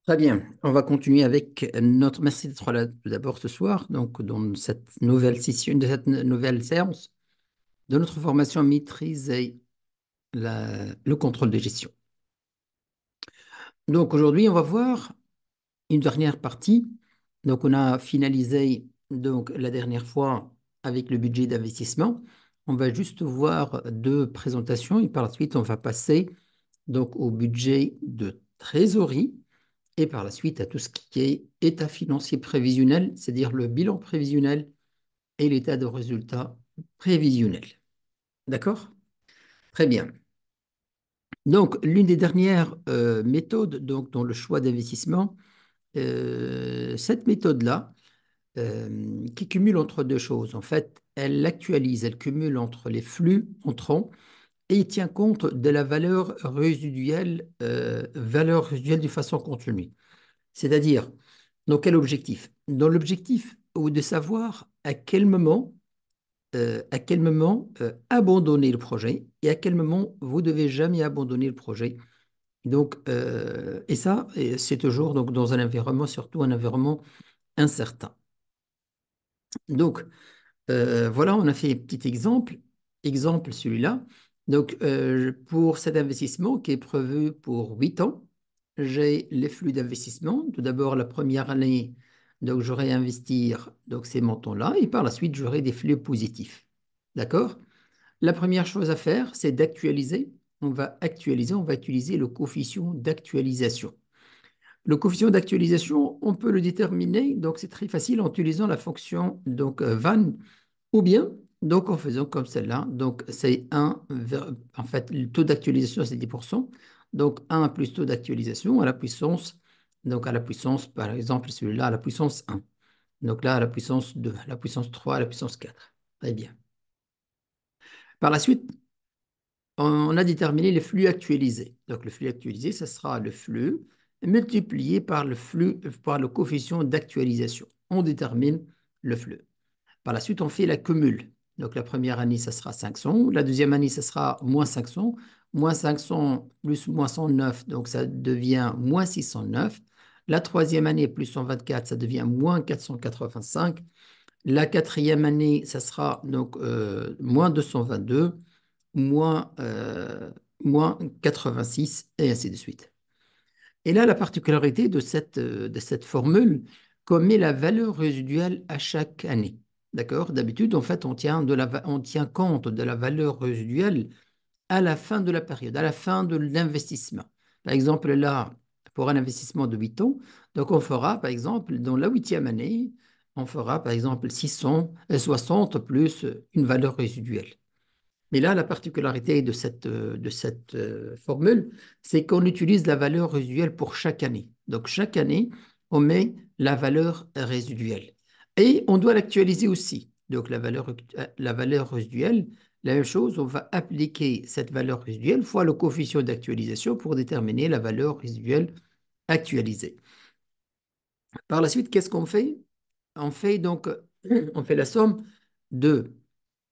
Très bien, on va continuer avec notre. Merci d'être là tout d'abord ce soir, donc dans cette nouvelle session, de cette nouvelle séance de notre formation maîtriser le contrôle de gestion. Donc aujourd'hui, on va voir une dernière partie. Donc on a finalisé donc la dernière fois avec le budget d'investissement. On va juste voir deux présentations et par la suite, on va passer donc au budget de trésorerie. Et par la suite à tout ce qui est état financier prévisionnel, c'est-à-dire le bilan prévisionnel et l'état de résultat prévisionnel. D'accord? Très bien. Donc, l'une des dernières méthodes donc, dans le choix d'investissement, cette méthode-là, qui cumule entre deux choses, en fait, elle actualise, elle cumule entre les flux entrants et il tient compte de la valeur résiduelle de façon continue. C'est-à-dire, dans quel objectif? Dans l'objectif ou de savoir à quel moment abandonner le projet et à quel moment vous devez jamais abandonner le projet. Donc, et ça, c'est toujours donc, dans un environnement, surtout un environnement incertain. Donc, voilà, on a fait un petit exemple. Exemple celui-là. Donc, pour cet investissement qui est prévu pour 8 ans, j'ai les flux d'investissement. Tout d'abord, la première année, donc j'aurai à investir donc, ces montants-là et par la suite, j'aurai des flux positifs. D'accord? La première chose à faire, c'est d'actualiser. On va utiliser le coefficient d'actualisation. Le coefficient d'actualisation, on peut le déterminer, donc c'est très facile en utilisant la fonction donc, van ou bien donc en faisant comme celle-là. Donc c'est en fait le taux d'actualisation c'est 10%. Donc un plus taux d'actualisation à la puissance, donc à la puissance par exemple celui-là à la puissance 1. Donc là à la puissance 2, à la puissance 3, à la puissance 4. Très bien. Par la suite, on a déterminé les flux actualisés. Donc, le flux actualisé, ce sera le flux multiplié par le flux, par le coefficient d'actualisation. On détermine le flux. Par la suite, on fait la cumule. Donc, la première année, ça sera 500. La deuxième année, ça sera moins 500. Moins 500 plus moins 109, donc ça devient moins 609. La troisième année, plus 124, ça devient moins 485. La quatrième année, ça sera donc moins 222 moins, moins 86, et ainsi de suite. Et là, la particularité de cette formule, qu'on met la valeur résiduelle à chaque année. D'accord? D'habitude, en fait, on tient compte de la valeur résiduelle à la fin de la période, à la fin de l'investissement. Par exemple, là, pour un investissement de 8 ans, donc on fera, par exemple, dans la huitième année, on fera, par exemple, 660 plus une valeur résiduelle. Mais là, la particularité de cette formule, c'est qu'on utilise la valeur résiduelle pour chaque année. Donc, chaque année, on met la valeur résiduelle. Et on doit l'actualiser aussi. Donc, la valeur résiduelle, la même chose, on va appliquer cette valeur résiduelle fois le coefficient d'actualisation pour déterminer la valeur résiduelle actualisée. Par la suite, qu'est-ce qu'on fait? On fait donc, on fait la somme de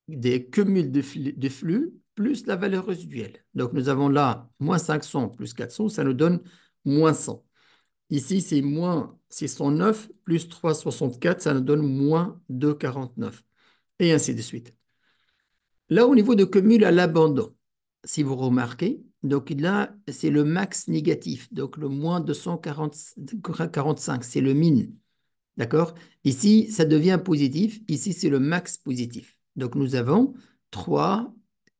des cumuls de flux plus la valeur résiduelle. Donc, nous avons là moins 500 plus 400, ça nous donne moins 100. Ici, c'est moins 609 plus 364, ça nous donne moins 249. Et ainsi de suite. Là, au niveau de cumul à l'abandon, si vous remarquez, donc là, c'est le max négatif. Donc, le moins 245, c'est le min. D'accord? Ici, ça devient positif. Ici, c'est le max positif. Donc, nous avons trois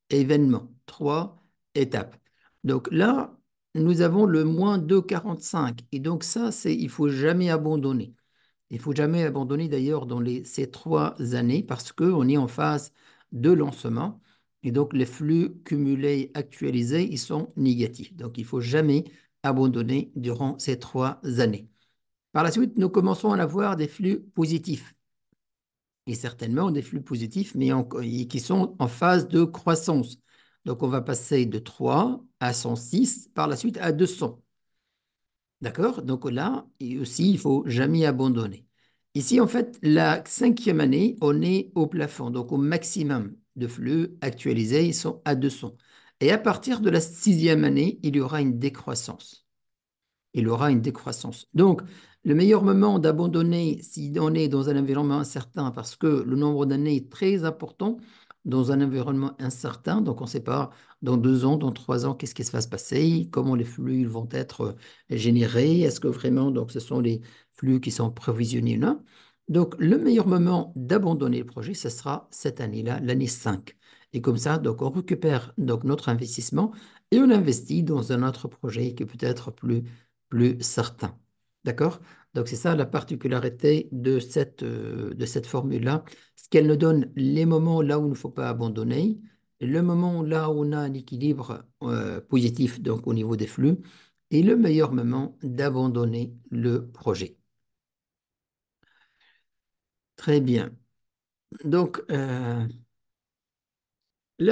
événements, trois étapes. Donc là, nous avons le moins 2,45. Et donc ça, il ne faut jamais abandonner. Il ne faut jamais abandonner d'ailleurs dans ces 3 années parce qu'on est en phase de lancement. Et donc, les flux cumulés actualisés, ils sont négatifs. Donc, il ne faut jamais abandonner durant ces 3 années. Par la suite, nous commençons à avoir des flux positifs. Et certainement des flux positifs, mais qui sont en phase de croissance. Donc, on va passer de 3 à 106, par la suite à 200. D'accord? Donc là, et aussi, il ne faut jamais abandonner. Ici, en fait, la cinquième année, on est au plafond, donc au maximum de flux actualisés, ils sont à 200. Et à partir de la sixième année, il y aura une décroissance. il aura une décroissance. Donc, le meilleur moment d'abandonner si on est dans un environnement incertain, parce que le nombre d'années est très important dans un environnement incertain, donc on ne sait pas dans 2 ans, dans 3 ans, qu'est-ce qui va se passer, comment les flux vont être générés, est-ce que vraiment donc, ce sont les flux qui sont provisionnés ou non. Donc, le meilleur moment d'abandonner le projet, ce sera cette année-là, l'année 5. Et comme ça, donc, on récupère donc, notre investissement et on investit dans un autre projet qui peut être plus certain. D'accord? Donc, c'est ça la particularité de cette formule-là. Ce qu'elle nous donne les moments là où il ne faut pas abandonner, le moment là où on a un équilibre positif, donc au niveau des flux, et le meilleur moment d'abandonner le projet. Très bien. Donc, là,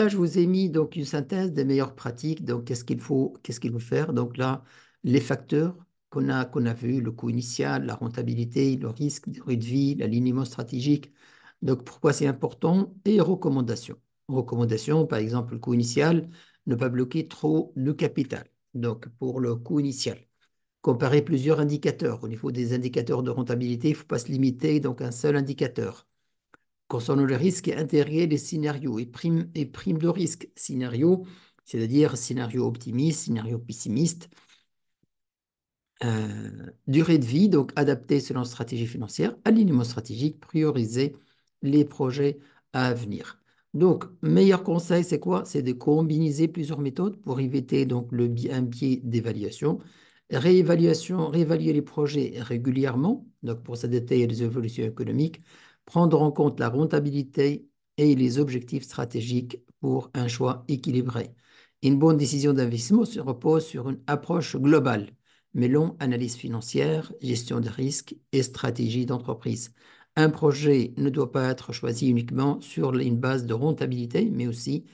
je vous ai mis donc une synthèse des meilleures pratiques. Donc, qu'est-ce qu'il faut faire? Donc là, les facteurs qu'on a vus, le coût initial, la rentabilité, le risque, durée de vie, l'alignement stratégique. Donc, pourquoi c'est important? Et recommandations. Recommandations, par exemple, le coût initial, ne pas bloquer trop le capital. Donc, pour le coût initial, comparer plusieurs indicateurs. Au niveau des indicateurs de rentabilité, il ne faut pas se limiter donc à un seul indicateur. Concernant le risque, intégrer les scénarios et prime de risque. Scénario, c'est-à-dire scénario optimiste, scénario pessimiste. Durée de vie, donc adapté selon stratégie financière. Alignement stratégique, prioriser les projets à venir. Donc, meilleur conseil, c'est quoi? C'est de combiner plusieurs méthodes pour éviter donc un biais d'évaluation. Réévaluer les projets régulièrement, donc pour s'adapter aux évolutions économiques, prendre en compte la rentabilité et les objectifs stratégiques pour un choix équilibré. Une bonne décision d'investissement se repose sur une approche globale mêlant analyse financière, gestion des risques et stratégie d'entreprise. Un projet ne doit pas être choisi uniquement sur une base de rentabilité, mais aussi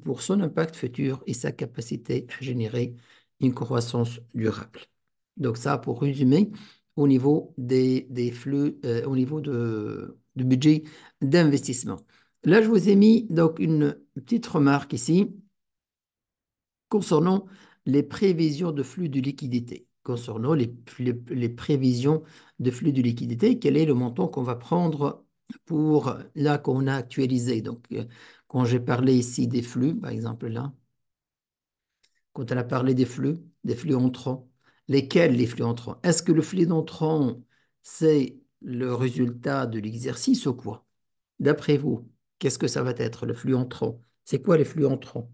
pour son impact futur et sa capacité à générer une croissance durable. Donc ça, pour résumer, au niveau des flux, au niveau du budget d'investissement. Là, je vous ai mis donc une petite remarque ici concernant les prévisions de flux de liquidité. Concernant les prévisions de flux de liquidité, quel est le montant qu'on va prendre pour là qu'on a actualisé. Donc, quand j'ai parlé ici des flux, par exemple là, quand on a parlé des flux entrants, lesquels les flux entrants? Est-ce que le flux entrant, c'est le résultat de l'exercice ou quoi? D'après vous, qu'est-ce que ça va être le flux entrant? C'est quoi les flux entrants?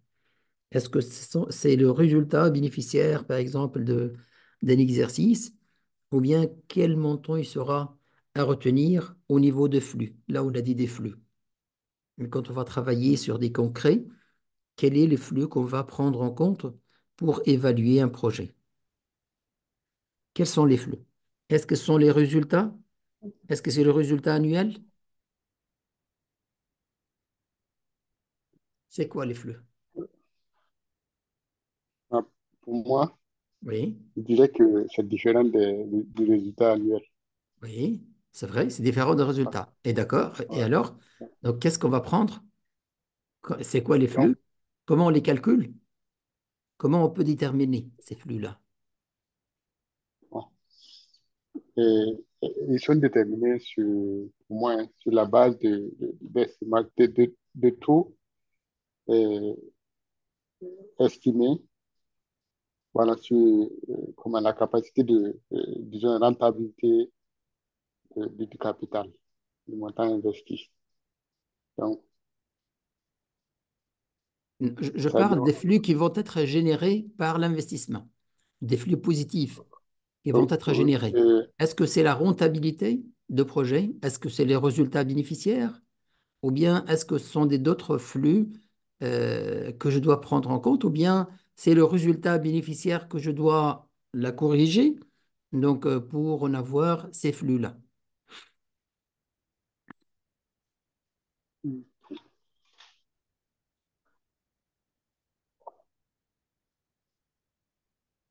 Est-ce que c'est le résultat bénéficiaire, par exemple, d'un exercice, ou bien quel montant il sera à retenir au niveau de flux, là où on a dit des flux. Mais quand on va travailler sur des concrets, quel est le flux qu'on va prendre en compte pour évaluer un projet? Quels sont les flux? Est-ce que ce sont les résultats? Est-ce que c'est le résultat annuel? C'est quoi les flux? Ah, pour moi, Oui, je dirais que c'est différent du résultat annuel. oui, c'est vrai, c'est différent des Parce- résultats. Et d'accord. Et ouais. alors? Donc, qu'est-ce qu'on va prendre? C'est quoi les Donc, flux? Comment on les calcule? Comment on peut déterminer ces flux-là? bon. Ils sont déterminés au moins, sur la base de taux euh, estimés, voilà, sur comment la capacité disons, rentabilité du capital, du montant investi. Donc, Je ça parle donne, des flux qui vont être générés par l'investissement, des flux positifs qui vont être générés. Est-ce que c'est la rentabilité de projet? Est-ce que c'est les résultats bénéficiaires? Ou bien est-ce que ce sont d'autres flux que je dois prendre en compte? Ou bien c'est le résultat bénéficiaire que je dois la corriger? Donc, pour en avoir ces flux-là.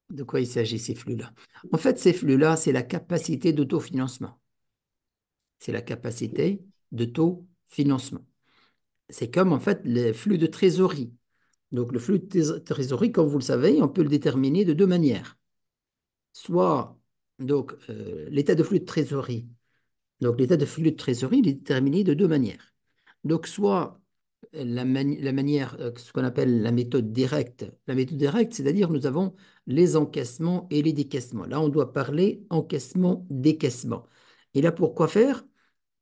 De quoi il s'agit, ces flux-là? En fait, ces flux-là, c'est la capacité d'autofinancement. C'est la capacité d'autofinancement. C'est comme, en fait, les flux de trésorerie. Donc, le flux de trésorerie, comme vous le savez, on peut le déterminer de deux manières. Soit, donc, l'état de flux de trésorerie. Donc, l'état de flux de trésorerie, il est déterminé de deux manières. Donc, soit la manière, ce qu'on appelle la méthode directe. La méthode directe, c'est-à-dire nous avons les encaissements et les décaissements. Là, on doit parler encaissement, décaissement. Et là, pourquoi faire?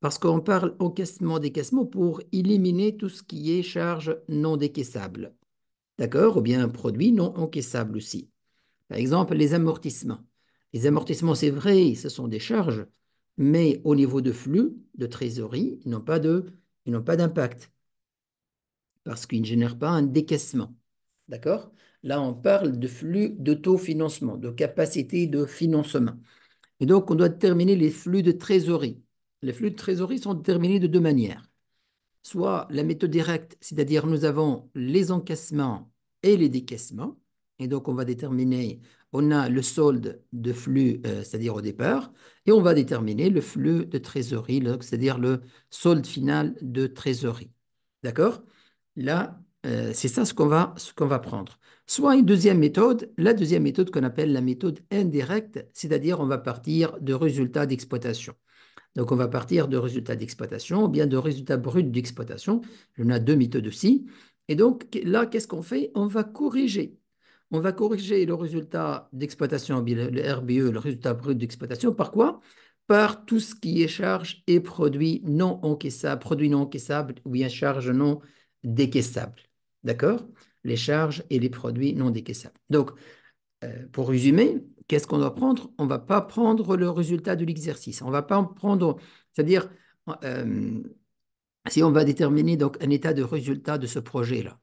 Parce qu'on parle encaissement, décaissement pour éliminer tout ce qui est charge non décaissable. D'accord? Ou bien un produit non encaissable aussi. Par exemple, les amortissements. Les amortissements, c'est vrai, ce sont des charges, mais au niveau de flux, de trésorerie, ils n'ont pas d'impact parce qu'ils ne génèrent pas un décaissement. D'accord? Là, on parle de flux d'autofinancement, de capacité de financement. Et donc, on doit déterminer les flux de trésorerie. Les flux de trésorerie sont déterminés de deux manières. Soit la méthode directe, c'est-à-dire nous avons les encaissements et les décaissements. Et donc, on va déterminer, on a le solde de flux, c'est-à-dire au départ, et on va déterminer le flux de trésorerie, c'est-à-dire le solde final de trésorerie. D'accord? Là, c'est ça ce qu'on va prendre. Soit une deuxième méthode, la deuxième méthode qu'on appelle la méthode indirecte, c'est-à-dire on va partir de résultats d'exploitation. Donc, on va partir de résultats d'exploitation ou bien de résultats bruts d'exploitation. Il y en a deux méthodes aussi. Et donc, là, qu'est-ce qu'on fait? On va corriger. On va corriger le résultat d'exploitation, le RBE, le résultat brut d'exploitation, par quoi? Par tout ce qui est charge et produits non encaissables ou bien charges non décaissables. D'accord? Les charges et les produits non décaissables. Donc, pour résumer, qu'est-ce qu'on doit prendre? On ne va pas prendre le résultat de l'exercice. On ne va pas en prendre, c'est-à-dire, euh, si on va déterminer donc un état de résultat de ce projet-là,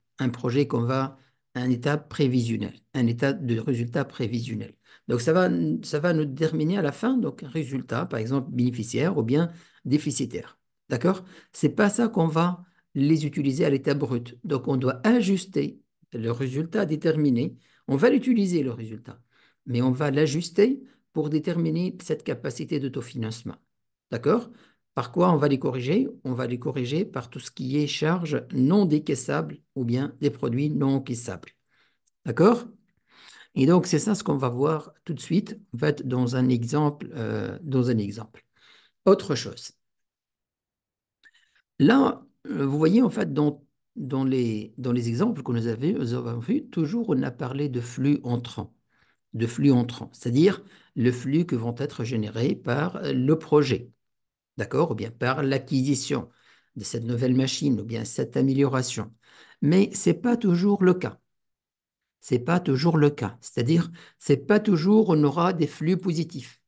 un état prévisionnel, un état de résultat prévisionnel. Donc ça va nous déterminer à la fin donc un résultat, par exemple bénéficiaire ou bien déficitaire. D'accord? C'est pas ça qu'on va les utiliser à l'état brut. Donc on doit ajuster le résultat déterminé. On va l'utiliser le résultat, mais on va l'ajuster pour déterminer cette capacité d'autofinancement. D'accord? Par quoi on va les corriger? On va les corriger par tout ce qui est charges non décaissables ou bien des produits non encaissables. D'accord? Et donc, c'est ça ce qu'on va voir tout de suite, en fait, dans un exemple, dans un exemple. Autre chose. Là, vous voyez, en fait, dans les exemples que nous avons vus, toujours on a parlé de flux entrant, c'est-à-dire le flux que vont être générés par le projet. D'accord? Ou bien par l'acquisition de cette nouvelle machine, ou bien cette amélioration. Mais ce n'est pas toujours le cas. C'est pas toujours le cas. C'est-à-dire, c'est pas toujours on aura des flux positifs.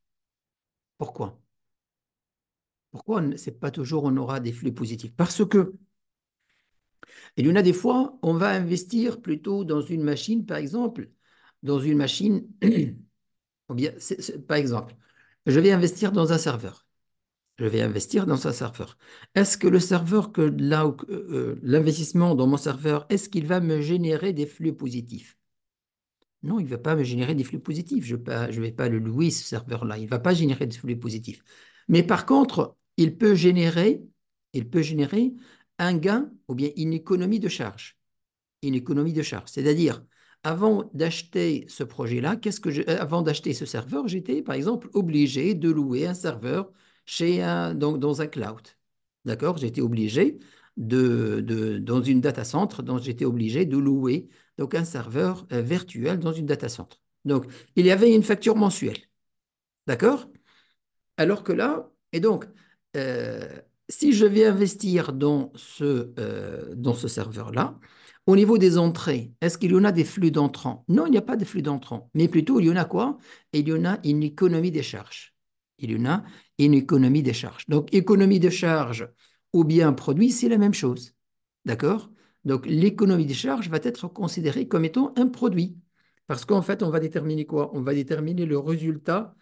Pourquoi? Pourquoi c'est pas toujours on aura des flux positifs? Parce que il y en a des fois, on va investir plutôt dans une machine, par exemple, dans une machine, ou bien, par exemple, je vais investir dans un serveur. Je vais investir dans un serveur. Est-ce que le serveur, l'investissement dans mon serveur, est-ce qu'il va me générer des flux positifs? Non, il ne va pas me générer des flux positifs. Je ne vais pas le louer, ce serveur-là. Il ne va pas générer des flux positifs. Mais par contre, il peut générer un gain ou bien une économie de charge. Une économie de charge. C'est-à-dire, avant d'acheter ce projet-là, avant d'acheter ce serveur, j'étais par exemple obligé de louer un serveur dans un cloud. D'accord? J'étais obligé dans une data center, donc j'étais obligé de louer donc un serveur virtuel dans une data center. Donc, il y avait une facture mensuelle. D'accord? Alors que là, et donc, euh, si je vais investir dans ce serveur-là, au niveau des entrées, est-ce qu'il y en a des flux d'entrants? Non, il n'y a pas de flux d'entrants, mais plutôt, il y en a quoi? Il y en a une économie des charges. Il y en a une économie des charges. Donc, économie de charges ou bien produit, c'est la même chose. D'accord? Donc, l'économie des charges va être considérée comme étant un produit. Parce qu'en fait, on va déterminer quoi? On va déterminer le résultat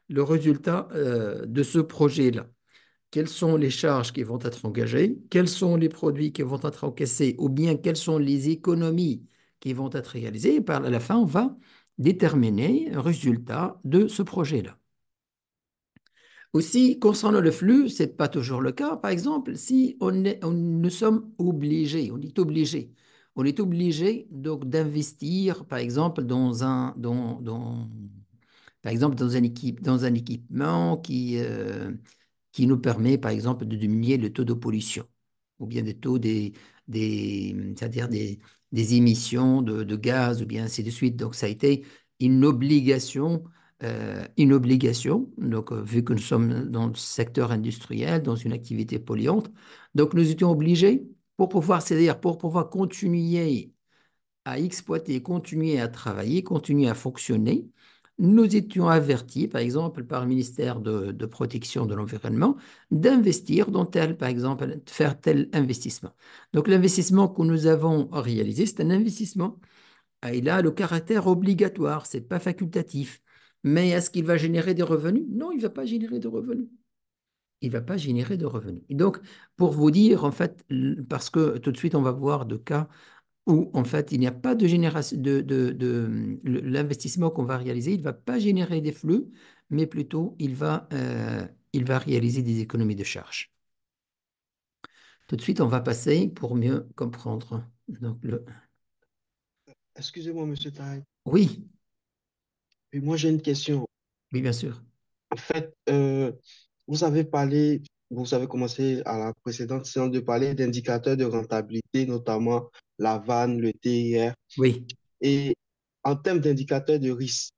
de ce projet-là. Quelles sont les charges qui vont être engagées? Quels sont les produits qui vont être encaissés? Ou bien quelles sont les économies qui vont être réalisées? Et par la fin, on va déterminer le résultat de ce projet-là. Aussi, concernant le flux, ce n'est pas toujours le cas. Par exemple, si on nous sommes obligés, on est obligé, on est obligé donc d'investir, par exemple, par exemple, dans un équipement qui nous permet, par exemple, de diminuer le taux de pollution ou bien des taux c'est-à-dire des émissions de gaz ou bien ainsi de suite. Donc, ça a été une obligation, donc, vu que nous sommes dans le secteur industriel, dans une activité polluante, donc nous étions obligés, c'est-à-dire pour pouvoir continuer à exploiter, continuer à travailler, continuer à fonctionner. Nous étions avertis, par exemple, par le ministère de protection de l'environnement, d'investir dans tel, par exemple, de faire tel investissement. Donc, l'investissement que nous avons réalisé, c'est un investissement. Il a le caractère obligatoire, c'est pas facultatif. Mais est-ce qu'il va générer des revenus? Non, il ne va pas générer de revenus. Il ne va pas générer de revenus. Et donc, pour vous dire, en fait, parce que tout de suite, on va voir de cas où en fait il n'y a pas de génération l'investissement qu'on va réaliser, il ne va pas générer des flux, mais plutôt il va réaliser des économies de charge. Tout de suite, on va passer pour mieux comprendre. Donc, Excusez-moi, Monsieur Taï. Oui, Et moi, j'ai une question. oui, bien sûr. En fait, vous avez vous avez commencé à la précédente séance de parler d'indicateurs de rentabilité, notamment la vanne, le TIR. Oui, Et en termes d'indicateurs de risque,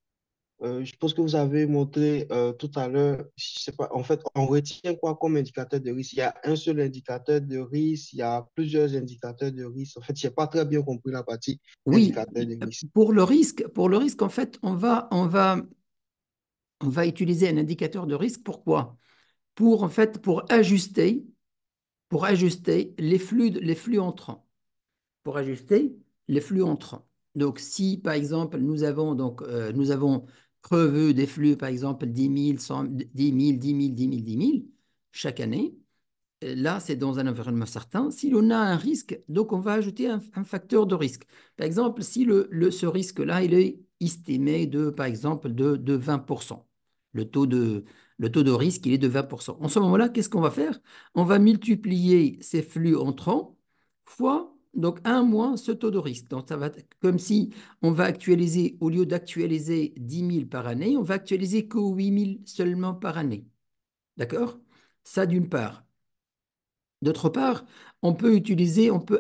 je pense que vous avez montré tout à l'heure, je sais pas, en fait, on retient quoi comme indicateur de risque? Il y a un seul indicateur de risque, il y a plusieurs indicateurs de risque. En fait, je n'ai pas très bien compris la partie oui. indicateur de risque. Pour le risque, en fait, on va utiliser un indicateur de risque. Pourquoi? En fait, pour ajuster les flux entrants. Pour ajuster les flux entrants. Donc, si par exemple nous avons prévu des flux, par exemple 10 000, 100, 10 000, 10 000, 10 000, 10 000 chaque année, là, c'est dans un environnement certain. Si l'on a un risque, donc on va ajouter un facteur de risque. Par exemple, si ce risque-là, il est estimé par exemple, de 20%. Le taux de, le taux de risque, il est de 20%. En ce moment-là, qu'est-ce qu'on va faire? On va multiplier ces flux entrants fois, donc un moins ce taux de risque. Donc, ça va être comme si on va actualiser, au lieu d'actualiser 10 000 par année, on va actualiser que 8 000 seulement par année. D'accord? Ça, d'une part. D'autre part, on peut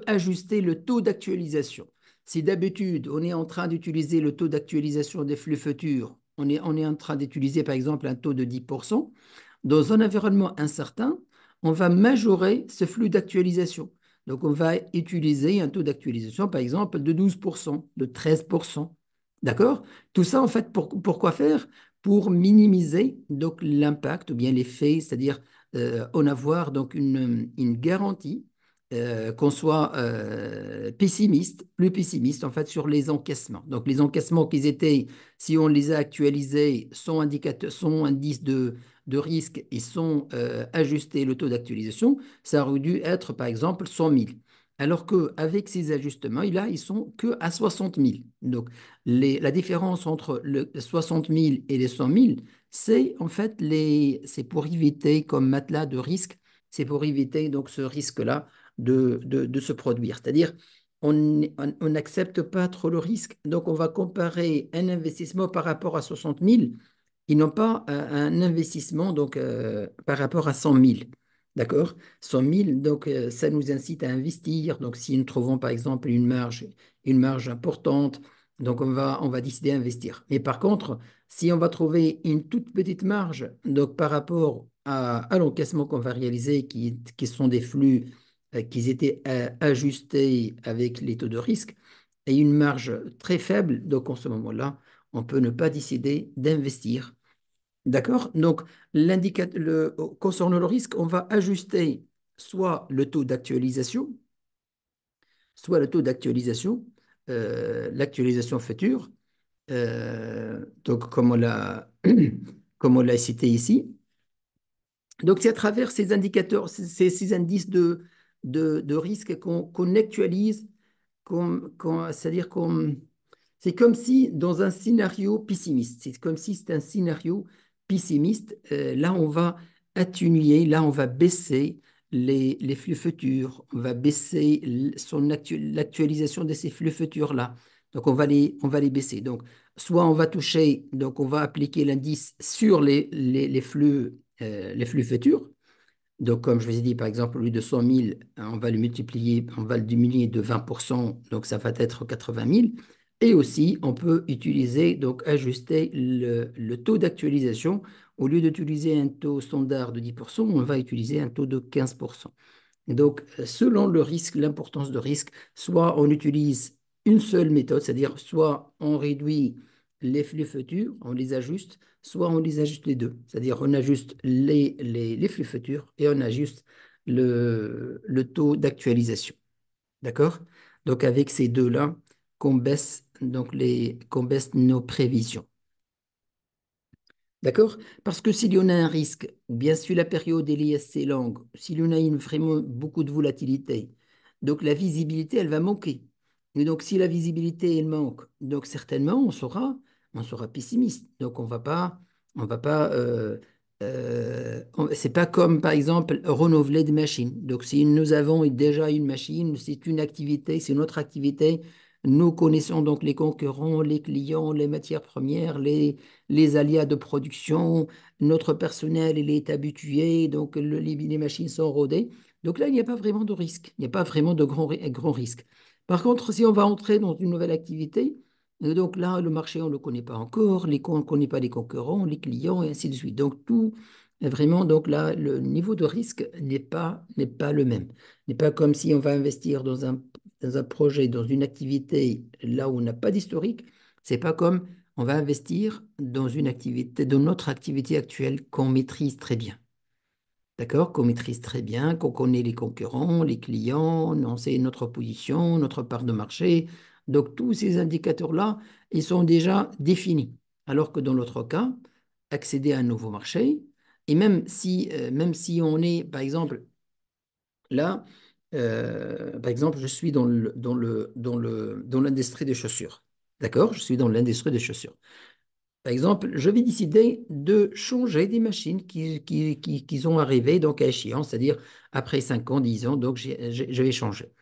ajuster le taux d'actualisation. Si d'habitude, on est en train d'utiliser le taux d'actualisation des flux futurs, on est en train d'utiliser par exemple un taux de 10%, dans un environnement incertain, on va majorer ce flux d'actualisation. Donc, on va utiliser un taux d'actualisation, par exemple, de 12%, de 13%. D'accord? Tout ça, en fait, pour quoi faire? Pour minimiser donc l'impact ou bien l'effet, c'est-à-dire en avoir donc une garantie qu'on soit plus pessimiste en fait sur les encaissements. Donc les encaissements qu'ils étaient, si on les a actualisés, sont indices de risque et sont ajustés le taux d'actualisation, ça aurait dû être par exemple 100 000. Alors qu'avec ces ajustements, là, ils sont que à 60 000. Donc, la différence entre le 60 000 et les 100 000, c'est en fait c'est pour éviter comme matelas de risque, c'est pour éviter donc ce risque-là de se produire. C'est-à-dire, on n'accepte pas trop le risque, donc on va comparer un investissement par rapport à 60 000 et non pas un investissement donc, par rapport à 100 000. D'accord? 100 000, donc ça nous incite à investir. Donc, si nous trouvons par exemple une marge importante, donc on va décider d'investir. Mais par contre, si on va trouver une toute petite marge, donc par rapport à l'encaissement qu'on va réaliser, qui sont des flux qui étaient ajustés avec les taux de risque, et une marge très faible, donc en ce moment-là, on peut ne pas décider d'investir. D'accord? Donc, concernant le risque, on va ajuster soit le taux d'actualisation, l'actualisation future, donc comme on l'a cité ici. Donc, c'est à travers ces indicateurs, ces indices de risque qu'on actualise, c'est-à-dire c'est comme si dans un scénario pessimiste, c'est comme si c'était un scénario pessimiste, là on va atténuer, là on va baisser les flux futurs, on va baisser l'actualisation de ces flux futurs-là. Donc, on va les baisser. Donc, soit on va toucher, donc on va appliquer l'indice sur les flux futurs. Donc, comme je vous ai dit, par exemple, au lieu de 100 000, on va le multiplier, on va le diminuer de 20%, donc ça va être 80 000. Et aussi, on peut utiliser, donc ajuster le taux d'actualisation. Au lieu d'utiliser un taux standard de 10%, on va utiliser un taux de 15%. Donc, selon le risque, l'importance de risque, soit on utilise une seule méthode, c'est-à-dire soit on réduit les flux futurs, on les ajuste, soit on les ajuste les deux. C'est-à-dire on ajuste les flux futurs et on ajuste le taux d'actualisation. D'accord? Donc, avec ces deux-là, qu'on baisse nos prévisions. D'accord? Parce que s'il y en a un risque, ou bien si la période elle est assez longue, s'il y en a vraiment beaucoup de volatilité, donc la visibilité, elle va manquer. Et donc, si la visibilité, elle manque, donc certainement, on sera pessimiste. Donc, on va pas, c'est pas comme, par exemple, renouveler des machines. Donc, si nous avons déjà une machine, c'est une activité, c'est notre activité, nous connaissons donc les concurrents, les clients, les matières premières, les aléas de production, notre personnel, il est habitué, donc les machines sont rodées. Donc là, il n'y a pas vraiment de risque, il n'y a pas vraiment de grand risque. Par contre, si on va entrer dans une nouvelle activité, donc là, le marché, on ne le connaît pas encore, on ne connaît pas les concurrents, les clients, et ainsi de suite. Donc tout, vraiment, donc là, le niveau de risque n'est pas le même. N'est pas comme si on va investir dans un projet, dans une activité, là où on n'a pas d'historique. C'est pas comme on va investir dans une activité, dans notre activité actuelle qu'on maîtrise très bien. D'accord? Qu'on maîtrise très bien, qu'on connaît les concurrents, les clients, on sait notre position, notre part de marché. Donc, tous ces indicateurs-là, ils sont déjà définis. Alors que dans l'autre cas, accéder à un nouveau marché, et même si on est, par exemple, là, par exemple, je suis dans l'industrie des chaussures. D'accord? Je suis dans l'industrie des chaussures. Par exemple, je vais décider de changer des machines qui sont arrivées donc à échéance, c'est-à-dire après 5 ans, 10 ans, donc je vais changer.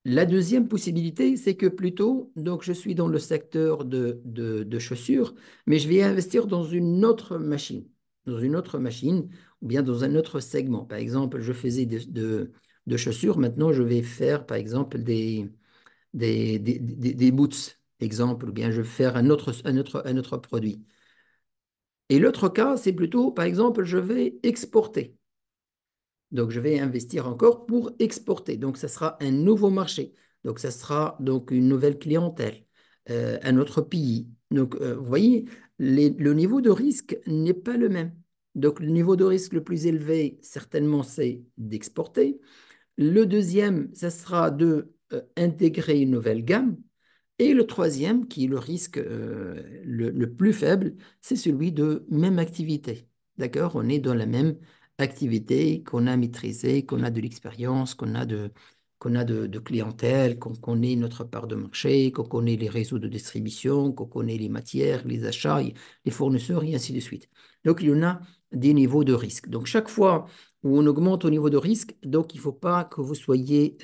La deuxième possibilité, c'est que plutôt, donc je suis dans le secteur de chaussures, mais je vais investir dans une autre machine, ou bien dans un autre segment. Par exemple, je faisais de chaussures, maintenant je vais faire, par exemple, des boots, exemple, ou bien je vais faire un autre produit. Et l'autre cas, c'est plutôt, par exemple, je vais exporter. Donc, je vais investir encore pour exporter. Donc, ça sera un nouveau marché. Donc, ça sera donc une nouvelle clientèle, un autre pays. Donc, vous voyez, le niveau de risque n'est pas le même. Donc, le niveau de risque le plus élevé, certainement, c'est d'exporter. Le deuxième, ça sera de intégrer une nouvelle gamme. Et le troisième, qui est le risque le plus faible, c'est celui de même activité. D'accord? On est dans la même activité qu'on a maîtrisée, qu'on a de l'expérience, qu'on a de clientèle, qu'on connaît notre part de marché, qu'on connaît les réseaux de distribution, qu'on connaît les matières, les achats, les fournisseurs et ainsi de suite. Donc, il y en a des niveaux de risque. Donc, chaque fois où on augmente au niveau de risque, donc il ne faut pas que vous soyez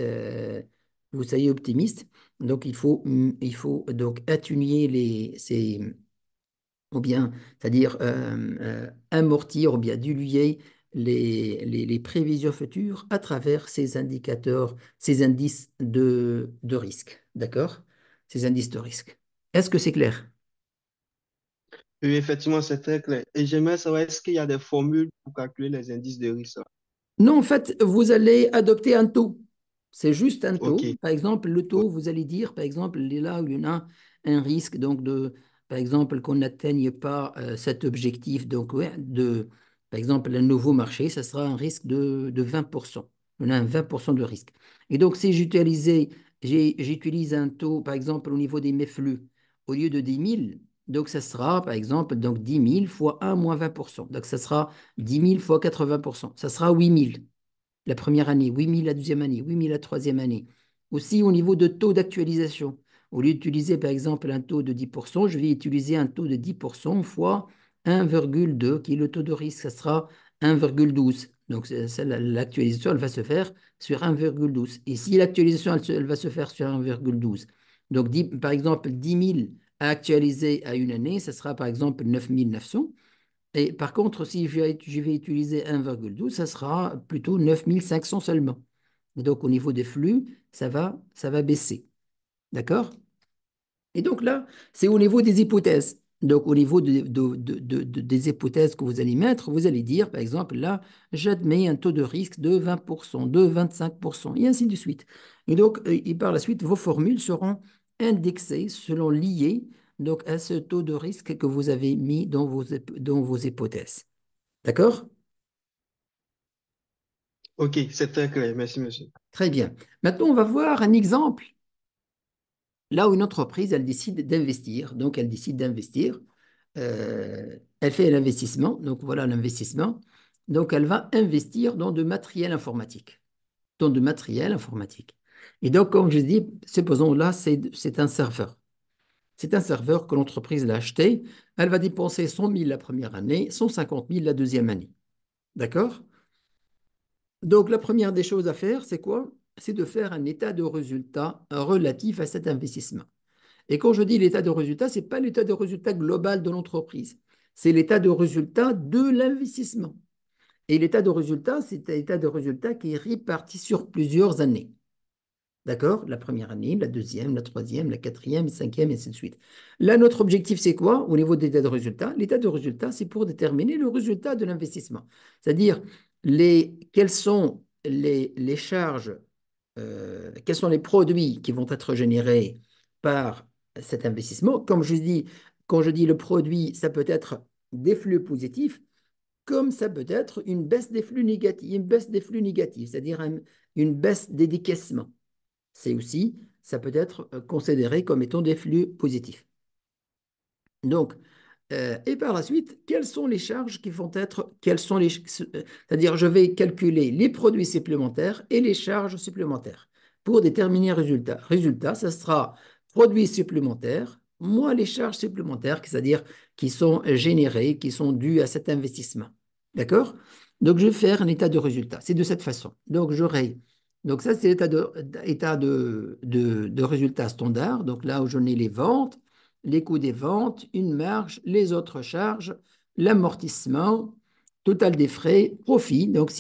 optimiste. Donc, il faut donc atténuer ou bien, c'est-à-dire amortir ou bien diluer les prévisions futures à travers ces indicateurs, ces indices de risque. D'accord? Ces indices de risque. Est-ce que c'est clair? Oui, effectivement, c'est très clair. Et j'aimerais savoir, est-ce qu'il y a des formules pour calculer les indices de risque? Non, en fait, vous allez adopter un taux. C'est juste un Ok, taux. Par exemple, le taux, vous allez dire, par exemple, là où il y en a un risque, donc par exemple, qu'on n'atteigne pas cet objectif, donc ouais, par exemple, un nouveau marché, ça sera un risque de 20%. On a un 20% de risque. Et donc, si j'utilise un taux, par exemple, au niveau des mes flux, au lieu de 10 000, donc ça sera, par exemple, donc 10 000 fois 1 moins 20%. Donc, ça sera 10 000 fois 80%, ça sera 8 000 la première année, 8 000 la deuxième année, 8 000 la troisième année. Aussi au niveau de taux d'actualisation. Au lieu d'utiliser par exemple un taux de 10%, je vais utiliser un taux de 10% fois 1,2 qui est le taux de risque, ça sera 1,12. Donc, l'actualisation, elle va se faire sur 1,12. Et si l'actualisation, elle va se faire sur 1,12, donc par exemple, 10 000 à actualiser à une année, ça sera par exemple 9 900. Et par contre, si je vais utiliser 1,12, ça sera plutôt 9 500 seulement. Et donc, au niveau des flux, ça va baisser. D'accord? Et donc là, c'est au niveau des hypothèses. Donc, au niveau des hypothèses que vous allez mettre, vous allez dire, par exemple, là, j'admets un taux de risque de 20%, de 25%, et ainsi de suite. Et donc, et par la suite, vos formules seront indexées selon liées donc, à ce taux de risque que vous avez mis dans vos hypothèses. D'accord? Ok, c'est très clair. Merci, monsieur. Très bien. Maintenant, on va voir un exemple là où une entreprise, elle décide d'investir. Donc, elle décide d'investir. Elle fait un investissement. Donc, voilà l'investissement. Donc, elle va investir dans de matériel informatique. Dans de matériel informatique. Et donc, comme je dis, supposons là, c'est un serveur. C'est un serveur que l'entreprise l'a acheté. Elle va dépenser 100 000 la première année, 150 000 la deuxième année. D'accord? Donc, la première des choses à faire, c'est quoi? C'est de faire un état de résultat relatif à cet investissement. Et quand je dis l'état de résultat, ce n'est pas l'état de résultat global de l'entreprise, c'est l'état de résultat de l'investissement. Et l'état de résultat, c'est un état de résultat qui est réparti sur plusieurs années. D'accord? La première année, la deuxième, la troisième, la quatrième, la cinquième, et ainsi de suite. Là, notre objectif, c'est quoi au niveau de l'état de résultat? L'état de résultat, c'est pour déterminer le résultat de l'investissement. C'est-à-dire, quelles sont les charges, quels sont les produits qui vont être générés par cet investissement. Comme je dis, quand je dis le produit, ça peut être des flux positifs, comme ça peut être une baisse des flux négatifs, c'est-à-dire une baisse des décaissements. C'est aussi, ça peut être considéré comme étant des flux positifs. Donc, et par la suite, quelles sont les charges qui vont être, c'est-à-dire je vais calculer les produits supplémentaires et les charges supplémentaires pour déterminer un résultat. Résultat, ça sera produits supplémentaires moins les charges supplémentaires, c'est-à-dire qui sont générées, qui sont dues à cet investissement. D'accord? Donc, je vais faire un état de résultat. C'est de cette façon. Donc, j'aurai. Donc, ça, c'est l'état de résultat standard. Donc, là où j'en ai les ventes, les coûts des ventes, une marge, les autres charges, l'amortissement, total des frais, profit. Donc,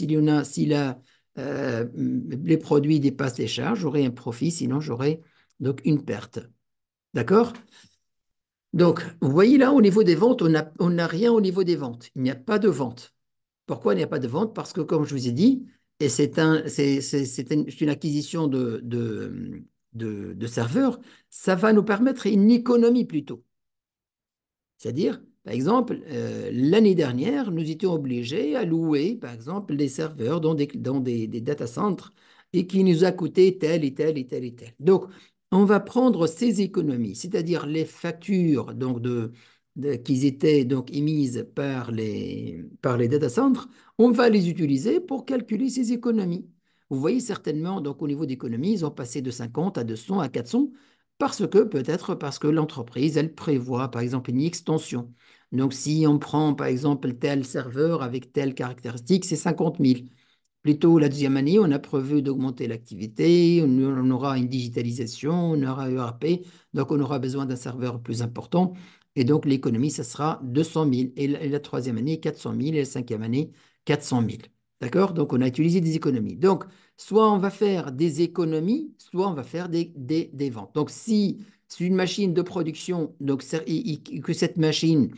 les produits dépassent les charges, j'aurai un profit, sinon j'aurai donc une perte. D'accord? Donc, vous voyez là, au niveau des ventes, on n'a rien au niveau des ventes. Il n'y a pas de vente. Pourquoi il n'y a pas de vente? Parce que, comme je vous ai dit, et c'est une acquisition de serveurs, ça va nous permettre une économie plutôt. C'est-à-dire, par exemple, l'année dernière, nous étions obligés à louer, par exemple, des serveurs dans des data centers et qui nous a coûté tel et tel et tel et tel. Donc, on va prendre ces économies, c'est-à-dire les factures donc qui étaient donc émises par les data centers, on va les utiliser pour calculer ces économies. Vous voyez certainement, donc au niveau d'économie, ils ont passé de 50 à 200 à 400 peut-être parce que l'entreprise, elle prévoit, par exemple, une extension. Donc, si on prend, par exemple, tel serveur avec telle caractéristique, c'est 50 000. Plutôt, la deuxième année, on a prévu d'augmenter l'activité, on aura une digitalisation, on aura ERP, donc on aura besoin d'un serveur plus important. Et donc, l'économie, ça sera 200 000. Et la troisième année, 400 000. Et la cinquième année, 400 000. D'accord? Donc, on a utilisé des économies. Donc, soit on va faire des économies, soit on va faire des ventes. Donc, si c'est une machine de production, donc, que cette machine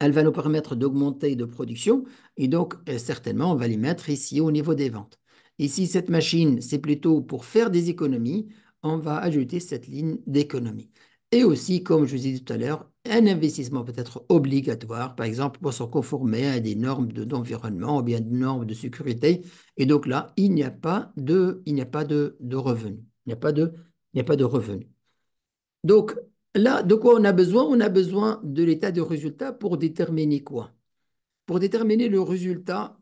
elle va nous permettre d'augmenter de production et donc certainement on va les mettre ici au niveau des ventes. Et si cette machine, c'est plutôt pour faire des économies, on va ajouter cette ligne d'économie. Et aussi, comme je vous ai dit tout à l'heure, un investissement peut être obligatoire, par exemple pour se conformer à des normes d'environnement ou bien des normes de sécurité. Et donc là, il n'y a pas de revenu. Il n'y a pas de revenu. Donc, là, de quoi on a besoin? On a besoin de l'état de résultat pour déterminer quoi? Pour déterminer le résultat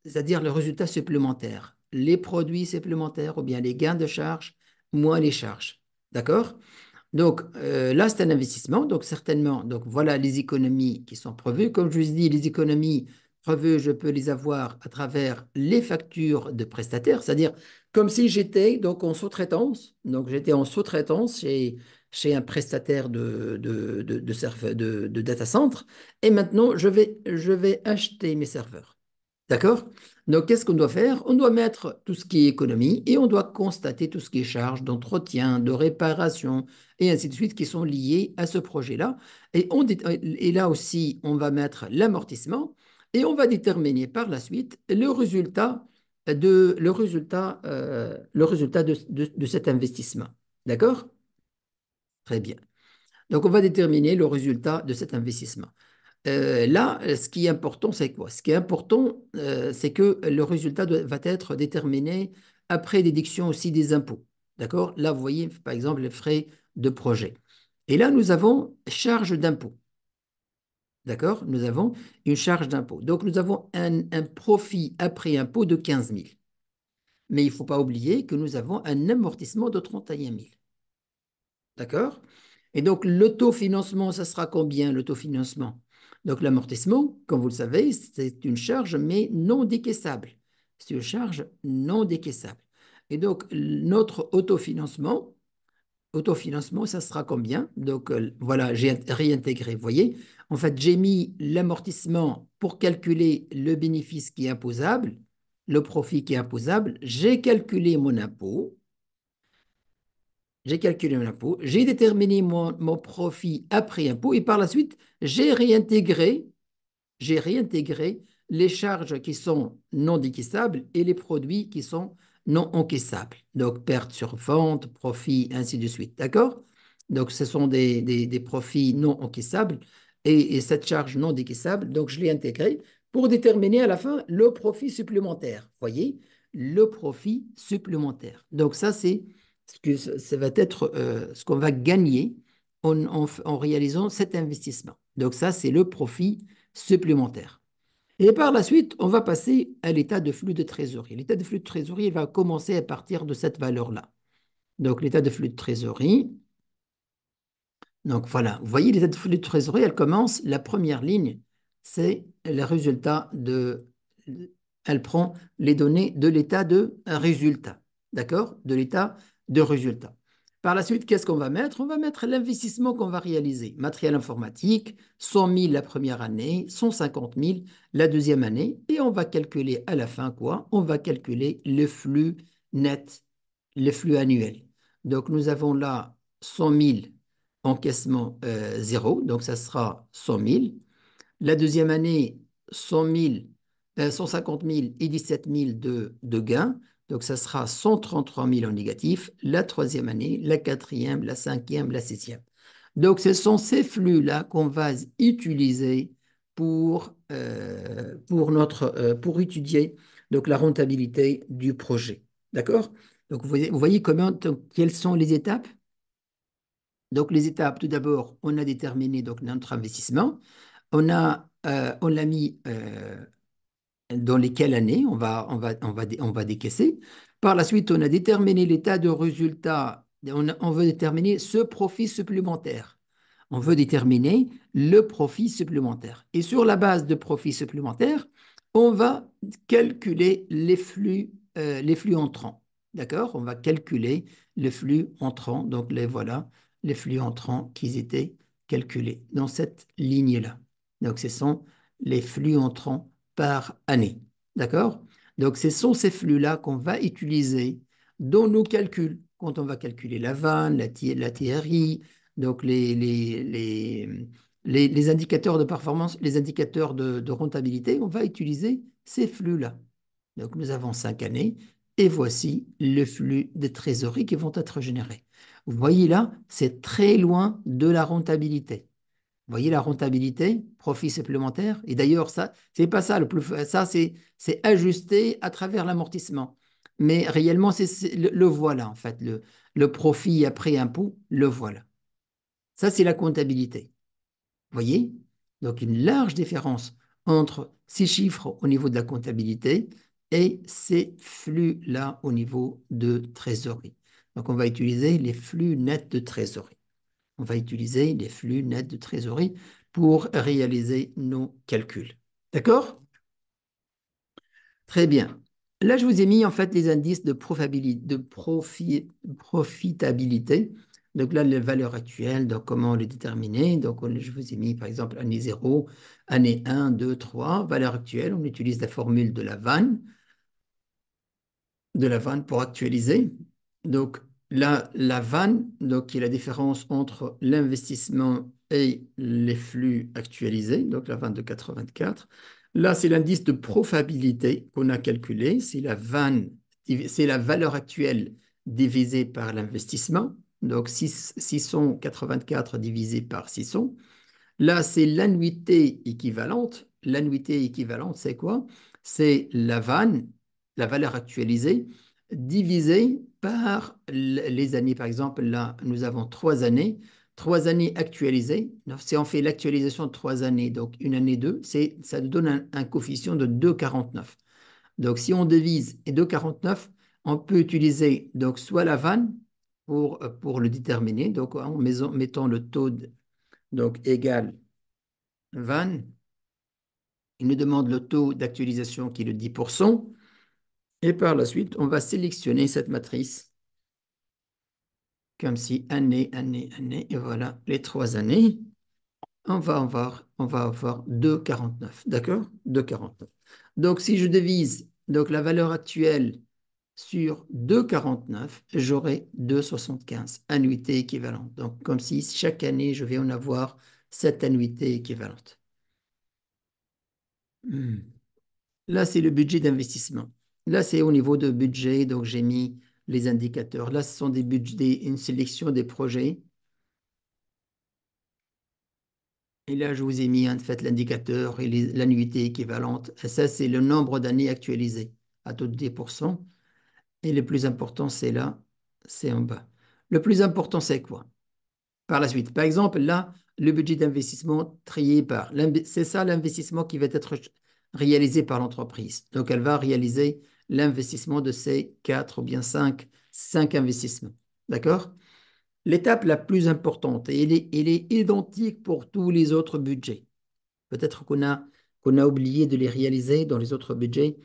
c'est-à-dire le résultat supplémentaire, les produits supplémentaires ou bien les gains de charge, moins les charges. D'accord? Donc, là, c'est un investissement. Donc, certainement, donc voilà les économies qui sont prévues. Comme je vous ai dit, les économies revues, je peux les avoir à travers les factures de prestataires, c'est-à-dire comme si j'étais donc en sous-traitance. Donc, j'étais en sous-traitance chez un prestataire de data center. Et maintenant, je vais acheter mes serveurs. D'accord? Donc, qu'est-ce qu'on doit faire? On doit mettre tout ce qui est économie et on doit constater tout ce qui est charges d'entretien, de réparation et ainsi de suite qui sont liées à ce projet-là. Et là aussi, on va mettre l'amortissement et on va déterminer par la suite le résultat de cet investissement. D'accord? Très bien. Donc, on va déterminer le résultat de cet investissement. Là, ce qui est important, c'est quoi? Ce qui est important, c'est que le résultat va être déterminé après déduction aussi des impôts. D'accord? Là, vous voyez, par exemple, les frais de projet. Et là, nous avons charge d'impôt. D'accord? Nous avons une charge d'impôt. Donc, nous avons un profit après impôt de 15 000. Mais il ne faut pas oublier que nous avons un amortissement de 31 000. D'accord? Et donc, l'autofinancement, ça sera combien l'autofinancement? Donc, l'amortissement, comme vous le savez, c'est une charge, mais non décaissable. C'est une charge non décaissable. Et donc, notre autofinancement, ça sera combien? Donc, voilà, j'ai réintégré. Vous voyez, en fait, j'ai mis l'amortissement pour calculer le bénéfice qui est imposable, le profit qui est imposable. J'ai calculé mon impôt. J'ai calculé mon impôt, j'ai déterminé mon profit après impôt et par la suite, j'ai réintégré les charges qui sont non décaissables et les produits qui sont non encaissables. Donc, perte sur vente, profit, ainsi de suite. D'accord? Donc, ce sont des profits non encaissables et cette charge non décaissable, donc je l'ai intégrée pour déterminer à la fin le profit supplémentaire. Voyez? Le profit supplémentaire. Donc, ça, c'est ce que ça va être ce qu'on va gagner en réalisant cet investissement. Donc, ça, c'est le profit supplémentaire. Et par la suite, on va passer à l'état de flux de trésorerie. L'état de flux de trésorerie il va commencer à partir de cette valeur-là. Donc, l'état de flux de trésorerie. Donc, voilà. Vous voyez, l'état de flux de trésorerie, elle commence. La première ligne, c'est le résultat de. Elle prend les données de l'état de résultat. D'accord? De l'état de résultat. Par la suite, qu'est-ce qu'on va mettre? On va mettre l'investissement qu'on va réaliser. Matériel informatique, 100 000 la première année, 150 000 la deuxième année. Et on va calculer à la fin quoi? On va calculer le flux net, le flux annuel. Donc, nous avons là 100 000 encaissement zéro, donc ça sera 100 000. La deuxième année, 100 000, 150 000 et 17 000 de gains. Donc, ça sera 133 000 en négatif. La troisième année, la quatrième, la cinquième, la sixième. Donc, ce sont ces flux-là qu'on va utiliser pour étudier donc, la rentabilité du projet. D'accord? Donc, vous voyez quelles sont les étapes? Donc, les étapes, tout d'abord, on a déterminé donc, notre investissement. On l'a mis dans lesquelles années on va décaisser. Par la suite, on a déterminé l'état de résultat. On veut déterminer ce profit supplémentaire. On veut déterminer le profit supplémentaire. Et sur la base de profit supplémentaire, on va calculer les flux entrants. D'accord? On va calculer les flux entrants. Donc, voilà, les flux entrants qui étaient calculés dans cette ligne-là. Donc, ce sont les flux entrants par année. D'accord? Donc, ce sont ces flux-là qu'on va utiliser dans nos calculs. Quand on va calculer la vanne, la TRI, donc les indicateurs de performance, les indicateurs de rentabilité, on va utiliser ces flux-là. Donc, nous avons 5 années et voici le flux de trésorerie qui vont être générés. Vous voyez là, c'est très loin de la rentabilité. Vous voyez la rentabilité, profit supplémentaire. Et d'ailleurs, ça, c'est pas ça le plus. Ça, c'est ajusté à travers l'amortissement. Mais réellement, le voilà, en fait. Le profit après impôt, le voilà. Ça, c'est la comptabilité. Vous voyez? Donc, une large différence entre ces chiffres au niveau de la comptabilité et ces flux-là au niveau de trésorerie. Donc, on va utiliser les flux nets de trésorerie. On va utiliser les flux nets de trésorerie pour réaliser nos calculs. D'accord? Très bien. Là, je vous ai mis en fait les indices de profitabilité. Donc là, les valeurs actuelles, donc comment les déterminer. Donc je vous ai mis par exemple année 0, année 1, 2, 3, valeur actuelle. On utilise la formule de la vanne pour actualiser. Donc là, la vanne, donc, qui est la différence entre l'investissement et les flux actualisés, donc la vanne de 84. Là, c'est l'indice de profitabilité qu'on a calculé. C'est la vanne, c'est la valeur actuelle divisée par l'investissement. Donc 684 divisé par 600. Là, c'est l'annuité équivalente. L'annuité équivalente, c'est quoi? C'est la vanne, la valeur actualisée, divisée par les années. Par exemple, là, nous avons 3 années. 3 années actualisées. Donc, si on fait l'actualisation de 3 années, donc une année 2, ça nous donne un coefficient de 2,49. Donc, si on divise et 2,49, on peut utiliser donc soit la vanne pour le déterminer, donc en mettant le taux donc égal Van, il nous demande le taux d'actualisation qui est de 10%. Et par la suite, on va sélectionner cette matrice comme si année, année, année. Et voilà, les 3 années. On va avoir 2,49. D'accord? 2,49. Donc, si je divise donc, la valeur actuelle sur 2,49, j'aurai 2,75 annuités équivalentes. Donc, comme si chaque année, je vais en avoir 7 annuités équivalentes. Là, c'est le budget d'investissement. Là, c'est au niveau de budget, donc j'ai mis les indicateurs. Là, ce sont des budgets, une sélection des projets. Et là, je vous ai mis en fait l'indicateur et l'annuité équivalente. Et ça, c'est le nombre d'années actualisées à taux de 10%. Et le plus important, c'est là, c'est en bas. Le plus important, c'est quoi? Par la suite. Par exemple, là, le budget d'investissement trié par, c'est ça l'investissement qui va être réalisé par l'entreprise. Donc, elle va réaliser l'investissement de ces 4 ou bien 5 investissements. D'accord? L'étape la plus importante, et elle est identique pour tous les autres budgets. Peut-être qu'on a oublié de les réaliser dans les autres budgets.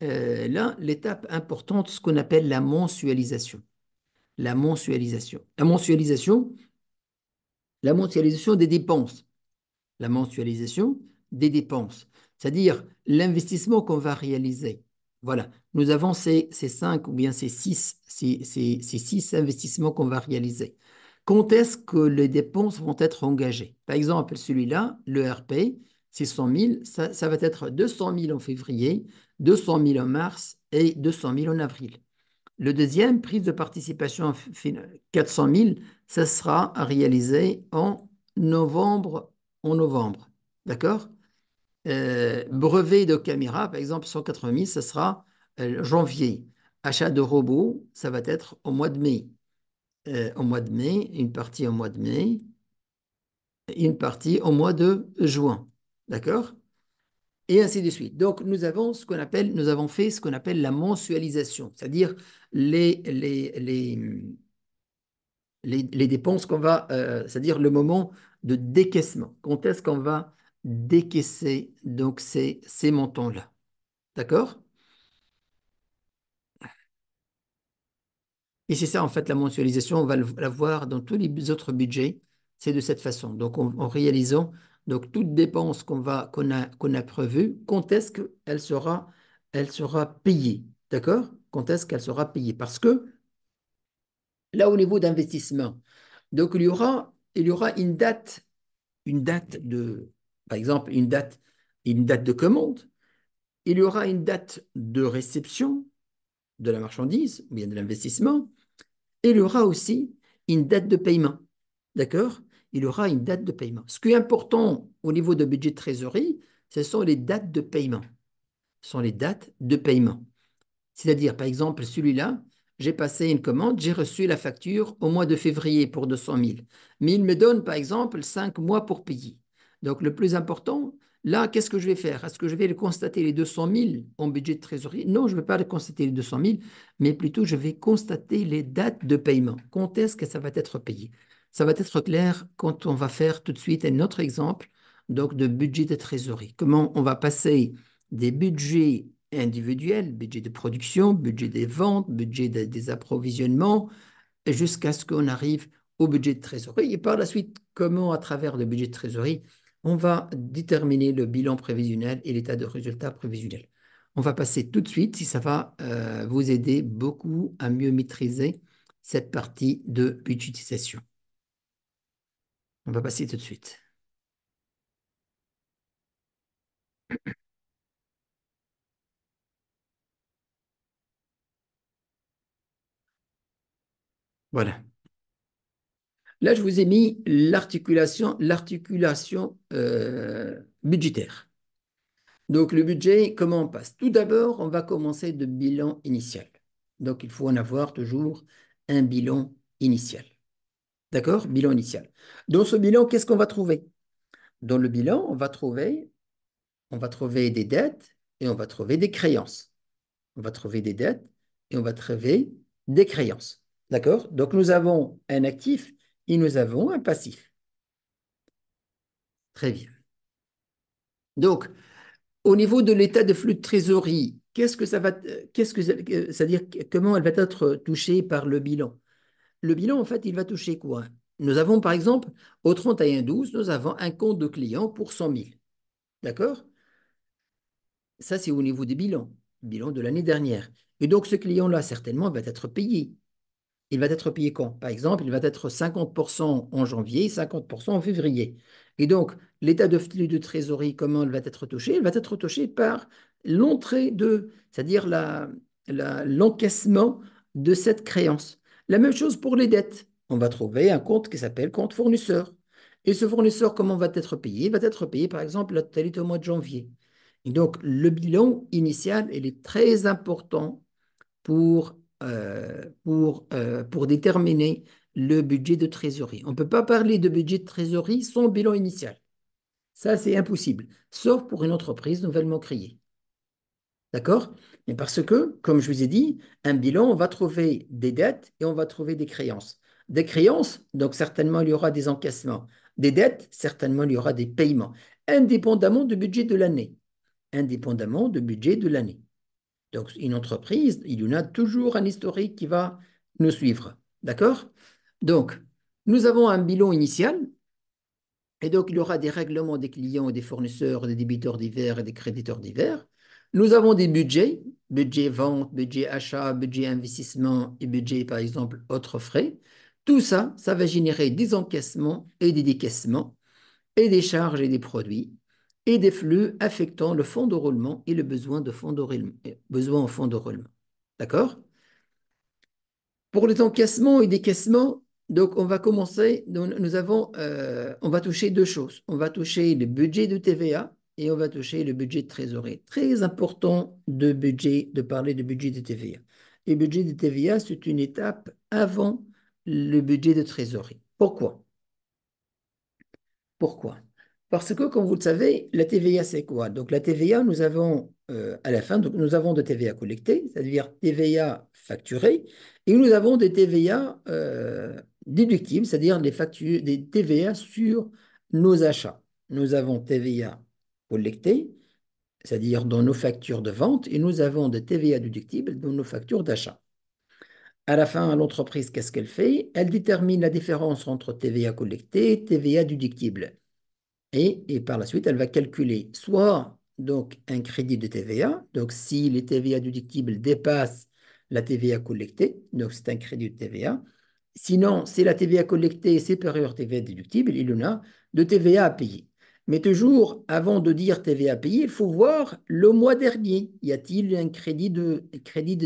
Là, l'étape importante, ce qu'on appelle la mensualisation. La mensualisation. La mensualisation des dépenses. La mensualisation des dépenses, c'est-à-dire l'investissement qu'on va réaliser. Voilà, nous avons ces 5 ou bien ces six investissements qu'on va réaliser. Quand est-ce que les dépenses vont être engagées? Par exemple, celui-là, le RP, 600 000, ça va être 200 000 en février, 200 000 en mars et 200 000 en avril. Le deuxième, prise de participation 400 000, ça sera réalisé novembre, en novembre. D'accord? Brevet de caméra, par exemple, 180 000, ça sera janvier. Achat de robots, ça va être au mois de mai. Au mois de mai, une partie au mois de mai, une partie au mois de juin. D'accord? Et ainsi de suite. Donc, nous avons fait ce qu'on appelle la mensualisation, c'est-à-dire les, les, les, les dépenses c'est-à-dire le moment de décaissement. Quand est-ce qu'on va décaisser donc ces montants-là? D'accord? Et c'est ça, en fait, la mensualisation, on va la voir dans tous les autres budgets, c'est de cette façon. Donc, en réalisant donc, toute dépense qu'on a prévue, quand est-ce qu'elle sera payée? D'accord? Quand est-ce qu'elle sera payée? Parce que là, au niveau d'investissement, donc il y aura une date par exemple, une date de commande. Il y aura une date de réception de la marchandise, ou bien de l'investissement. Et il y aura aussi une date de paiement. D'accord? Il y aura une date de paiement. Ce qui est important au niveau de budget de trésorerie, ce sont les dates de paiement. Ce sont les dates de paiement. C'est-à-dire, par exemple, celui-là, j'ai passé une commande, j'ai reçu la facture au mois de février pour 200 000. Mais il me donne, par exemple, 5 mois pour payer. Donc, le plus important, là, qu'est-ce que je vais faire? Est-ce que je vais constater les 200 000 en budget de trésorerie? Non, je ne vais pas constater les 200 000, mais plutôt je vais constater les dates de paiement. Quand est-ce que ça va être payé? Ça va être clair quand on va faire tout de suite un autre exemple donc de budget de trésorerie. Comment on va passer des budgets individuel, budget de production, budget des ventes, budget des approvisionnements, jusqu'à ce qu'on arrive au budget de trésorerie. Et par la suite, comment, à travers le budget de trésorerie, on va déterminer le bilan prévisionnel et l'état de résultat prévisionnel. On va passer tout de suite, si ça va vous aider beaucoup à mieux maîtriser cette partie de budgétisation. On va passer tout de suite. Voilà. Là, je vous ai mis l'articulation budgétaire. Donc, le budget, comment on passe? Tout d'abord, on va commencer de bilan initial. Donc, il faut en avoir toujours un bilan initial. D'accord? Bilan initial. Dans ce bilan, qu'est-ce qu'on va trouver? Dans le bilan, on va trouver des dettes et on va trouver des créances. On va trouver des dettes et on va trouver des créances. D'accord? Donc, nous avons un actif et nous avons un passif. Très bien. Donc, au niveau de l'état de flux de trésorerie, c'est-à-dire comment elle va être touchée par le bilan? Le bilan, en fait, il va toucher quoi? Nous avons, par exemple, au 31/12, nous avons un compte de client pour 100 000. D'accord? Ça, c'est au niveau des bilans, bilan de l'année dernière. Et donc, ce client-là, certainement, va être payé. Il va être payé quand? Par exemple, il va être 50% en janvier, 50% en février. Et donc, l'état de flux de trésorerie, comment il va être touché? Il va être touché par l'entrée c'est-à-dire l'encaissement de cette créance. La même chose pour les dettes. On va trouver un compte qui s'appelle compte fournisseur. Et ce fournisseur, comment va être payé? Il va être payé, par exemple, la totalité au mois de janvier. Et donc, le bilan initial, il est très important pour déterminer le budget de trésorerie. On ne peut pas parler de budget de trésorerie sans bilan initial. Ça, c'est impossible, sauf pour une entreprise nouvellement créée. D'accord? Mais parce que, comme je vous ai dit, un bilan, on va trouver des dettes et on va trouver des créances. Des créances, donc certainement il y aura des encaissements. Des dettes, certainement il y aura des paiements, indépendamment du budget de l'année. Indépendamment du budget de l'année. Donc, une entreprise, il y en a toujours un historique qui va nous suivre. D'accord? Donc, nous avons un bilan initial, et donc il y aura des règlements des clients et des fournisseurs, des débiteurs divers et des créditeurs divers. Nous avons des budgets, budget vente, budget achat, budget investissement et budget, par exemple, autres frais. Tout ça, ça va générer des encaissements et des décaissements, et des charges et des produits, et des flux affectant le fonds de roulement et le besoin en fonds de roulement. D'accord? Pour les encaissements et décaissements, donc on va commencer, on va toucher deux choses. On va toucher le budget de TVA et on va toucher le budget de trésorerie. Très important de parler de budget de TVA. Et le budget de TVA, c'est une étape avant le budget de trésorerie. Pourquoi? Pourquoi? Parce que, comme vous le savez, la TVA, c'est quoi? Donc, la TVA, nous avons à la fin, donc, nous avons de TVA collectée, c'est-à-dire TVA facturée, et nous avons des TVA déductibles, c'est-à-dire des TVA sur nos achats. Nous avons TVA collectée, c'est-à-dire dans nos factures de vente, et nous avons des TVA déductibles dans nos factures d'achat. À la fin, l'entreprise, qu'est-ce qu'elle fait? Elle détermine la différence entre TVA collectée et TVA déductible. Et par la suite, elle va calculer soit donc un crédit de TVA, donc si les TVA déductibles dépassent la TVA collectée, donc c'est un crédit de TVA. Sinon, si la TVA collectée est supérieure à TVA déductible, il y en a de TVA à payer. Mais toujours, avant de dire TVA à payer, il faut voir le mois dernier. Y a-t-il un crédit de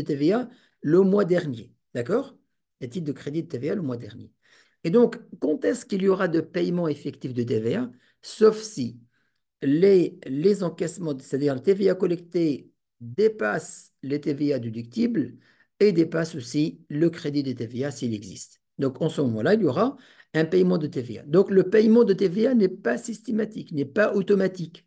TVA le mois dernier? D'accord? Y a-t-il de crédit de TVA le mois dernier? Et donc, quand est-ce qu'il y aura de paiement effectif de TVA? Sauf si les encaissements, c'est-à-dire le TVA collecté, dépassent les TVA déductibles et dépassent aussi le crédit de TVA s'il existe. Donc, en ce moment-là, il y aura un paiement de TVA. Donc, le paiement de TVA n'est pas systématique, n'est pas automatique.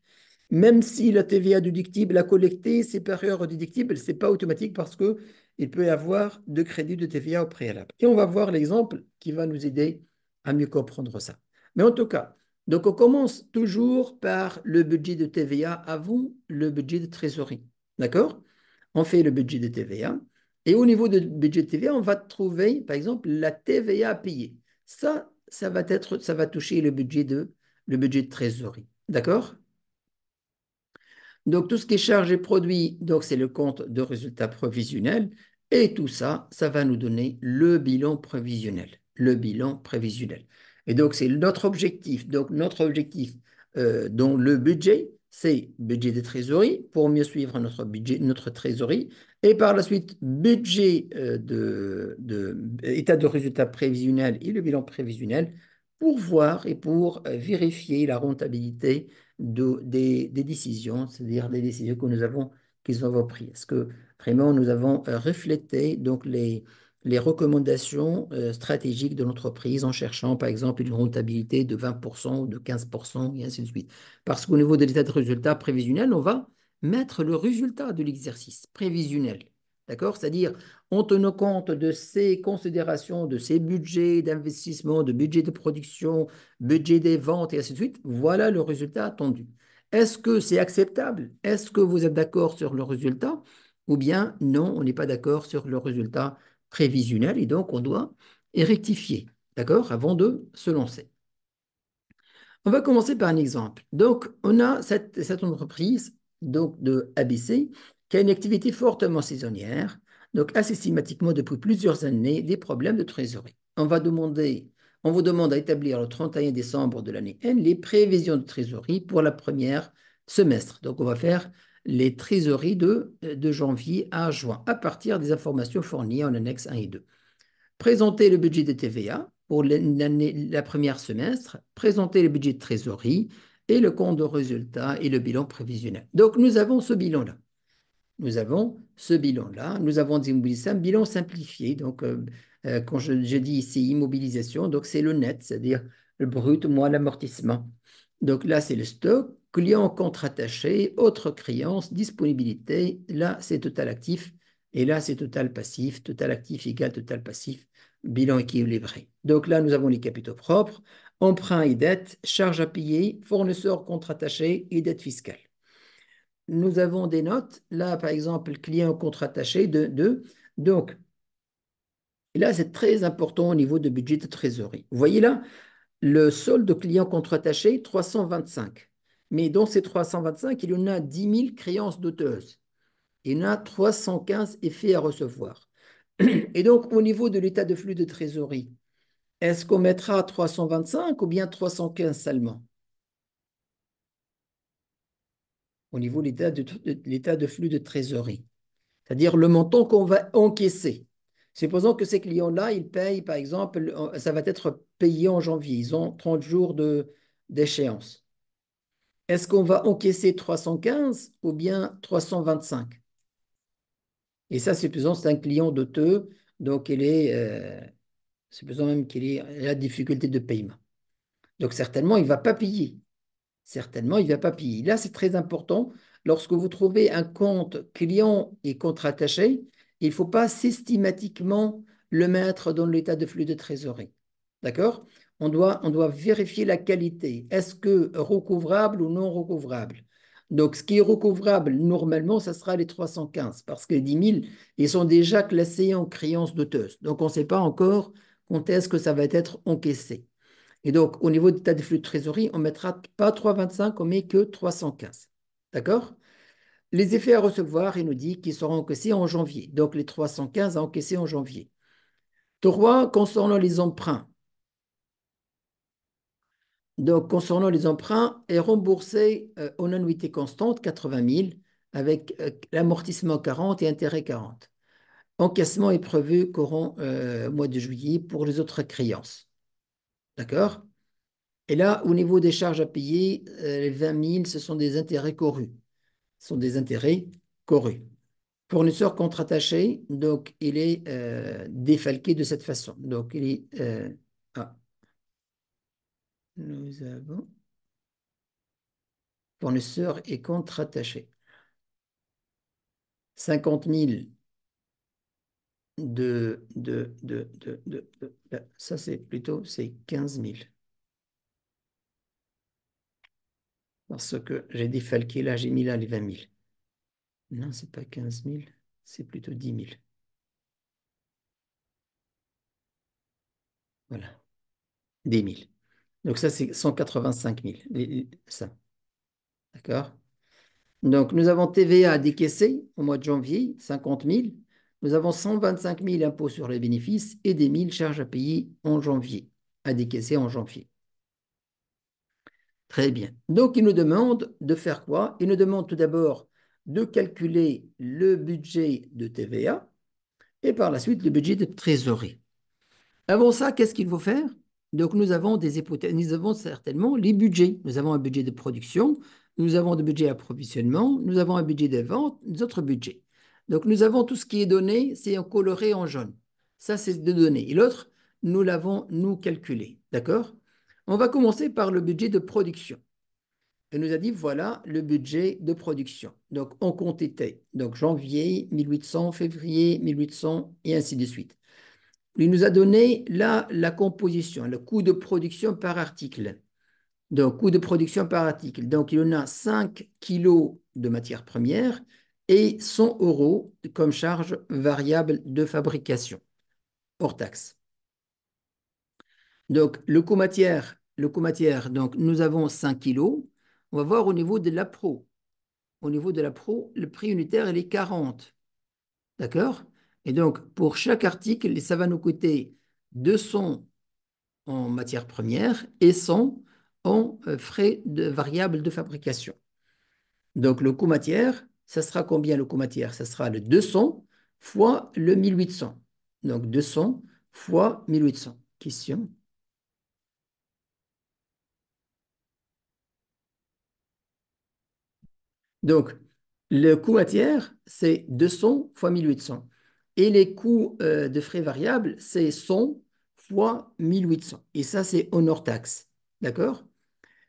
Même si la TVA déductible à collecter est supérieure au déductible, ce n'est pas automatique parce qu'il peut y avoir de crédit de TVA au préalable. Et on va voir l'exemple qui va nous aider à mieux comprendre ça. Mais en tout cas, donc on commence toujours par le budget de TVA avant le budget de trésorerie. D'accord? On fait le budget de TVA. Et au niveau du budget de TVA, on va trouver, par exemple, la TVA à payer. Ça va toucher le budget de trésorerie. D'accord? Donc, tout ce qui est chargé produit, donc c'est le compte de résultat prévisionnel. Et tout ça, ça va nous donner le bilan prévisionnel. Le bilan prévisionnel. Et donc, c'est notre objectif. Donc, notre objectif dans le budget, c'est budget de trésorerie pour mieux suivre notre budget, notre trésorerie. Et par la suite, budget état de résultat prévisionnel et le bilan prévisionnel pour voir et pour vérifier la rentabilité des décisions, c'est-à-dire des décisions que qu'ils avons prises. Est-ce que vraiment nous avons reflété donc les recommandations stratégiques de l'entreprise en cherchant par exemple une rentabilité de 20% ou de 15% et ainsi de suite. Parce qu'au niveau de l'état de résultat prévisionnel, on va mettre le résultat de l'exercice prévisionnel. D'accord? C'est-à-dire, en tenant compte de ces considérations, de ces budgets d'investissement, de budget de production, budget des ventes et ainsi de suite, voilà le résultat attendu. Est-ce que c'est acceptable? Est-ce que vous êtes d'accord sur le résultat? Ou bien non, on n'est pas d'accord sur le résultat prévisionnel et donc on doit rectifier, d'accord, avant de se lancer. On va commencer par un exemple. Donc, on a cette entreprise donc de ABC qui a une activité fortement saisonnière, donc assez systématiquement depuis plusieurs années des problèmes de trésorerie. On vous demande à établir le 31 décembre de l'année N les prévisions de trésorerie pour la première semestre. Donc, on va faire les trésoreries de janvier à juin à partir des informations fournies en annexe 1 et 2. Présenter le budget de TVA pour la première semestre, présenter le budget de trésorerie et le compte de résultat et le bilan prévisionnel. Donc, nous avons ce bilan-là. Nous avons immobilisé un bilan simplifié. Donc, quand je dis ici immobilisation, donc c'est le net, c'est-à-dire le brut moins l'amortissement. Donc là, c'est le stock, client contre attaché, autres créances, disponibilité. Là, c'est total actif. Et là, c'est total passif. Total actif égale total passif. Bilan équilibré. Donc là, nous avons les capitaux propres, emprunt et dette, charges à payer, fournisseur contre attaché et dette fiscale. Nous avons des notes. Là, par exemple, le client contre-attaché de 2. Donc, là, c'est très important au niveau de budget de trésorerie. Vous voyez là, le solde client contre-attaché, 325. Mais dans ces 325, il y en a 10 000 créances douteuses. Il y en a 315 effets à recevoir. Et donc, au niveau de l'état de flux de trésorerie, est-ce qu'on mettra 325 ou bien 315 seulement? Au niveau de l'état de flux de trésorerie. C'est-à-dire le montant qu'on va encaisser. Supposons que ces clients-là, ils payent, par exemple, ça va être payé en janvier, ils ont 30 jours d'échéance. Est-ce qu'on va encaisser 315 ou bien 325? Et ça, supposons que c'est un client douteux, donc supposons même qu'il est à la difficulté de paiement. Donc certainement, il ne va pas payer. Certainement, il ne va pas payer. Là, c'est très important. Lorsque vous trouvez un compte client et compte rattaché, il ne faut pas systématiquement le mettre dans l'état de flux de trésorerie. D'accord? On doit vérifier la qualité. Est-ce que recouvrable ou non recouvrable? Donc, ce qui est recouvrable, normalement, ça sera les 315 parce que les 10 000, ils sont déjà classés en créances douteuses. Donc, on ne sait pas encore quand est-ce que ça va être encaissé. Et donc, au niveau de l'état de flux de trésorerie, on ne mettra pas 325, on met que 315. D'accord? Les effets à recevoir, il nous dit qu'ils seront encaissés en janvier. Donc, les 315 à encaisser en janvier. 3, concernant les emprunts. Donc, concernant les emprunts, est remboursé en annuité constante, 80 000, avec l'amortissement 40 et intérêt 40. Encaissement est prévu courant mois de juillet pour les autres créances. D'accord? Et là, au niveau des charges à payer, les 20 000, ce sont des intérêts corus. Ce sont des intérêts corus. Fournisseur contre-attaché, donc il est défalqué de cette façon. Donc il est. Nous avons fournisseur et contre-attaché. 50 000 ça c'est plutôt c'est 15 000. Parce que j'ai défalqué là, j'ai mis là les 20 000. Non, c'est pas 15 000, c'est plutôt 10 000. Voilà, 10 000. Donc ça, c'est 185 000. Ça, d'accord? Donc, nous avons TVA à décaisser au mois de janvier, 50 000. Nous avons 125 000 impôts sur les bénéfices et des 1000 charges à payer en janvier, à décaisser en janvier. Très bien. Donc, il nous demande de faire quoi? Il nous demande tout d'abord de calculer le budget de TVA et par la suite le budget de trésorerie. Avant ça, qu'est-ce qu'il faut faire? Donc, nous avons des hypothèses, nous avons certainement les budgets. Nous avons un budget de production, nous avons des budgets d'approvisionnement, nous avons un budget de vente, des autres budgets. Donc, nous avons tout ce qui est donné, c'est en coloré en jaune. Ça, c'est de données. Et l'autre, nous l'avons, nous, calculé. D'accord? On va commencer par le budget de production. Elle nous a dit, voilà le budget de production. Donc, en quantité. Donc, janvier, 1800, février, 1800, et ainsi de suite. Il nous a donné là la composition, le coût de production par article. Donc, coût de production par article. Donc, il y en a 5 kilos de matières premières et 100 euros comme charge variable de fabrication, hors taxe. Donc, le coût matière, donc nous avons 5 kilos. On va voir au niveau de la pro. Au niveau de la pro, le prix unitaire, il est 40. D'accord? Et donc, pour chaque article, ça va nous coûter 200 en matières premières et 100 en frais de variables de fabrication. Donc, le coût matière, ça sera combien le coût matière? Ça sera le 200 fois le 1800. Donc, 200 fois 1800. Question? Donc, le coût matière, c'est 200 fois 1800. Et les coûts de frais variables, c'est 100 fois 1800. Et ça, c'est hors taxe. D'accord?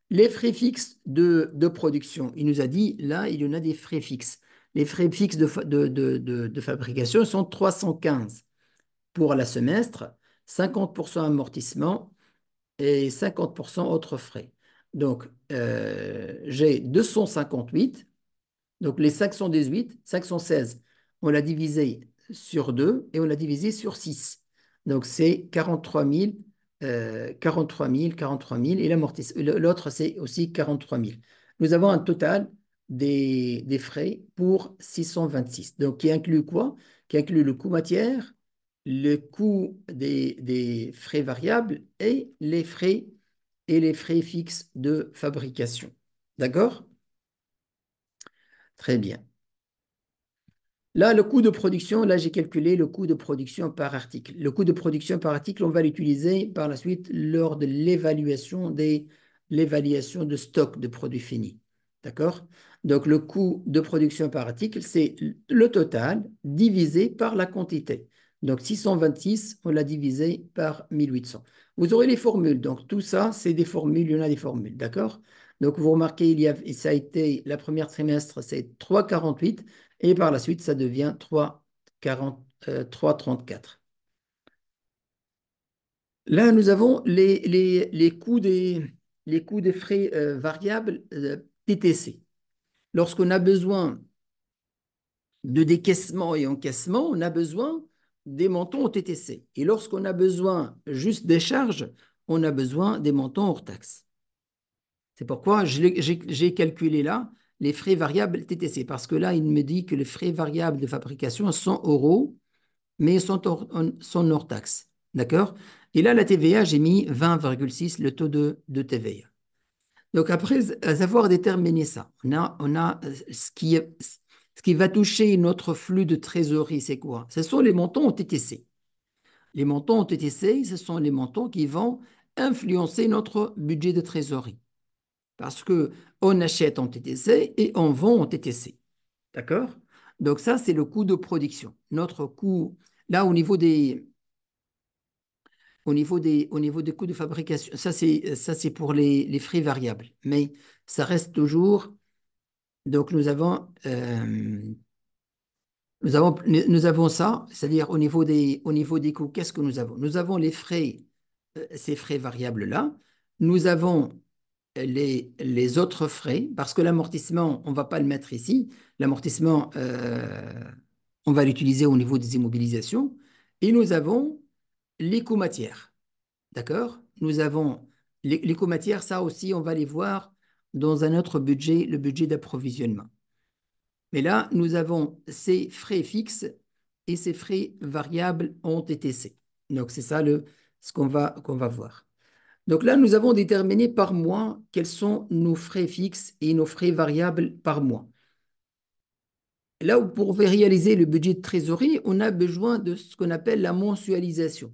Les frais fixes de production, il nous a dit, là, il y en a des frais fixes. Les frais fixes de fabrication sont 315 pour la semestre, 50% amortissement et 50% autres frais. Donc, j'ai 258. Donc, les 518, 516, on l'a divisé sur 2 et on l'a divisé sur 6. Donc, c'est 43 000, 43 000 et l'autre, c'est aussi 43 000. Nous avons un total des frais pour 626. Donc, qui inclut quoi? Qui inclut le coût matière, le coût des frais variables et les frais fixes de fabrication. D'accord? Très bien. Là, le coût de production, là, j'ai calculé le coût de production par article. Le coût de production par article, on va l'utiliser par la suite lors de l'évaluation de stock de produits finis. D'accord? Donc, le coût de production par article, c'est le total divisé par la quantité. Donc, 626, on l'a divisé par 1800. Vous aurez les formules. Donc, tout ça, c'est des formules. Il y en a des formules. D'accord? Donc, vous remarquez, ça a été, la première trimestre, c'est 3,48. Et par la suite, ça devient 3,34. Là, nous avons les coûts des frais variables TTC. Lorsqu'on a besoin de décaissement et encaissement, on a besoin des montants au TTC. Et lorsqu'on a besoin juste des charges, on a besoin des montants hors taxe. C'est pourquoi j'ai calculé là les frais variables TTC, parce que là, il me dit que les frais variables de fabrication sont euros, mais sont hors taxe. D'accord? Et là, la TVA, j'ai mis 20,6, le taux de TVA. Donc, après avoir déterminé ça, on a ce qui va toucher notre flux de trésorerie, c'est quoi? Ce sont les montants en TTC. Les montants en TTC, ce sont les montants qui vont influencer notre budget de trésorerie. Parce qu'on achète en TTC et on vend en TTC. D'accord? Donc ça, c'est le coût de production. Notre coût, là, au niveau des coûts de fabrication, ça, c'est pour les frais variables. Mais ça reste toujours, donc nous avons ça, c'est-à-dire au niveau des coûts, qu'est-ce que nous avons? Nous avons les frais, ces frais variables-là. Nous avons les autres frais, parce que l'amortissement, on ne va pas le mettre ici. L'amortissement, on va l'utiliser au niveau des immobilisations. Et nous avons les coûts matières. D'accord? Nous avons les coûts matières, ça aussi, on va les voir dans un autre budget, le budget d'approvisionnement. Mais là, nous avons ces frais fixes et ces frais variables en TTC. Donc, c'est ça ce qu'on va voir. Donc là, nous avons déterminé par mois quels sont nos frais fixes et nos frais variables par mois. Là où pour réaliser le budget de trésorerie, on a besoin de ce qu'on appelle la mensualisation.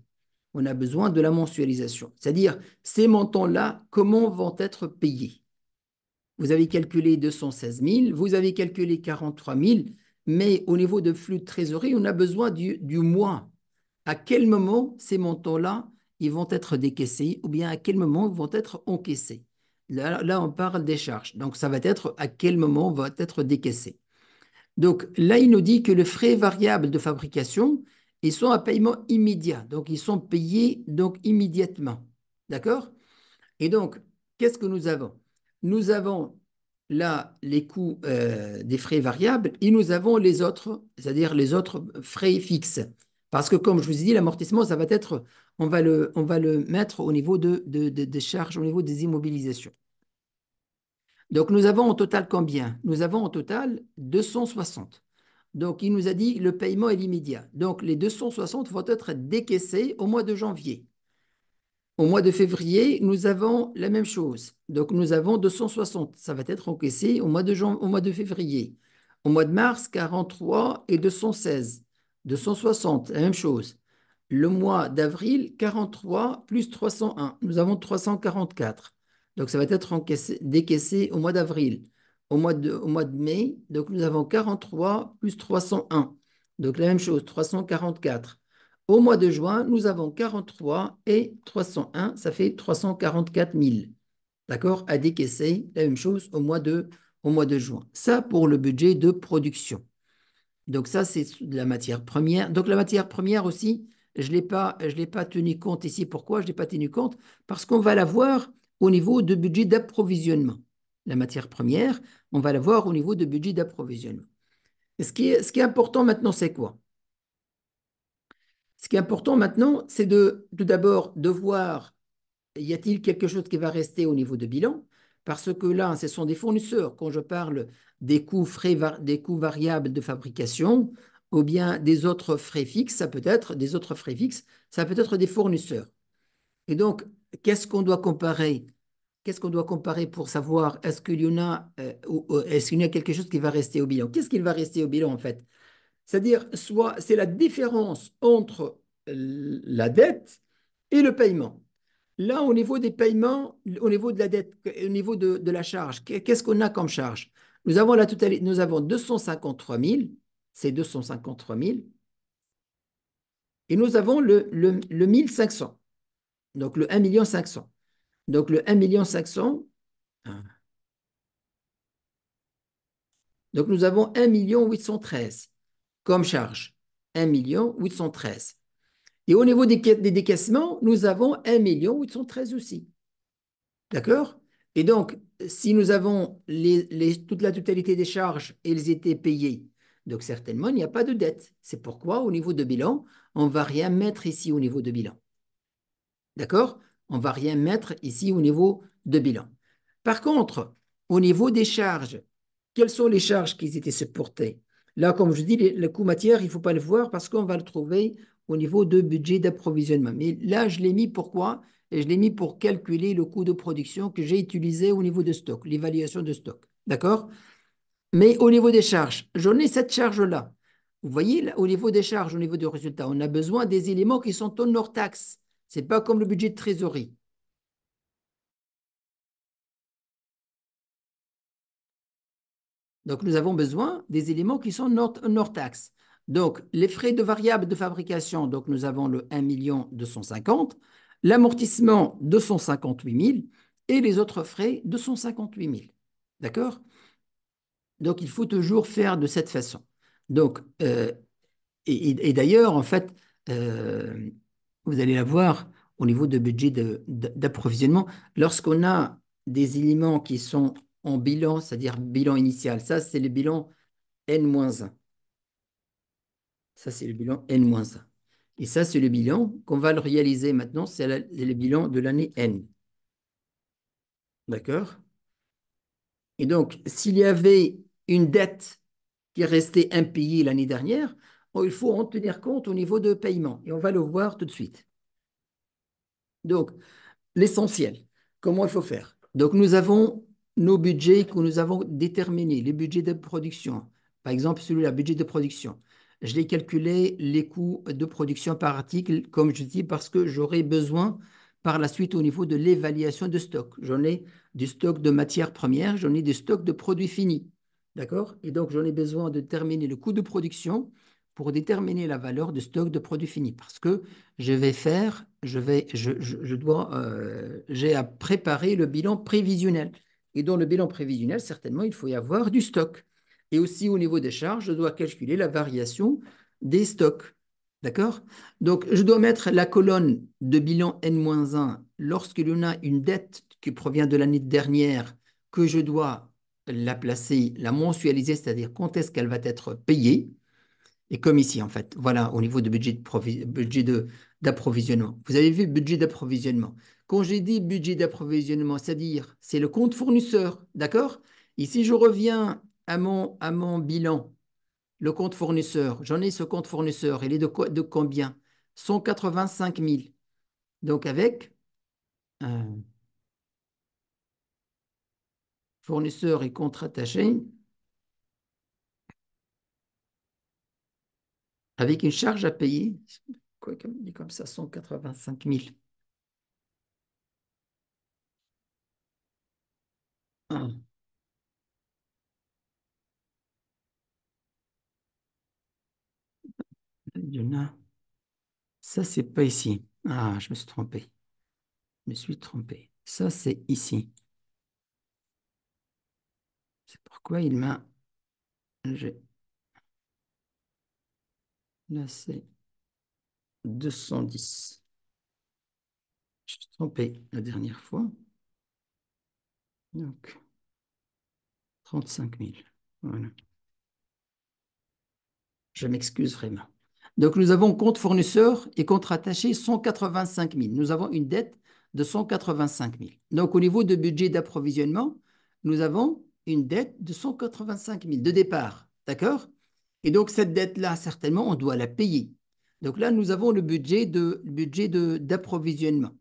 On a besoin de la mensualisation, c'est-à-dire ces montants-là, comment vont être payés. Vous avez calculé 216 000, vous avez calculé 43 000, mais au niveau de flux de trésorerie, on a besoin du mois. À quel moment ces montants-là, ils vont être décaissés ou bien à quel moment ils vont être encaissés. Là, on parle des charges. Donc, ça va être à quel moment on va être décaissé. Donc, là, il nous dit que les frais variables de fabrication, ils sont à paiement immédiat. Donc, ils sont payés donc immédiatement. D'accord? Et donc, qu'est-ce que nous avons? Nous avons là les coûts des frais variables et nous avons les autres, c'est-à-dire les autres frais fixes. Parce que, comme je vous ai dit, l'amortissement, ça va être, on va le mettre au niveau des charges, au niveau des immobilisations. Donc, nous avons en total combien? Nous avons en total 260. Donc, il nous a dit le paiement est immédiat. Donc, les 260 vont être décaissés au mois de janvier. Au mois de février, nous avons la même chose. Donc, nous avons 260. Ça va être encaissé au mois de février. Au mois de mars, 43 et 216. 260, la même chose. Le mois d'avril, 43 plus 301. Nous avons 344. Donc, ça va être décaissé au mois d'avril. Au mois de mai, donc nous avons 43 plus 301. Donc, la même chose, 344. Au mois de juin, nous avons 43 et 301, ça fait 344 000. D'accord? À décaisser, la même chose au mois de juin. Ça pour le budget de production. Donc ça, c'est de la matière première. Donc la matière première aussi, je ne l'ai pas tenu compte ici. Pourquoi je ne l'ai pas tenu compte? Parce qu'on va la voir au niveau de budget d'approvisionnement. La matière première, on va la voir au niveau de budget d'approvisionnement. Ce qui est important maintenant, c'est quoi? Ce qui est important maintenant, c'est tout d'abord de voir, y a-t-il quelque chose qui va rester au niveau de bilan? Parce que là, ce sont des fournisseurs. Quand je parle des coûts, des coûts variables de fabrication ou bien des autres frais fixes, ça peut être des autres frais fixes, ça peut être des fournisseurs. Et donc, qu'est-ce qu'on doit comparer? Qu'est-ce qu'on doit comparer pour savoir est-ce qu'il y en a, est-ce qu'il y a quelque chose qui va rester au bilan? Qu'est-ce qui va rester au bilan en fait? C'est-à-dire, soit c'est la différence entre la dette et le paiement. Là, au niveau des paiements, au niveau de la dette, au niveau de la charge, qu'est-ce qu'on a comme charge? Nous avons la totalité, nous avons 253 000, c'est 253 000, et nous avons le 1500, donc le 1 500 000. Donc le 1 500 000, donc nous avons 1 813 comme charge, 1 813. Et au niveau des décaissements, nous avons 1 813 aussi. D'accord? Et donc, si nous avons toute la totalité des charges, elles étaient payées. Donc, certainement, il n'y a pas de dette. C'est pourquoi, au niveau de bilan, on ne va rien mettre ici au niveau de bilan. D'accord? On ne va rien mettre ici au niveau de bilan. Par contre, au niveau des charges, quelles sont les charges qui étaient supportées? Là, comme je dis, le coût matière, il ne faut pas le voir parce qu'on va le trouver au niveau de budget d'approvisionnement. Mais là, je l'ai mis pourquoi? Et je l'ai mis pour calculer le coût de production que j'ai utilisé au niveau de stock, l'évaluation de stock. D'accord? Mais au niveau des charges, j'en ai cette charge-là. Vous voyez, là, au niveau des charges, au niveau du résultat, on a besoin des éléments qui sont hors taxe. Ce n'est pas comme le budget de trésorerie. Donc, nous avons besoin des éléments qui sont hors taxe. Donc, les frais de variable de fabrication, donc nous avons le 1 250 000, l'amortissement 258 000 et les autres frais 258 000. D'accord? Donc, il faut toujours faire de cette façon. Donc, et d'ailleurs, en fait, vous allez la voir au niveau de budget d'approvisionnement. Lorsqu'on a des éléments qui sont en bilan, c'est-à-dire bilan initial. Ça, c'est le bilan N-1. Ça, c'est le bilan N-1. Et ça, c'est le bilan qu'on va le réaliser maintenant. C'est le bilan de l'année N. D'accord? Et donc, s'il y avait une dette qui est restée impayée l'année dernière, il faut en tenir compte au niveau de paiement. Et on va le voir tout de suite. Donc, l'essentiel, comment il faut faire? Donc, nous avons nos budgets que nous avons déterminés, les budgets de production. Par exemple, celui-là, budget de production. Je l'ai calculé les coûts de production par article, comme je dis, parce que j'aurai besoin par la suite au niveau de l'évaluation de stock. J'en ai du stock de matières premières, j'en ai du stock de produits finis. D'accord? Et donc, j'en ai besoin de déterminer le coût de production pour déterminer la valeur de stock de produits finis. Parce que je vais faire, je dois, j'ai à préparer le bilan prévisionnel. Et dans le bilan prévisionnel, certainement, il faut y avoir du stock. Et aussi, au niveau des charges, je dois calculer la variation des stocks. D'accord? Donc, je dois mettre la colonne de bilan N-1 lorsqu'il y en a une dette qui provient de l'année dernière que je dois la placer, la mensualiser, c'est-à-dire quand est-ce qu'elle va être payée. Et comme ici, en fait, voilà, au niveau de budget d'approvisionnement. Vous avez vu budget d'approvisionnement. Quand j'ai dit budget d'approvisionnement, c'est-à-dire, c'est le compte fournisseur, d'accord? Ici, je reviens à mon bilan, le compte fournisseur. J'en ai ce compte fournisseur. Il est de combien? 185 000. Donc, avec fournisseur et compte rattaché, avec une charge à payer, quoi, comme ça, 185 000. Ah, il y en a. Ça, c'est pas ici. Ah, je me suis trompé. Je me suis trompé. Ça, c'est ici. C'est pourquoi il m'a... Là, c'est 210. Je me suis trompé la dernière fois. Donc, 35 000. Voilà. Je m'excuse vraiment. Donc, nous avons compte fournisseur et compte rattaché 185 000. Nous avons une dette de 185 000. Donc, au niveau de budget d'approvisionnement, nous avons une dette de 185 000 de départ. D'accord? Et donc, cette dette-là, certainement, on doit la payer. Donc là, nous avons le budget d'approvisionnement.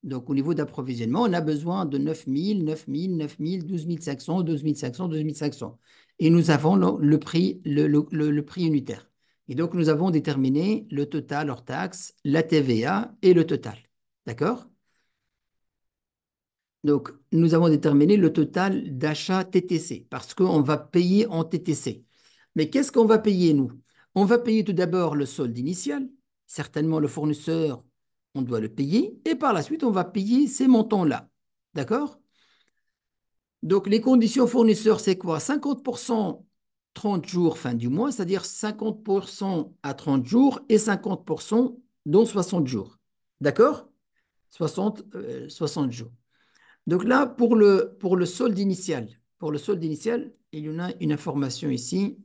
Donc, au niveau d'approvisionnement, on a besoin de 9 000, 9 000, 9 000, 12 500, 12 500, 12 500. Et nous avons le prix, le prix unitaire. Et donc, nous avons déterminé le total hors taxe, la TVA et le total. D'accord? Donc, nous avons déterminé le total d'achat TTC parce qu'on va payer en TTC. Mais qu'est-ce qu'on va payer, nous? On va payer tout d'abord le solde initial. Certainement, le fournisseur, on doit le payer. Et par la suite, on va payer ces montants-là. D'accord? Donc, les conditions fournisseurs, c'est quoi? 50% 30 jours fin du mois, c'est-à-dire 50% à 30 jours et 50% dans 60 jours. D'accord? 60 jours. Donc là, pour le solde initial, il y en a une information ici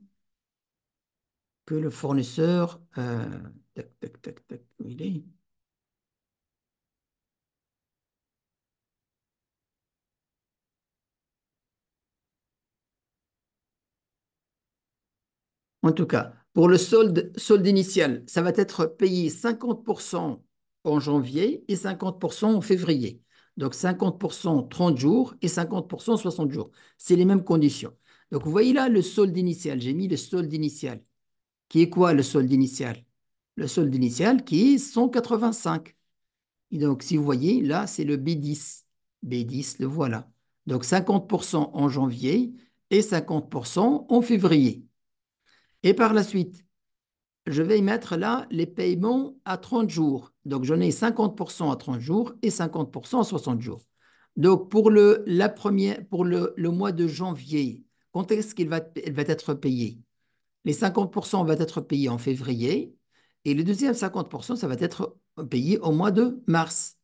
que le fournisseur, tac, tac, tac, tac, où il est? En tout cas, pour le solde initial, ça va être payé 50% en janvier et 50% en février. Donc 50% 30 jours et 50% 60 jours. C'est les mêmes conditions. Donc vous voyez là le solde initial. J'ai mis le solde initial. Qui est quoi le solde initial? Le solde initial qui est 185. Et donc, si vous voyez, là, c'est le B10. B10, le voilà. Donc, 50% en janvier et 50% en février. Et par la suite, je vais y mettre là les paiements à 30 jours. Donc, j'en ai 50% à 30 jours et 50% à 60 jours. Donc, pour le mois de janvier, quand est-ce elle va être payée? Les 50% vont être payés en février et les deuxièmes 50%, ça va être payé au mois de mars.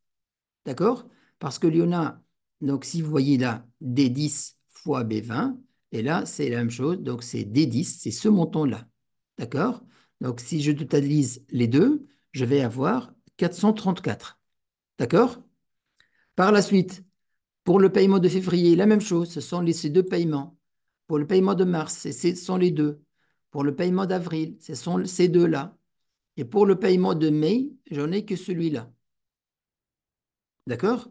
D'accord? Parce qu'il y en a Donc, si vous voyez là, D10 fois B20, et là, c'est la même chose. Donc, c'est D10, c'est ce montant-là. D'accord? Donc, si je totalise les deux, je vais avoir 434. D'accord? Par la suite, pour le paiement de février, la même chose, ce sont ces deux paiements. Pour le paiement de mars, ce sont les deux. Pour le paiement d'avril, ce sont ces deux-là. Et pour le paiement de mai, j'en ai que celui-là. D'accord?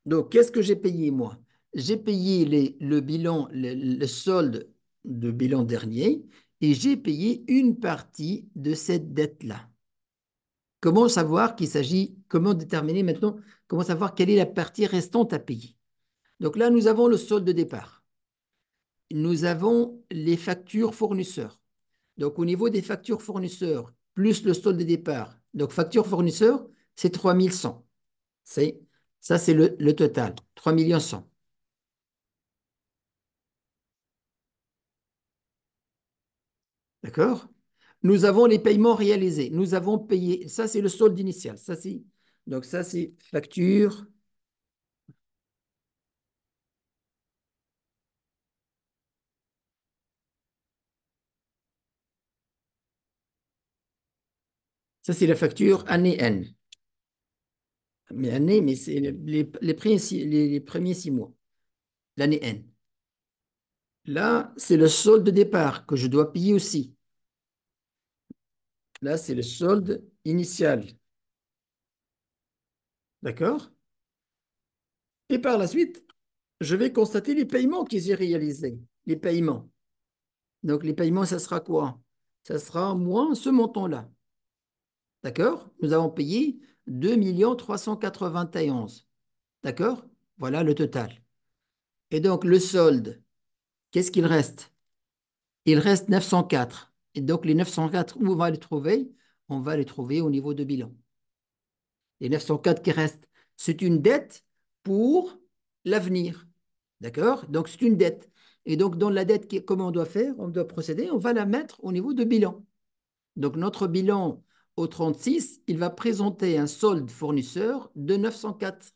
Donc, qu'est-ce que j'ai payé, moi? J'ai payé le bilan, le solde de bilan dernier et j'ai payé une partie de cette dette-là. Comment savoir qu'il s'agit, comment déterminer maintenant, comment savoir quelle est la partie restante à payer? Donc là, nous avons le solde de départ. Nous avons les factures fournisseurs. Donc, au niveau des factures fournisseurs, plus le solde de départ, donc facture fournisseur, c'est 3100. C'est, ça, c'est le total, 3 100 000. D'accord? Nous avons les paiements réalisés. Nous avons payé, ça, c'est le solde initial. Donc, ça, c'est facture. Ça, c'est la facture année N. Mais année, mais c'est les premiers 6 mois, l'année N. Là, c'est le solde de départ que je dois payer aussi. Là, c'est le solde initial. D'accord? Et par la suite, je vais constater les paiements que j'ai réalisés. Les paiements. Donc, les paiements, ça sera quoi? Ça sera moins ce montant-là. D'accord? Nous avons payé 2 391 000. D'accord? Voilà le total. Et donc, le solde, qu'est-ce qu'il reste? Il reste 904. Et donc, les 904, où on va les trouver? On va les trouver au niveau de bilan. Les 904 qui restent, c'est une dette pour l'avenir. D'accord? Donc, c'est une dette. Et donc, dans la dette, comment on doit faire? On doit procéder, on va la mettre au niveau de bilan. Donc, notre bilan au 36, il va présenter un solde fournisseur de 904.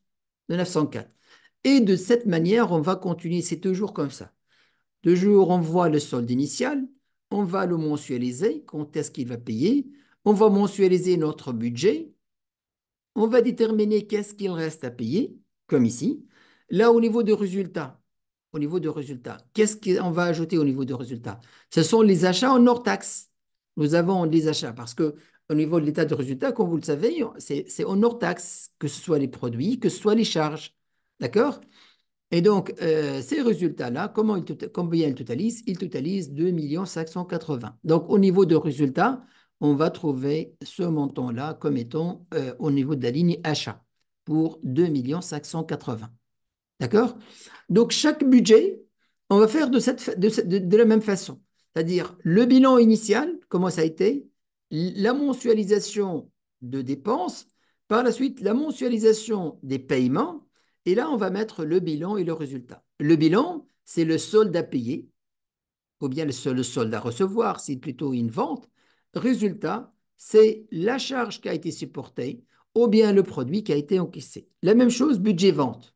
De 904. Et de cette manière, on va continuer. C'est toujours comme ça. Toujours, on voit le solde initial, on va le mensualiser, quand est-ce qu'il va payer, on va mensualiser notre budget, on va déterminer qu'est-ce qu'il reste à payer, comme ici. Là, au niveau de résultats, qu'est-ce qu'on va ajouter au niveau de résultats? Ce sont les achats en hors taxe. Nous avons des achats parce que au niveau de l'état de résultat, comme vous le savez, c'est en hors taxe, que ce soit les produits, que ce soit les charges. D'accord? Et donc, ces résultats-là, combien ils totalisent? Ils totalisent 2 580 000. Donc, au niveau de résultats, on va trouver ce montant-là comme étant au niveau de la ligne achat pour 2 580 000. D'accord? Donc, chaque budget, on va faire de la même façon. C'est-à-dire le bilan initial, comment ça a été, la mensualisation de dépenses, par la suite, la mensualisation des paiements, et là, on va mettre le bilan et le résultat. Le bilan, c'est le solde à payer, ou bien le solde à recevoir, c'est plutôt une vente. Résultat, c'est la charge qui a été supportée, ou bien le produit qui a été encaissé. La même chose, budget-vente.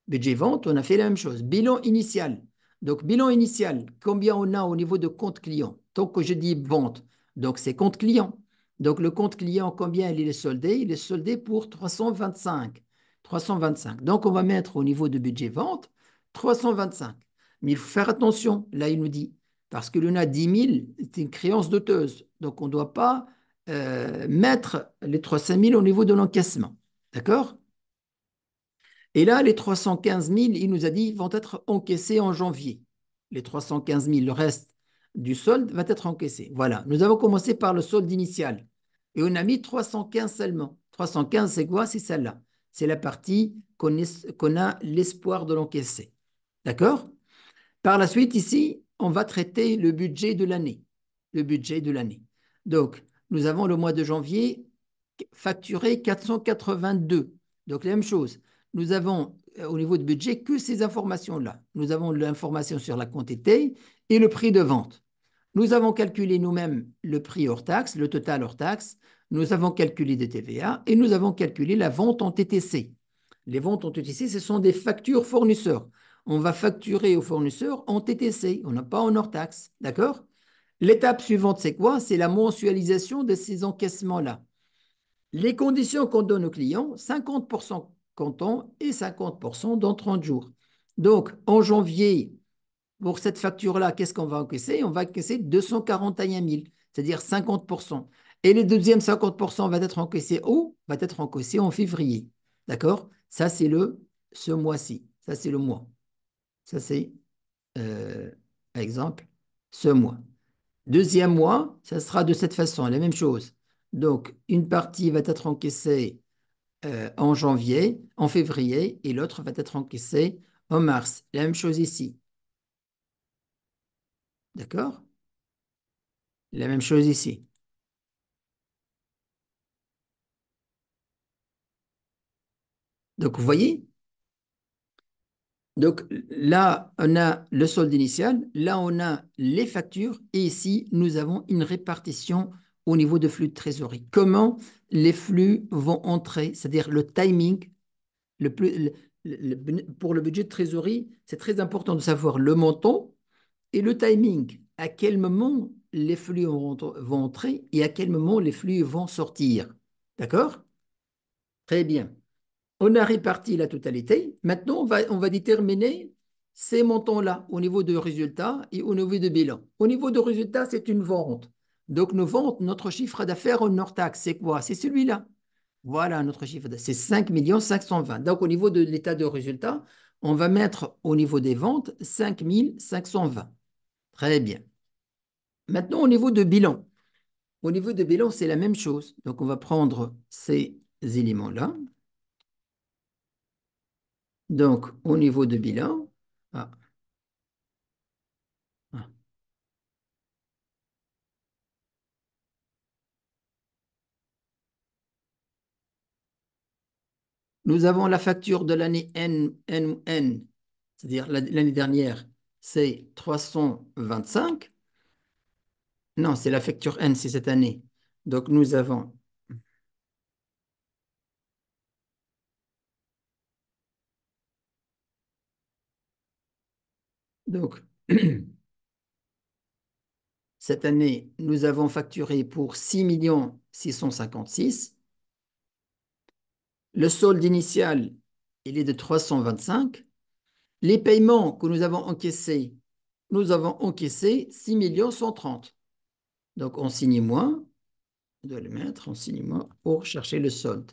Budget vente, on a fait la même chose. Bilan initial. Donc, bilan initial, combien on a au niveau de compte client? Tant que je dis vente, donc c'est compte client. Donc, le compte client, combien il est soldé? Il est soldé pour 325. 325. Donc, on va mettre au niveau de budget vente 325. Mais il faut faire attention, là, il nous dit, parce que l'on a 10 000, c'est une créance doteuse. Donc, on ne doit pas mettre les 300 000 au niveau de l'encaissement. D'accord? Et là, les 315 000, il nous a dit, vont être encaissés en janvier. Les 315 000, le reste du solde va être encaissé. Voilà, nous avons commencé par le solde initial. Et on a mis 315 seulement. 315, c'est quoi? C'est celle-là. C'est la partie qu'on a l'espoir de l'encaisser. D'accord? Par la suite, ici, on va traiter le budget de l'année. Le budget de l'année. Donc, nous avons le mois de janvier facturé 482. Donc, la même chose. Nous avons au niveau de budget que ces informations-là. Nous avons l'information sur la quantité et le prix de vente. Nous avons calculé nous-mêmes le prix hors taxe, le total hors taxe. Nous avons calculé des TVA et nous avons calculé la vente en TTC. Les ventes en TTC, ce sont des factures fournisseurs. On va facturer aux fournisseurs en TTC, on n'a pas en hors taxe. D'accord? L'étape suivante, c'est quoi? C'est la mensualisation de ces encaissements-là. Les conditions qu'on donne aux clients, 50% comptant et 50% dans 30 jours. Donc, en janvier, pour cette facture-là, qu'est-ce qu'on va encaisser? On va encaisser 241 000, c'est-à-dire 50%. Et le deuxième 50% va être encaissé où? Va être encaissé en février. D'accord? Ça, c'est ce mois-ci. Ça, c'est le mois. Ça, c'est, euh, par exemple, ce mois. Deuxième mois, ça sera de cette façon, la même chose. Donc, une partie va être encaissée en janvier, en février, et l'autre va être encaissée en mars. La même chose ici. D'accord? La même chose ici. Donc, vous voyez? Donc, là, on a le solde initial, là, on a les factures, et ici, nous avons une répartition au niveau de flux de trésorerie. Comment les flux vont entrer, c'est-à-dire le timing, le plus, pour le budget de trésorerie, c'est très important de savoir le montant et le timing. À quel moment les flux vont entrer et à quel moment les flux vont sortir. D'accord? Très bien. On a réparti la totalité. Maintenant, on va déterminer ces montants-là au niveau de résultats et au niveau de bilan. Au niveau de résultats, c'est une vente. Donc, nos ventes, notre chiffre d'affaires en hors taxe, c'est quoi? C'est celui-là. Voilà notre chiffre d'affaires. C'est 5 520. Donc, au niveau de l'état de résultat, on va mettre au niveau des ventes 5 520. Très bien. Maintenant, au niveau de bilan. Au niveau de bilan, c'est la même chose. Donc, on va prendre ces éléments-là. Donc, au niveau de bilan, ah, ah, nous avons la facture de l'année N, c'est-à-dire l'année dernière, c'est 325. Non, c'est la facture N, c'est cette année. Donc, nous avons, donc, cette année, nous avons facturé pour 6 656 000. Le solde initial, il est de 325. Les paiements que nous avons encaissé 6 130 000. Donc, on signe moins, on doit le mettre, on signe moins pour chercher le solde.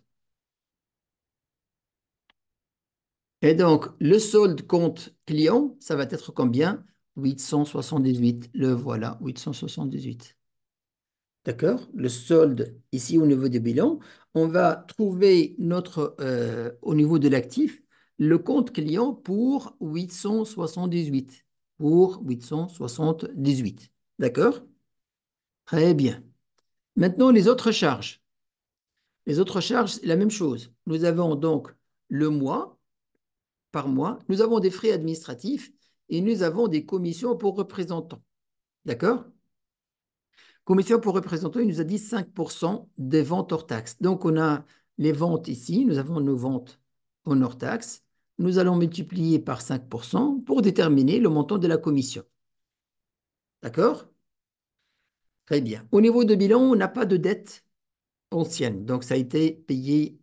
Et donc, le solde compte client, ça va être combien? 878. Le voilà, 878. D'accord? Le solde, ici au niveau des bilans, on va trouver au niveau de l'actif, le compte client pour 878. Pour 878. D'accord? Très bien. Maintenant, les autres charges. Les autres charges, c'est la même chose. Nous avons donc le mois, par mois, nous avons des frais administratifs et nous avons des commissions pour représentants. D'accord? Commission pour représentants, il nous a dit 5% des ventes hors taxes. Donc, on a les ventes ici, nous avons nos ventes en hors taxes. Nous allons multiplier par 5% pour déterminer le montant de la commission. D'accord? Très bien. Au niveau de bilan, on n'a pas de dette ancienne. Donc, ça a été payé.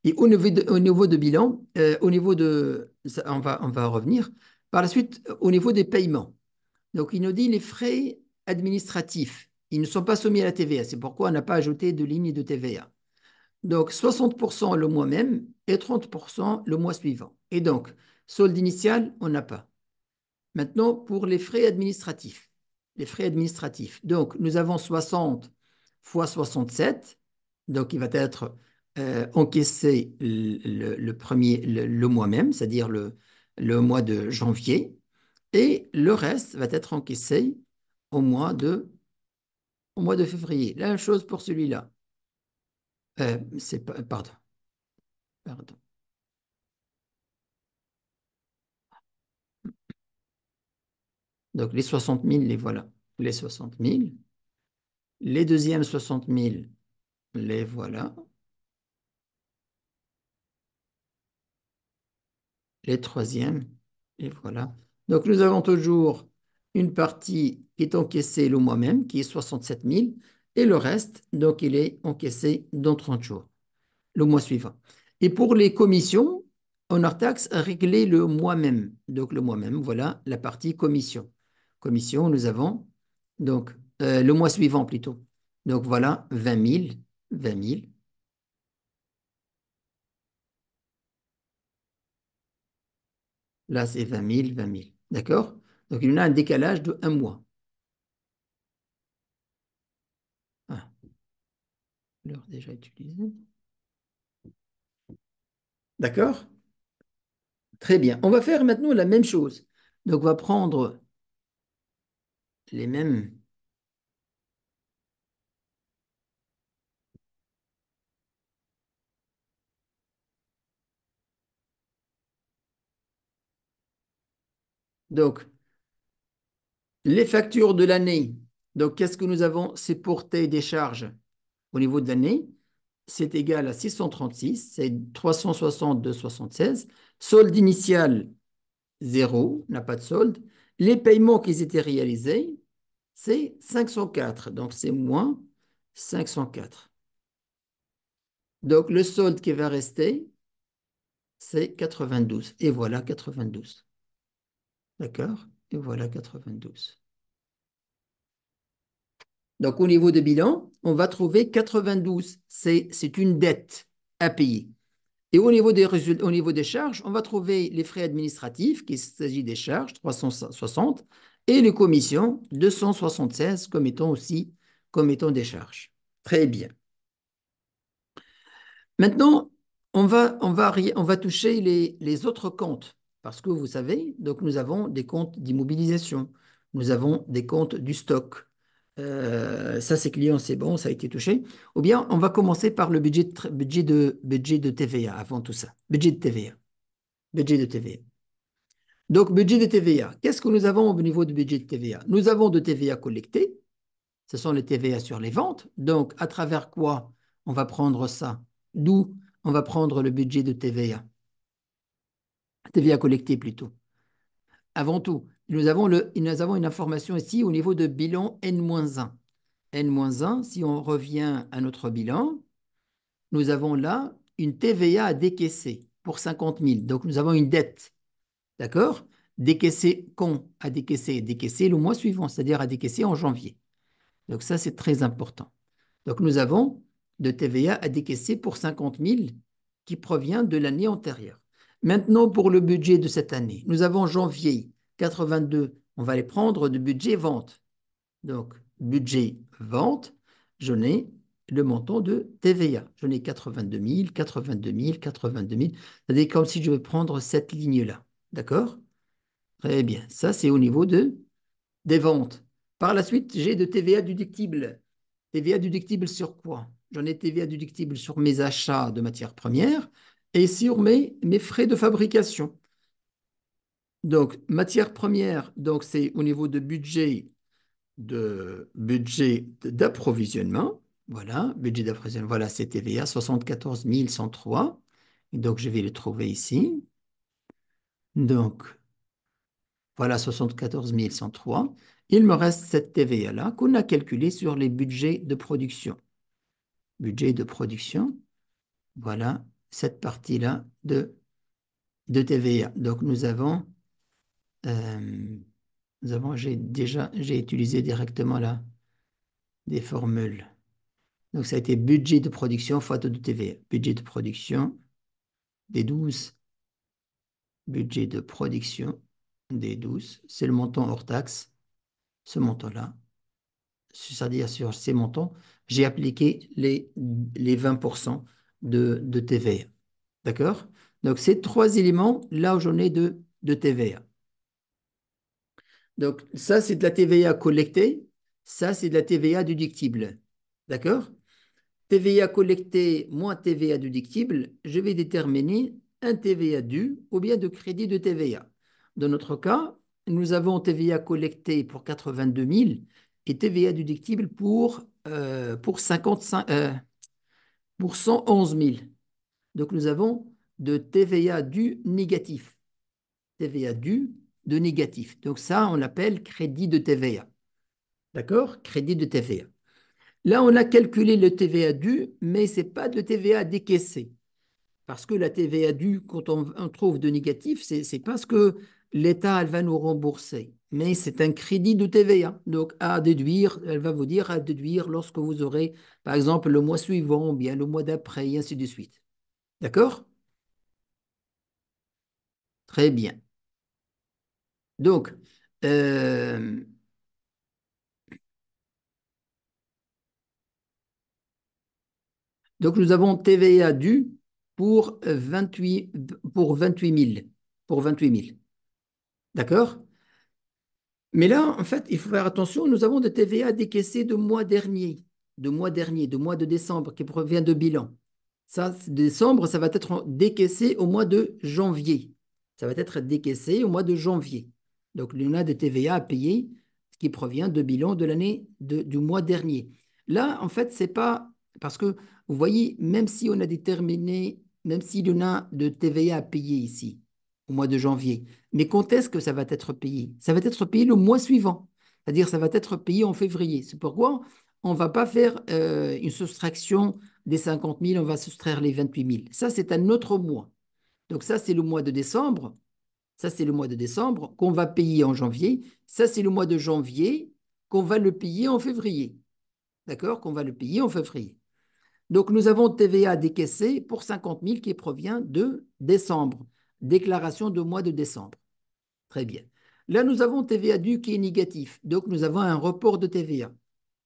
Et au niveau de bilan, on va revenir. Par la suite, au niveau des paiements. Donc, il nous dit les frais administratifs. Ils ne sont pas soumis à la TVA. C'est pourquoi on n'a pas ajouté de ligne de TVA. Donc, 60% le mois même et 30% le mois suivant. Et donc, solde initial, on n'a pas. Maintenant, pour les frais administratifs. Les frais administratifs. Donc, nous avons 60 fois 67. Donc, il va être encaissé le mois même, c'est-à-dire le mois de janvier. Et le reste va être encaissé au mois de, au mois de février. La même chose pour celui-là. Pardon, pardon. Donc, les 60 000, les voilà. Les 60 000. Les deuxièmes 60 000, les voilà. les troisièmes. Et voilà. Donc, nous avons toujours une partie qui est encaissée le mois même, qui est 67 000, et le reste, donc, il est encaissé dans 30 jours, le mois suivant. Et pour les commissions, on hors taxe, régler le mois même. Donc, le mois même, voilà la partie commission. Commission, nous avons donc le mois suivant plutôt. Donc, voilà 20 000, 20 000. Là, c'est 20 000, 20 000. D'accord? Donc, il y en a un décalage de un mois. Ah, l'heure déjà utilisée. D'accord? Très bien. On va faire maintenant la même chose. Donc, on va prendre les mêmes. Donc, les factures de l'année. Donc, qu'est-ce que nous avons? C'est pour tes décharges au niveau de l'année. C'est égal à 636. C'est 362,76. Solde initial, zéro, n'a pas de solde. Les paiements qui étaient réalisés, c'est 504. Donc, c'est moins 504. Donc, le solde qui va rester, c'est 92. Et voilà 92. D'accord? Et voilà 92. Donc, au niveau de bilan, on va trouver 92. C'est une dette à payer. Et au niveau des résultats, au niveau des charges, on va trouver les frais administratifs, qu'il s'agit des charges, 360, et les commissions, 276, comme étant des charges. Très bien. Maintenant, on va toucher les autres comptes, parce que vous savez, donc nous avons des comptes d'immobilisation, nous avons des comptes du stock. Ça, c'est client, c'est bon, ça a été touché. Ou bien, on va commencer par le budget de TVA avant tout ça. Budget de TVA. Budget de TVA. Donc, budget de TVA. Qu'est-ce que nous avons au niveau du budget de TVA? Nous avons de TVA collectée. Ce sont les TVA sur les ventes. Donc, à travers quoi on va prendre ça? D'où on va prendre le budget de TVA? TVA collectée plutôt. Avant tout, nous avons une information ici au niveau de bilan N-1. N-1, si on revient à notre bilan, nous avons là une TVA à décaisser pour 50 000. Donc, nous avons une dette. D'accord? Décaisser quand? À décaisser. Décaisser le mois suivant, c'est-à-dire à décaisser en janvier. Donc, ça, c'est très important. Donc, nous avons de TVA à décaisser pour 50 000 qui provient de l'année antérieure. Maintenant, pour le budget de cette année, nous avons janvier 82. On va les prendre de budget vente. Donc, budget vente, je n'ai le montant de TVA. Je n'ai 82 000, 82 000, 82 000. C'est-à-dire comme si je veux prendre cette ligne-là. D'accord? Très bien. Ça, c'est au niveau des ventes. Par la suite, j'ai de TVA déductible. TVA déductible sur quoi? J'en ai TVA déductible sur mes achats de matières premières et sur mes frais de fabrication. Donc, matières premières, donc c'est au niveau de budget d'approvisionnement. Voilà, budget d'approvisionnement. Voilà, c'est TVA 74 103. Et donc, je vais le trouver ici. Donc, voilà 74 103. Il me reste cette TVA-là qu'on a calculée sur les budgets de production. Budget de production, voilà cette partie-là de TVA. Donc, euh, j'ai utilisé directement là des formules. Donc, ça a été budget de production fois taux de TVA. Budget de production des 12. Budget de production des 12. C'est le montant hors taxe, ce montant-là. C'est-à-dire sur ces montants, j'ai appliqué les 20% de TVA. D'accord? Donc, ces trois éléments, là où j'en ai de TVA. Donc, ça, c'est de la TVA collectée. Ça, c'est de la TVA déductible. D'accord? TVA collectée moins TVA déductible, je vais déterminer un TVA dû ou bien de crédit de TVA. Dans notre cas, nous avons TVA collectée pour 82 000 et TVA déductible pour 55, pour 111 000. Donc, nous avons de TVA dû négatif. TVA dû de négatif. Donc ça, on l'appelle crédit de TVA. D'accord? Crédit de TVA. Là, on a calculé le TVA dû, mais ce n'est pas de TVA décaissé. Parce que la TVA due, quand on trouve de négatif, c'est parce que l'État elle va nous rembourser. Mais c'est un crédit de TVA. Donc, à déduire, elle va vous dire à déduire lorsque vous aurez, par exemple, le mois suivant, ou bien le mois d'après, et ainsi de suite. D'accord? Très bien. Donc, euh, donc, nous avons TVA due pour 28, pour 28 000. Pour 28 000. D'accord? Mais là, en fait, il faut faire attention, nous avons de TVA décaissés de mois de décembre, qui provient de bilan. Ça, décembre, ça va être décaissé au mois de janvier. Ça va être décaissé au mois de janvier. Donc, on a de TVA à payer, ce qui provient de bilan de l'année du mois dernier. Là, en fait, c'est pas parce que vous voyez, même si on a déterminé, même s'il y en a de TVA à payer ici, au mois de janvier, mais quand est-ce que ça va être payé? Ça va être payé le mois suivant. C'est-à-dire, ça va être payé en février. C'est pourquoi on ne va pas faire une soustraction des 50 000, on va soustraire les 28 000. Ça, c'est un autre mois. Donc ça, c'est le mois de décembre. Ça, c'est le mois de décembre qu'on va payer en janvier. Ça, c'est le mois de janvier qu'on va le payer en février. D'accord? Qu'on va le payer en février. Donc, nous avons TVA décaissé pour 50 000 qui provient de décembre. Déclaration de mois de décembre. Très bien. Là, nous avons TVA dû qui est négatif. Donc, nous avons un report de TVA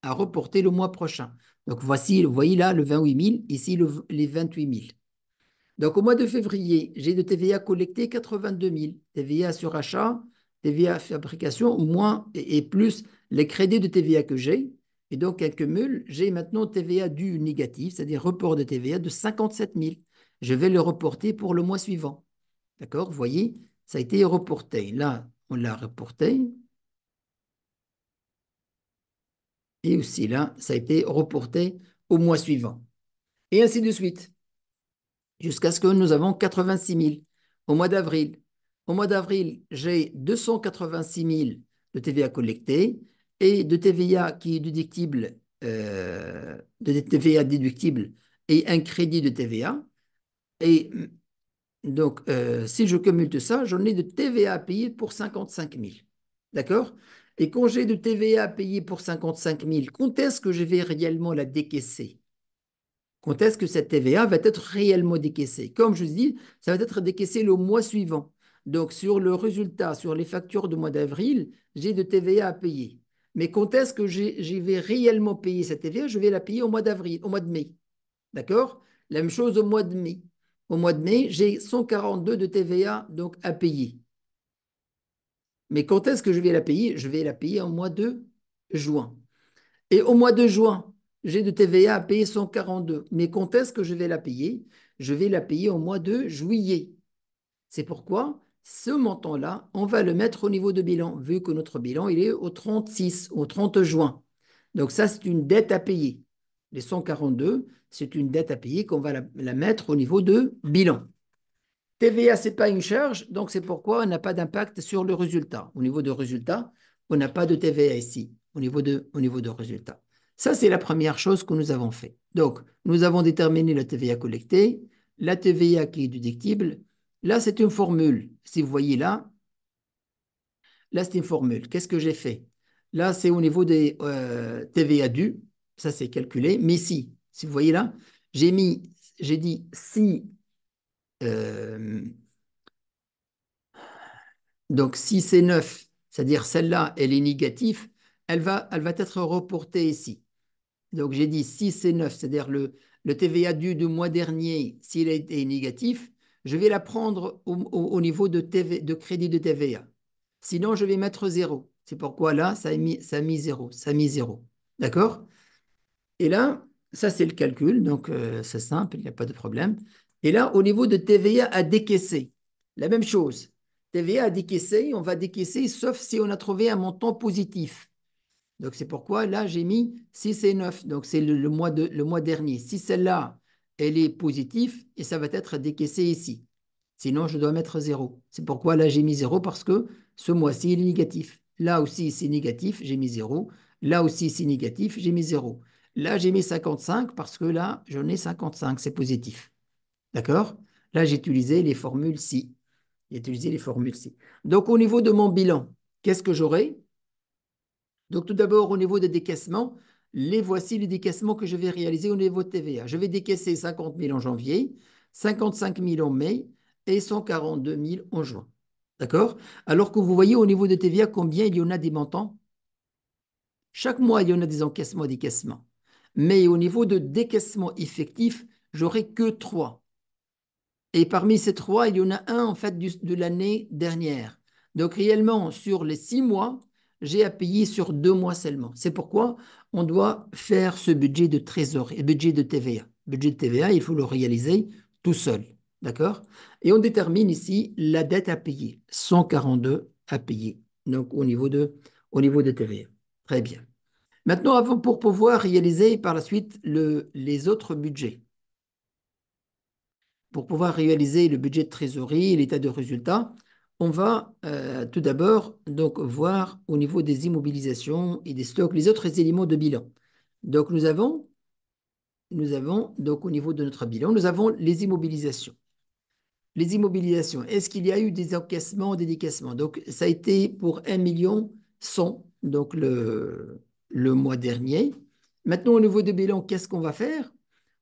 à reporter le mois prochain. Donc, voici, vous voyez là le 28 000, ici les 28 000. Donc, au mois de février, j'ai de TVA collecté 82 000. TVA sur achat, TVA fabrication, moins et plus les crédits de TVA que j'ai. Et donc, un cumul, j'ai maintenant TVA dû négatif, c'est-à-dire report de TVA de 57 000. Je vais le reporter pour le mois suivant. D'accord? Vous voyez, ça a été reporté. Là, on l'a reporté. Et aussi là, ça a été reporté au mois suivant. Et ainsi de suite, jusqu'à ce que nous avons 86 000 au mois d'avril. Au mois d'avril, j'ai 286 000 de TVA collectée et de TVA qui est déductible, de TVA déductible et un crédit de TVA. Et donc, si je cumule tout ça, j'en ai de TVA à payer pour 55 000. D'accord? Et quand j'ai de TVA à payer pour 55 000, quand est-ce que je vais réellement la décaisser? Quand est-ce que cette TVA va être réellement décaissée? Comme je vous dis, ça va être décaissé le mois suivant. Donc, sur le résultat, sur les factures du mois d'avril, j'ai de TVA à payer. Mais quand est-ce que je vais réellement payer cette TVA? Je vais la payer au mois d'avril, au mois de mai. D'accord? La même chose au mois de mai. Au mois de mai, j'ai 142 de TVA donc à payer. Mais quand est-ce que je vais la payer? Je vais la payer au mois de juin. Et au mois de juin, j'ai de TVA à payer 142. Mais quand est-ce que je vais la payer? Je vais la payer au mois de juillet. C'est pourquoi ce montant-là, on va le mettre au niveau de bilan, vu que notre bilan, il est au 36, au 30 juin. Donc ça, c'est une dette à payer. Les 142, c'est une dette à payer qu'on va la mettre au niveau de bilan. TVA, ce n'est pas une charge, donc c'est pourquoi on n'a pas d'impact sur le résultat. Au niveau de résultat, on n'a pas de TVA ici, au niveau de résultat. Ça, c'est la première chose que nous avons fait. Donc, nous avons déterminé la TVA collectée, la TVA qui est déductible. Là, c'est une formule. Si vous voyez là, là, c'est une formule. Qu'est-ce que j'ai fait? Là, c'est au niveau des TVA dus. Ça, c'est calculé. Mais si vous voyez là, j'ai dit si euh, donc, si c'est 9, c'est-à-dire celle-là, elle est négative, elle va être reportée ici. Donc, j'ai dit si c'est 9, c'est-à-dire le TVA dû du mois dernier, s'il est négatif, je vais la prendre au niveau de crédit de TVA. Sinon, je vais mettre 0. C'est pourquoi là, ça a mis 0. Ça a mis 0. D'accord? Et là, ça, c'est le calcul. Donc, c'est simple, il n'y a pas de problème. Et là, au niveau de TVA à décaisser, la même chose. TVA à décaisser, on va décaisser sauf si on a trouvé un montant positif. Donc, c'est pourquoi là, j'ai mis 6 et 9. Donc, c'est le mois dernier. Si celle-là, elle est positive, et ça va être décaissé ici. Sinon, je dois mettre 0. C'est pourquoi là, j'ai mis 0 parce que ce mois-ci, il est négatif. Là aussi, c'est négatif, j'ai mis 0. Là aussi, c'est négatif, j'ai mis 0. Là, j'ai mis 55 parce que là, j'en ai 55, c'est positif. D'accord? Là, j'ai utilisé les formules ci. J'ai utilisé les formules ci. Donc, au niveau de mon bilan, qu'est-ce que j'aurai? Donc, tout d'abord, au niveau des décaissements, voici les décaissements que je vais réaliser au niveau de TVA. Je vais décaisser 50 000 en janvier, 55 000 en mai et 142 000 en juin. D'accord? Alors que vous voyez au niveau de TVA combien il y en a des montants. Chaque mois, il y en a des encaissements et décaissements. Mais au niveau de décaissement effectif, j'aurai que 3. Et parmi ces 3, il y en a un en fait de l'année dernière. Donc réellement, sur les 6 mois, j'ai à payer sur 2 mois seulement. C'est pourquoi on doit faire ce budget de trésorerie, budget de TVA. Budget de TVA, il faut le réaliser tout seul. D'accord? Et on détermine ici la dette à payer, 142 à payer. Donc au niveau de TVA. Très bien. Maintenant, pour pouvoir réaliser par la suite les autres budgets. Pour pouvoir réaliser le budget de trésorerie et l'état de résultat, on va tout d'abord donc voir au niveau des immobilisations et des stocks les autres éléments de bilan. Donc nous avons donc au niveau de notre bilan, nous avons les immobilisations. Les immobilisations, est-ce qu'il y a eu des encaissements, des décaissements? Donc ça a été pour 1 100 000, donc le mois dernier. Maintenant au niveau de bilan, qu'est-ce qu'on va faire?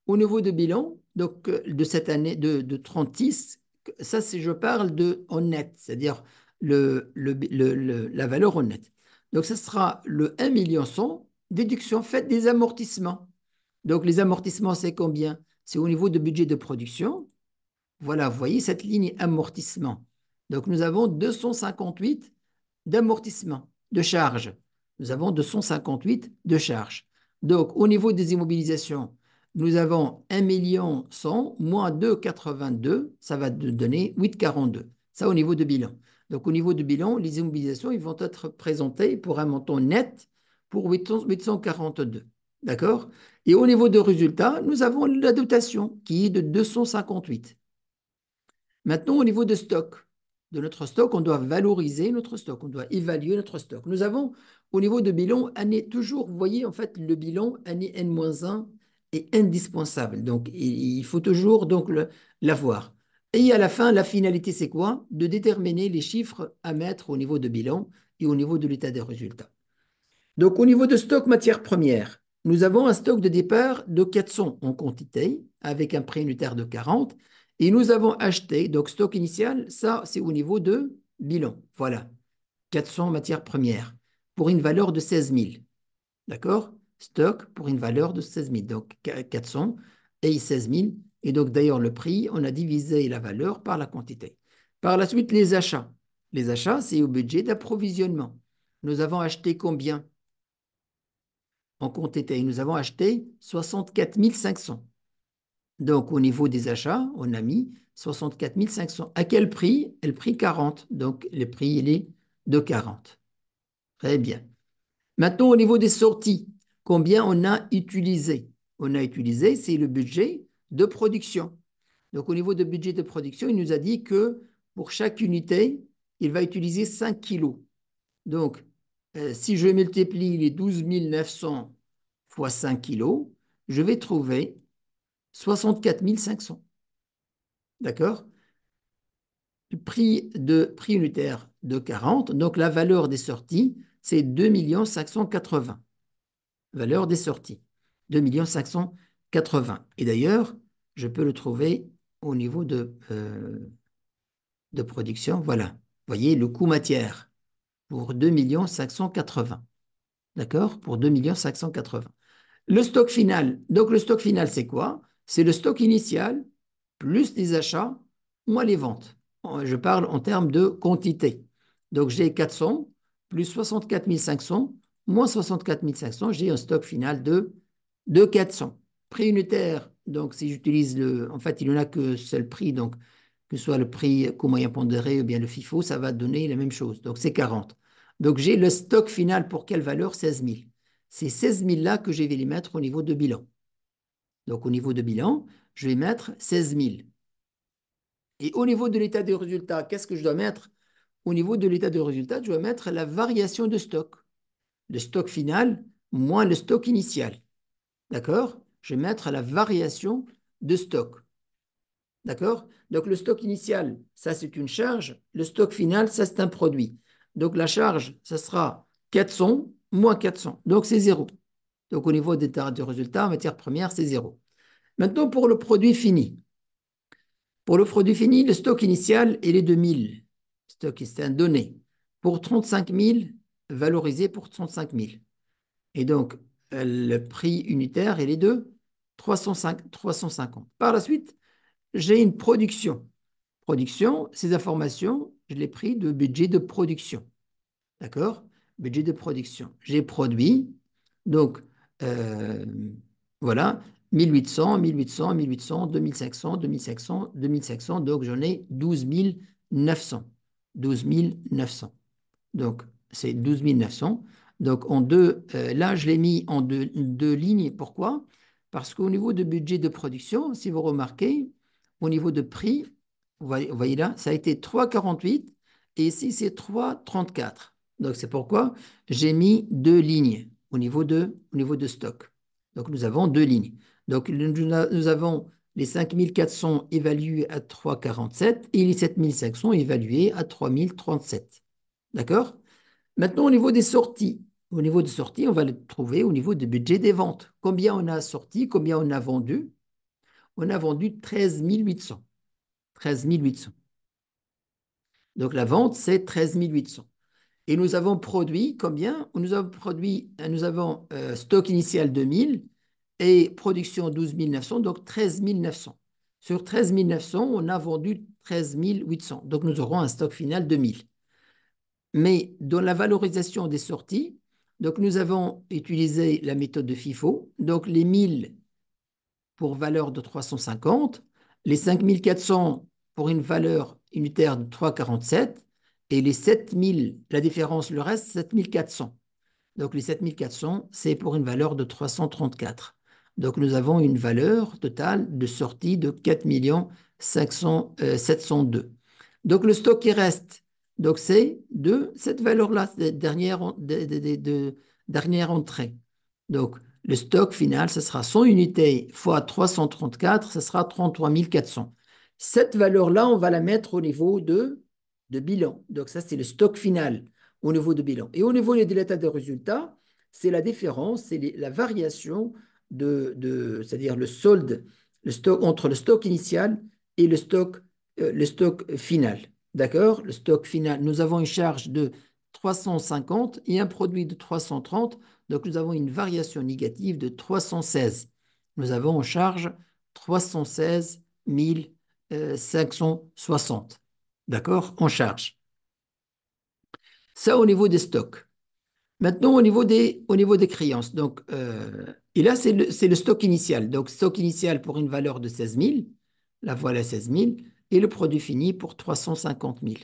Au niveau de bilan, donc de cette année de 36, ça c'est je parle de en net, c'est-à-dire la valeur en net. Donc ça sera le 1 100 000 déduction faite des amortissements. Donc les amortissements c'est combien? C'est au niveau de budget de production. Voilà, vous voyez cette ligne amortissement. Donc nous avons 258 d'amortissement, de charges. Nous avons 258 de charges. Donc au niveau des immobilisations, nous avons 1 100 000 moins 2,82, ça va donner 8,42. Ça au niveau de bilan. Donc au niveau de bilan, les immobilisations ils vont être présentées pour un montant net pour 842. D'accord? Et au niveau de résultats, nous avons la dotation qui est de 258. Maintenant, au niveau de notre stock, on doit valoriser notre stock, on doit évaluer notre stock. Nous avons, au niveau de bilan, année toujours, vous voyez, en fait, le bilan année N-1 est indispensable. Donc, il faut toujours donc l'avoir. Et à la fin, la finalité, c'est quoi? De déterminer les chiffres à mettre au niveau de bilan et au niveau de l'état des résultats. Donc, au niveau de stock matières premières, nous avons un stock de départ de 400 en quantité, avec un prix unitaire de 40. Et nous avons acheté, donc stock initial, ça c'est au niveau de bilan. Voilà, 400 matières premières pour une valeur de 16 000. D'accord? Stock pour une valeur de 16 000. Donc 400 et 16 000. Et donc d'ailleurs le prix, on a divisé la valeur par la quantité. Par la suite, les achats. Les achats, c'est au budget d'approvisionnement. Nous avons acheté combien? En quantité, nous avons acheté 64 500. Donc, au niveau des achats, on a mis 64 500. À quel prix? Le prix 40. Donc, le prix, il est de 40. Très bien. Maintenant, au niveau des sorties, combien on a utilisé? On a utilisé, c'est le budget de production. Donc, au niveau de budget de production, il nous a dit que pour chaque unité, il va utiliser 5 kilos. Donc, si je multiplie les 12 900 fois 5 kilos, je vais trouver 64 500. D'accord? Le prix unitaire de 40, donc la valeur des sorties, c'est 2 580. Valeur des sorties, 2 580. Et d'ailleurs, je peux le trouver au niveau de production. Voilà. Vous voyez, le coût matière pour 2 580. D'accord? Pour 2 580. Le stock final. Donc, le stock final, c'est quoi? C'est le stock initial plus les achats moins les ventes. Je parle en termes de quantité. Donc, j'ai 400 plus 64 500 moins 64 500. J'ai un stock final de 400. Prix unitaire, donc si j'utilise en fait, il n'y en a que seul prix, donc que ce soit le prix co-moyen pondéré ou bien le FIFO, ça va donner la même chose. Donc, c'est 40. Donc, j'ai le stock final pour quelle valeur? 16 000. Ces 16 000-là que je vais les mettre au niveau de bilan. Donc, au niveau de bilan, je vais mettre 16 000. Et au niveau de l'état de résultat, qu'est-ce que je dois mettre? Au niveau de l'état de résultat, je dois mettre la variation de stock. Le stock final moins le stock initial. D'accord? Je vais mettre la variation de stock. D'accord? Donc, le stock initial, ça, c'est une charge. Le stock final, ça, c'est un produit. Donc, la charge, ça sera 400 moins 400. Donc, c'est zéro. Donc, au niveau des de résultat, en matière première, c'est zéro. Maintenant, pour le produit fini. Pour le produit fini, le stock initial, il est de 1000. Stock, c'est un donné. Pour 35 000, valorisé pour 35 000. Et donc, le prix unitaire, il est de 350. Par la suite, j'ai une production. Production, ces informations, je les pris de budget de production. D'accord? Budget de production. J'ai produit, donc euh, voilà, 1800, 1800, 1800, 2500, 2500, 2500, donc j'en ai 12 900. 12 900. Donc, c'est 12 900. Donc, là, je l'ai mis en deux lignes. Pourquoi? Parce qu'au niveau de budget de production, si vous remarquez, au niveau de prix, vous voyez là, ça a été 3,48 et ici, c'est 3,34. Donc, c'est pourquoi j'ai mis deux lignes au niveau de stock. Donc, nous avons deux lignes. Donc, nous avons les 5400 évalués à 3,47 et les 7500 évalués à 3037. D'accord? Maintenant, au niveau des sorties, on va le trouver au niveau du budget des ventes. Combien on a sorti, combien on a vendu? On a vendu 13 800. 13 800. Donc la vente, c'est 13 800. Et nous avons produit combien? Nous avons stock initial 2000 et production 12 900, donc 13 900. Sur 13 900, on a vendu 13 800. Donc nous aurons un stock final de 1000. Mais dans la valorisation des sorties, donc nous avons utilisé la méthode de FIFO. Donc les 1000 pour valeur de 350, les 5400 pour une valeur unitaire de 3,47 et les 7000, la différence, le reste, 7400. Donc les 7400, c'est pour une valeur de 334. Donc nous avons une valeur totale de sortie de 4 702. Donc le stock qui reste, donc c'est de cette valeur-là, dernière entrée. Donc le stock final, ce sera 100 unités fois 334, ce sera 33 400. Cette valeur-là, on va la mettre au niveau de bilan. Donc ça, c'est le stock final au niveau de bilan. Et au niveau des l'état de résultats, c'est la différence, c'est la variation c'est-à-dire le solde, le stock entre le stock initial et le stock final. D'accord? Le stock final, nous avons une charge de 350 et un produit de 330, donc nous avons une variation négative de 316. Nous avons en charge 316 560. D'accord? En charge. Ça au niveau des stocks. Maintenant, au niveau des créances. Donc, et là, c'est le stock initial. Donc, stock initial pour une valeur de 16 000. La voilà 16 000. Et le produit fini pour 350 000.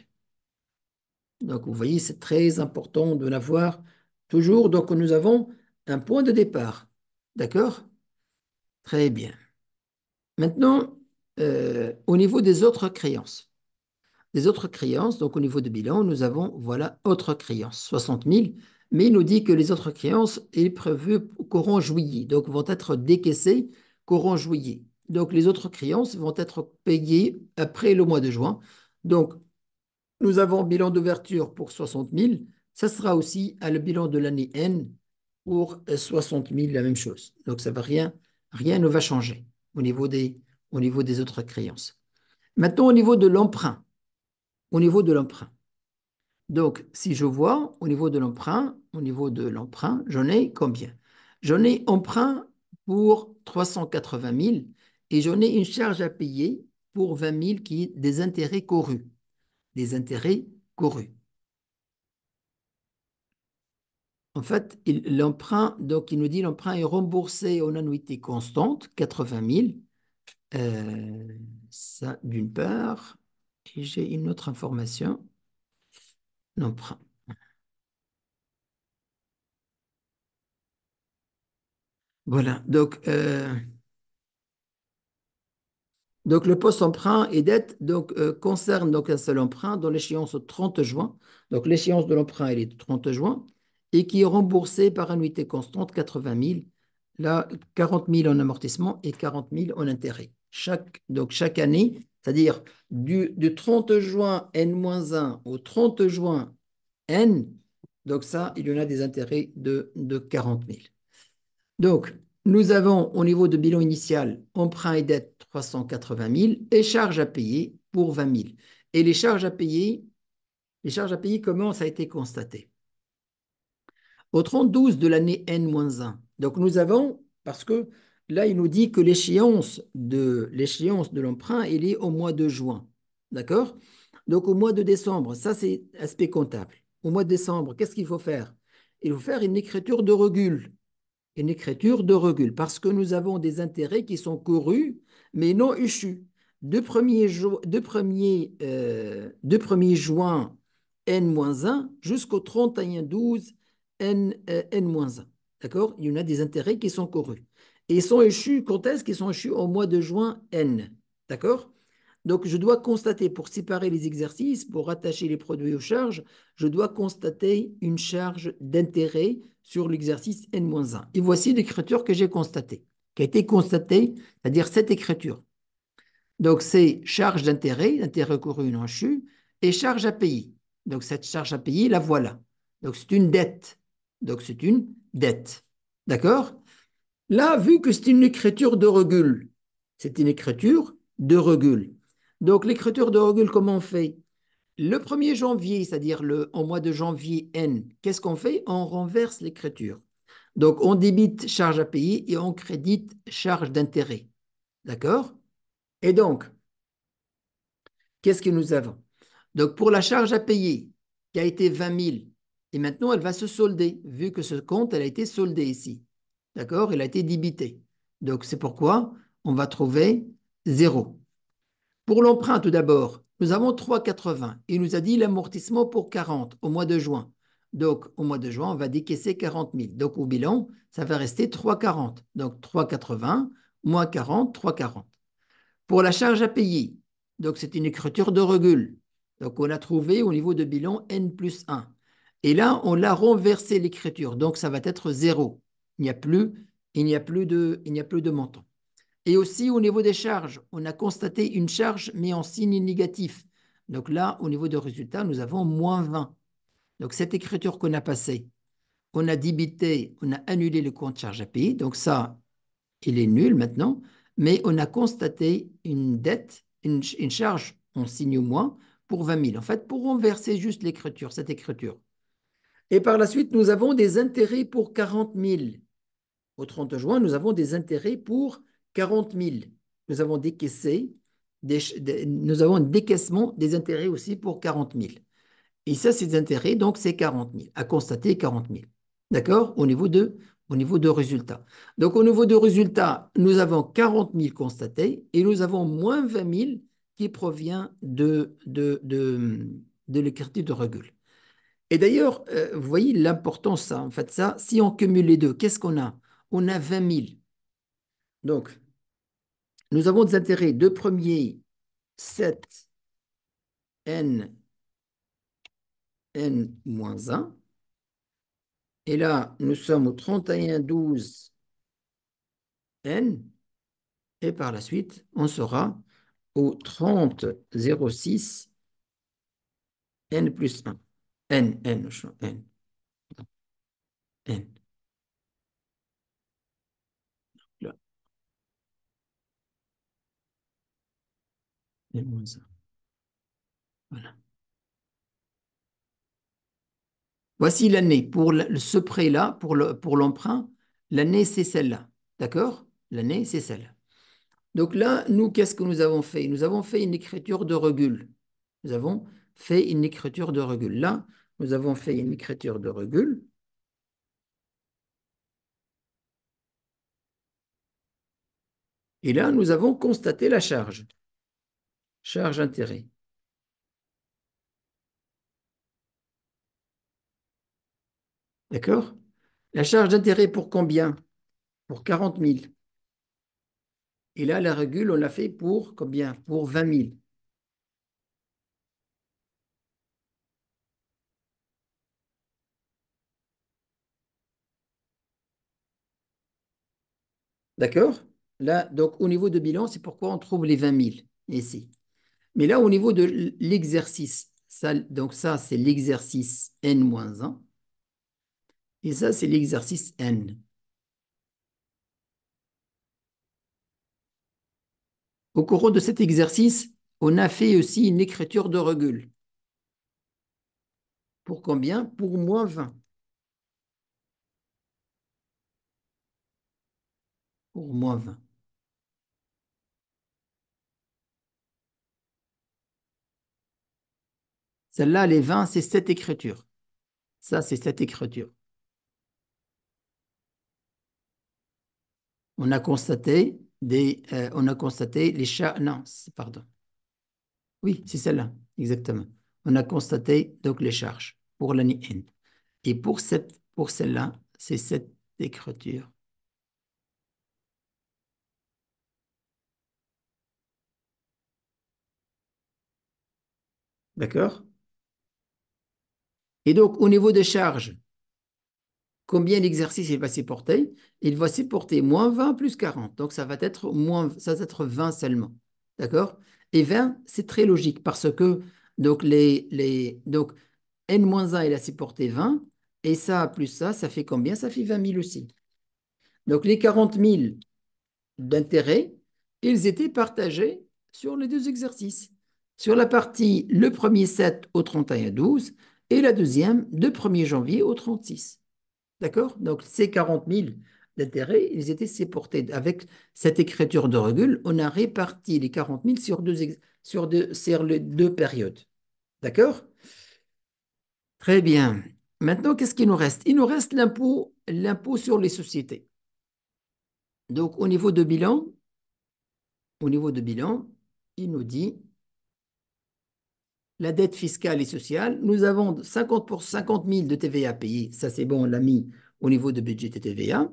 Donc, vous voyez, c'est très important de l'avoir toujours. Donc, nous avons un point de départ. D'accord? Très bien. Maintenant, au niveau des autres créances. Les autres créances, donc au niveau de bilan, nous avons, voilà, autres créances, 60 000, mais il nous dit que les autres créances est prévu courant juillet, donc vont être décaissées courant juillet. Donc les autres créances vont être payées après le mois de juin. Donc nous avons bilan d'ouverture pour 60 000, ça sera aussi à le bilan de l'année N pour 60 000, la même chose. Donc ça va rien ne va changer au niveau des autres créances. Maintenant, au niveau de l'emprunt. Donc, si je vois au niveau de l'emprunt, j'en ai combien? J'en ai emprunt pour 380 000 et j'en ai une charge à payer pour 20 000 qui est des intérêts corus. Des intérêts corus. En fait, l'emprunt, donc il nous dit l'emprunt est remboursé en annuité constante, 80 000. Ça, d'une part. Et j'ai une autre information. L'emprunt. Voilà, donc Donc, le poste emprunt et dette concerne donc un seul emprunt dont l'échéance au 30 juin. Donc, l'échéance de l'emprunt, elle est du 30 juin et qui est remboursée par annuité constante, 80 000. Là, 40 000 en amortissement et 40 000 en intérêt. Donc, chaque année, c'est-à-dire du 30 juin N-1 au 30 juin N, donc ça, il y en a des intérêts de 40 000. Donc, nous avons au niveau de bilan initial, emprunt et dette 380 000 et charges à payer pour 20 000. Et les charges à payer, comment ça a été constaté? Au 30-12 de l'année N-1, donc nous avons, parce que là, il nous dit que l'échéance de l'emprunt, il est au mois de juin. D'accord? Donc, au mois de décembre, ça, c'est aspect comptable. Au mois de décembre, qu'est-ce qu'il faut faire? Il faut faire une écriture de regul parce que nous avons des intérêts qui sont courus, mais non échus. De 1er juin N-1 jusqu'au 31-12 N-1. D'accord? Il y en a des intérêts qui sont courus. Et ils sont échus, quand est-ce qu'ils sont échus? Au mois de juin N. D'accord? Donc, je dois constater, pour séparer les exercices, pour rattacher les produits aux charges, je dois constater une charge d'intérêt sur l'exercice N-1. Et voici l'écriture que j'ai constatée, qui a été constatée, c'est-à-dire cette écriture. Donc, c'est charge d'intérêt couru non échu, et charge à payer. Donc, cette charge à payer, la voilà. Donc, c'est une dette. Donc, c'est une dette. D'accord? Là, vu que c'est une écriture de regul, c'est une écriture de regul. Donc, l'écriture de regul, comment on fait? Le 1er janvier, c'est-à-dire en mois de janvier N, qu'est-ce qu'on fait? On renverse l'écriture. Donc, on débite charge à payer et on crédite charge d'intérêt. D'accord? Et donc, qu'est-ce que nous avons? Donc, pour la charge à payer, qui a été 20 000, et maintenant, elle va se solder, vu que ce compte, elle a été soldée ici. D'accord? Elle a été débitée. Donc, c'est pourquoi on va trouver 0. Pour l'emprunt, tout d'abord, nous avons 3,80. Il nous a dit l'amortissement pour 40 au mois de juin. Donc, au mois de juin, on va décaisser 40 000. Donc, au bilan, ça va rester 3,40. Donc, 3,80 moins 40, 3,40. Pour la charge à payer, donc c'est une écriture de regul. Donc, on l'a trouvé au niveau de bilan N plus 1. Et là, on l'a renversé l'écriture. Donc, ça va être 0. Il n'y a plus de montant. Et aussi, au niveau des charges, on a constaté une charge, mais en signe négatif. Donc là, au niveau de résultat, nous avons moins 20. Donc cette écriture qu'on a passée, on a débité, on a annulé le compte charge à payer. Donc ça, il est nul maintenant. Mais on a constaté une dette, une charge en signe moins pour 20 000. En fait, pour renverser juste l'écriture, cette écriture. Et par la suite, nous avons des intérêts pour 40 000. Au 30 juin, nous avons des intérêts pour 40 000. Nous avons décaissé, nous avons un décaissement des intérêts aussi pour 40 000. Et ça, c'est des intérêts, donc c'est 40 000, à constater 40 000. D'accord? Au niveau de résultats. Donc, au niveau de résultats, nous avons 40 000 constatés et nous avons moins 20 000 qui provient de l'écriture de regul. Et d'ailleurs, vous voyez l'importance, ça, en fait, ça, si on cumule les deux, qu'est-ce qu'on a? On a 20 000. Donc, nous avons des intérêts de premier 7 n n-1. Et là, nous sommes au 31-12 n. Et par la suite, on sera au 30-06 n plus 1. N, n, n, n. Là, n-1. Voilà. Voici l'année. Pour ce prêt-là, pour l'emprunt, l'année, c'est celle-là. D'accord? L'année, c'est celle-là. Donc là, nous, qu'est-ce que nous avons fait? Nous avons fait une écriture de regul. Nous avons fait une écriture de regul. Là, nous avons fait une écriture de regul. Et là, nous avons constaté la charge. Charge intérêt. D'accord? La charge d'intérêt pour combien? Pour 40 000. Et là, la régule, on l'a fait pour combien? Pour 20 000. D'accord? Là, donc au niveau de bilan, c'est pourquoi on trouve les 20 000 ici. Mais là, au niveau de l'exercice, ça, donc ça, c'est l'exercice n-1 et ça, c'est l'exercice n. Au cours de cet exercice, on a fait aussi une écriture de régule. Pour combien? Pour moins 20. Pour moins 20. Celle-là, les 20, c'est cette écriture. Ça, c'est cette écriture. On a constaté les chats. Non, pardon. Oui, c'est celle-là, exactement. On a constaté donc les charges pour l'année N. Et pour celle-là, c'est cette écriture. D'accord? Et donc, au niveau des charges, combien l'exercice il va supporter? Il va supporter moins 20 plus 40. Donc, ça va être 20 seulement. D'accord? Et 20, c'est très logique parce que donc, donc N-1, il a supporté 20. Et ça, plus ça fait combien? Ça fait 20 000 aussi. Donc, les 40 000 d'intérêt, ils étaient partagés sur les deux exercices. Sur la partie le 1er 7 au 31-12 et la deuxième de 1er janvier au 36. D'accord? Donc, ces 40 000 d'intérêt, ils étaient supportés. Avec cette écriture de régule, on a réparti les 40 000 sur les deux périodes. D'accord? Très bien. Maintenant, qu'est-ce qu'il nous reste? Il nous reste l'impôt sur les sociétés. Donc, au niveau de bilan, il nous dit la dette fiscale et sociale, nous avons 50 pour 50 000 de TVA payés. Ça, c'est bon, on l'a mis au niveau de budget de TVA.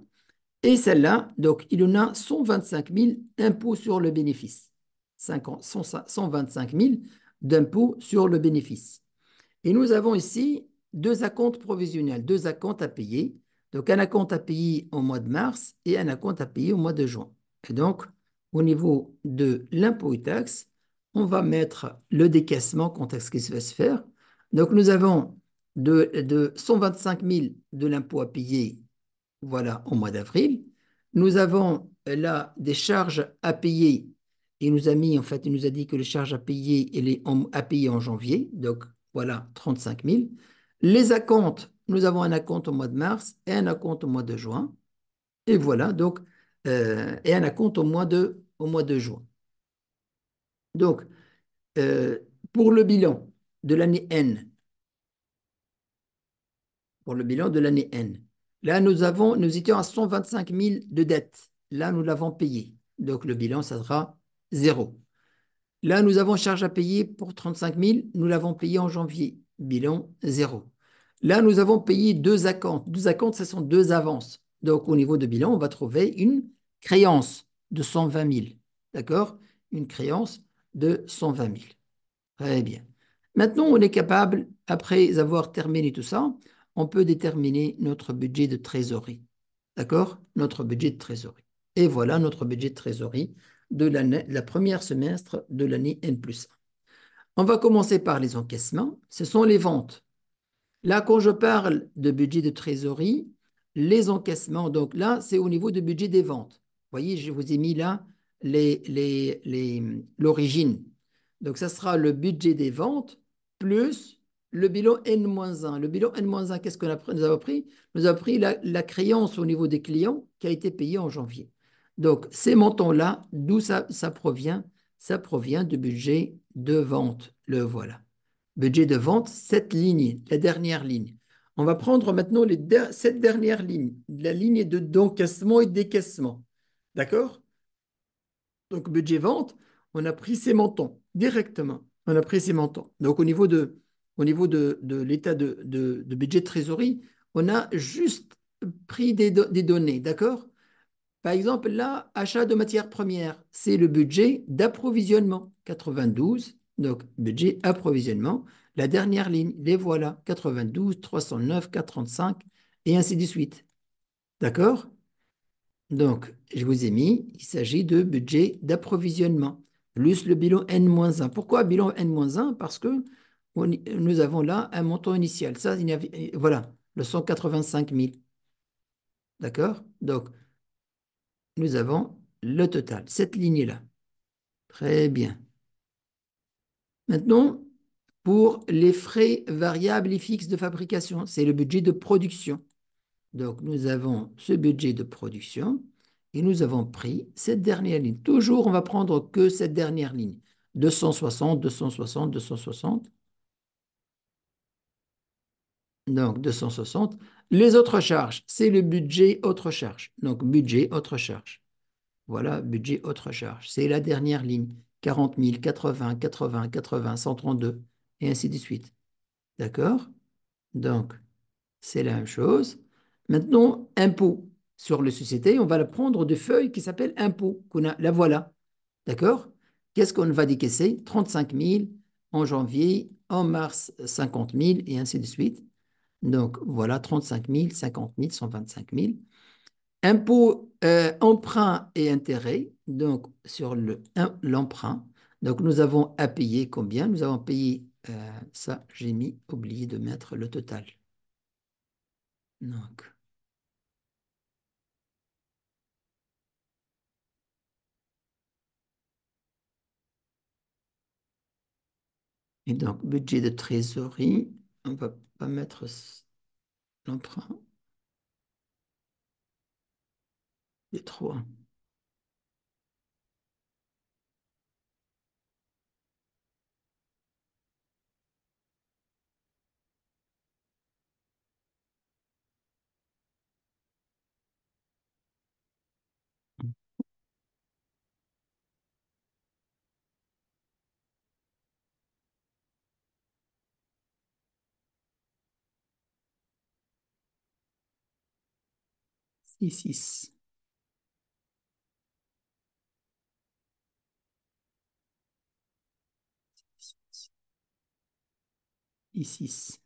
Et celle-là, donc, il en a 125 000 impôts sur le bénéfice. 125 000 d'impôts sur le bénéfice. Et nous avons ici deux acomptes provisionnels, deux acomptes à payer. Donc, un acompte à payer au mois de mars et un acompte à payer au mois de juin. Et donc, au niveau de l'impôt et taxes, on va mettre le décaissement, quand est-ce qu'il va se faire. Donc, nous avons de 125 000 de l'impôt à payer, voilà, au mois d'avril. Nous avons là des charges à payer. Il nous a mis, en fait, il nous a dit que les charges à payer, à payer en janvier. Donc, voilà, 35 000. Les acomptes, nous avons un acompte au mois de mars et un acompte au mois de juin. Et voilà, donc, et un acompte au mois de juin. Donc, euh, pour le bilan de l'année N, pour le bilan de l'année N, là, nous étions à 125 000 de dettes. Là, nous l'avons payé. Donc, le bilan, ça sera zéro. Là, nous avons charge à payer pour 35 000. Nous l'avons payé en janvier. Bilan, zéro. Là, nous avons payé deux acomptes. Deux acomptes, ce sont deux avances. Donc, au niveau de bilan, on va trouver une créance de 120 000. D'accord? Une créance de 120 000. Très bien. Maintenant, on est capable, après avoir terminé tout ça, on peut déterminer notre budget de trésorerie. D'accord? Notre budget de trésorerie. Et voilà notre budget de trésorerie de la première semestre de l'année N+1. On va commencer par les encaissements. Ce sont les ventes. Là, quand je parle de budget de trésorerie, les encaissements, donc là, c'est au niveau du budget des ventes. Vous voyez, je vous ai mis là l'origine. Donc, ça sera le budget des ventes plus le bilan N-1. Le bilan N-1, qu'est-ce que nous avons pris? Nous avons pris la créance au niveau des clients qui a été payée en janvier. Donc, ces montants-là, d'où ça provient? Ça provient du budget de vente. Le voilà. Budget de vente, cette ligne, la dernière ligne. On va prendre maintenant cette dernière ligne, la ligne d'encaissement et de décaissement. D'accord? Donc, budget vente, on a pris ces montants directement. On a pris ces montants. Donc, au niveau de l'état de budget de trésorerie, on a juste pris des données. D'accord? Par exemple, là, achat de matières premières, c'est le budget d'approvisionnement, 92. Donc, budget approvisionnement. La dernière ligne, les voilà, 92, 309, 435, et ainsi de suite. D'accord? Donc, je vous ai mis, il s'agit de budget d'approvisionnement, plus le bilan N-1. Pourquoi bilan N-1? Parce que nous avons là un montant initial. Ça, voilà, le 185 000. D'accord? Donc, nous avons le total, cette ligne-là. Très bien. Maintenant, pour les frais variables et fixes de fabrication, c'est le budget de production. Donc, nous avons ce budget de production et nous avons pris cette dernière ligne. Toujours, on va prendre que cette dernière ligne. 260, 260, 260. Donc, 260. Les autres charges, c'est le budget autres charges. Donc, budget autres charges. Voilà, budget autre charge. C'est la dernière ligne. 40 000, 80, 80, 80, 132, et ainsi de suite. D'accord? Donc, c'est la même chose. Maintenant, impôt sur les sociétés, on va la prendre de feuilles qui s'appelle impôt. La voilà. D'accord? Qu'est-ce qu'on va décaisser? 35 000 en janvier, en mars, 50 000, et ainsi de suite. Donc, voilà, 35 000, 50 000, 125 000. Impôt, emprunt et intérêt, donc sur l'emprunt. Donc nous avons à payer combien? Nous avons payé, ça j'ai oublié de mettre le total. Donc, et donc budget de trésorerie, on ne va pas mettre l'emprunt, les trois. Six, six, six, six.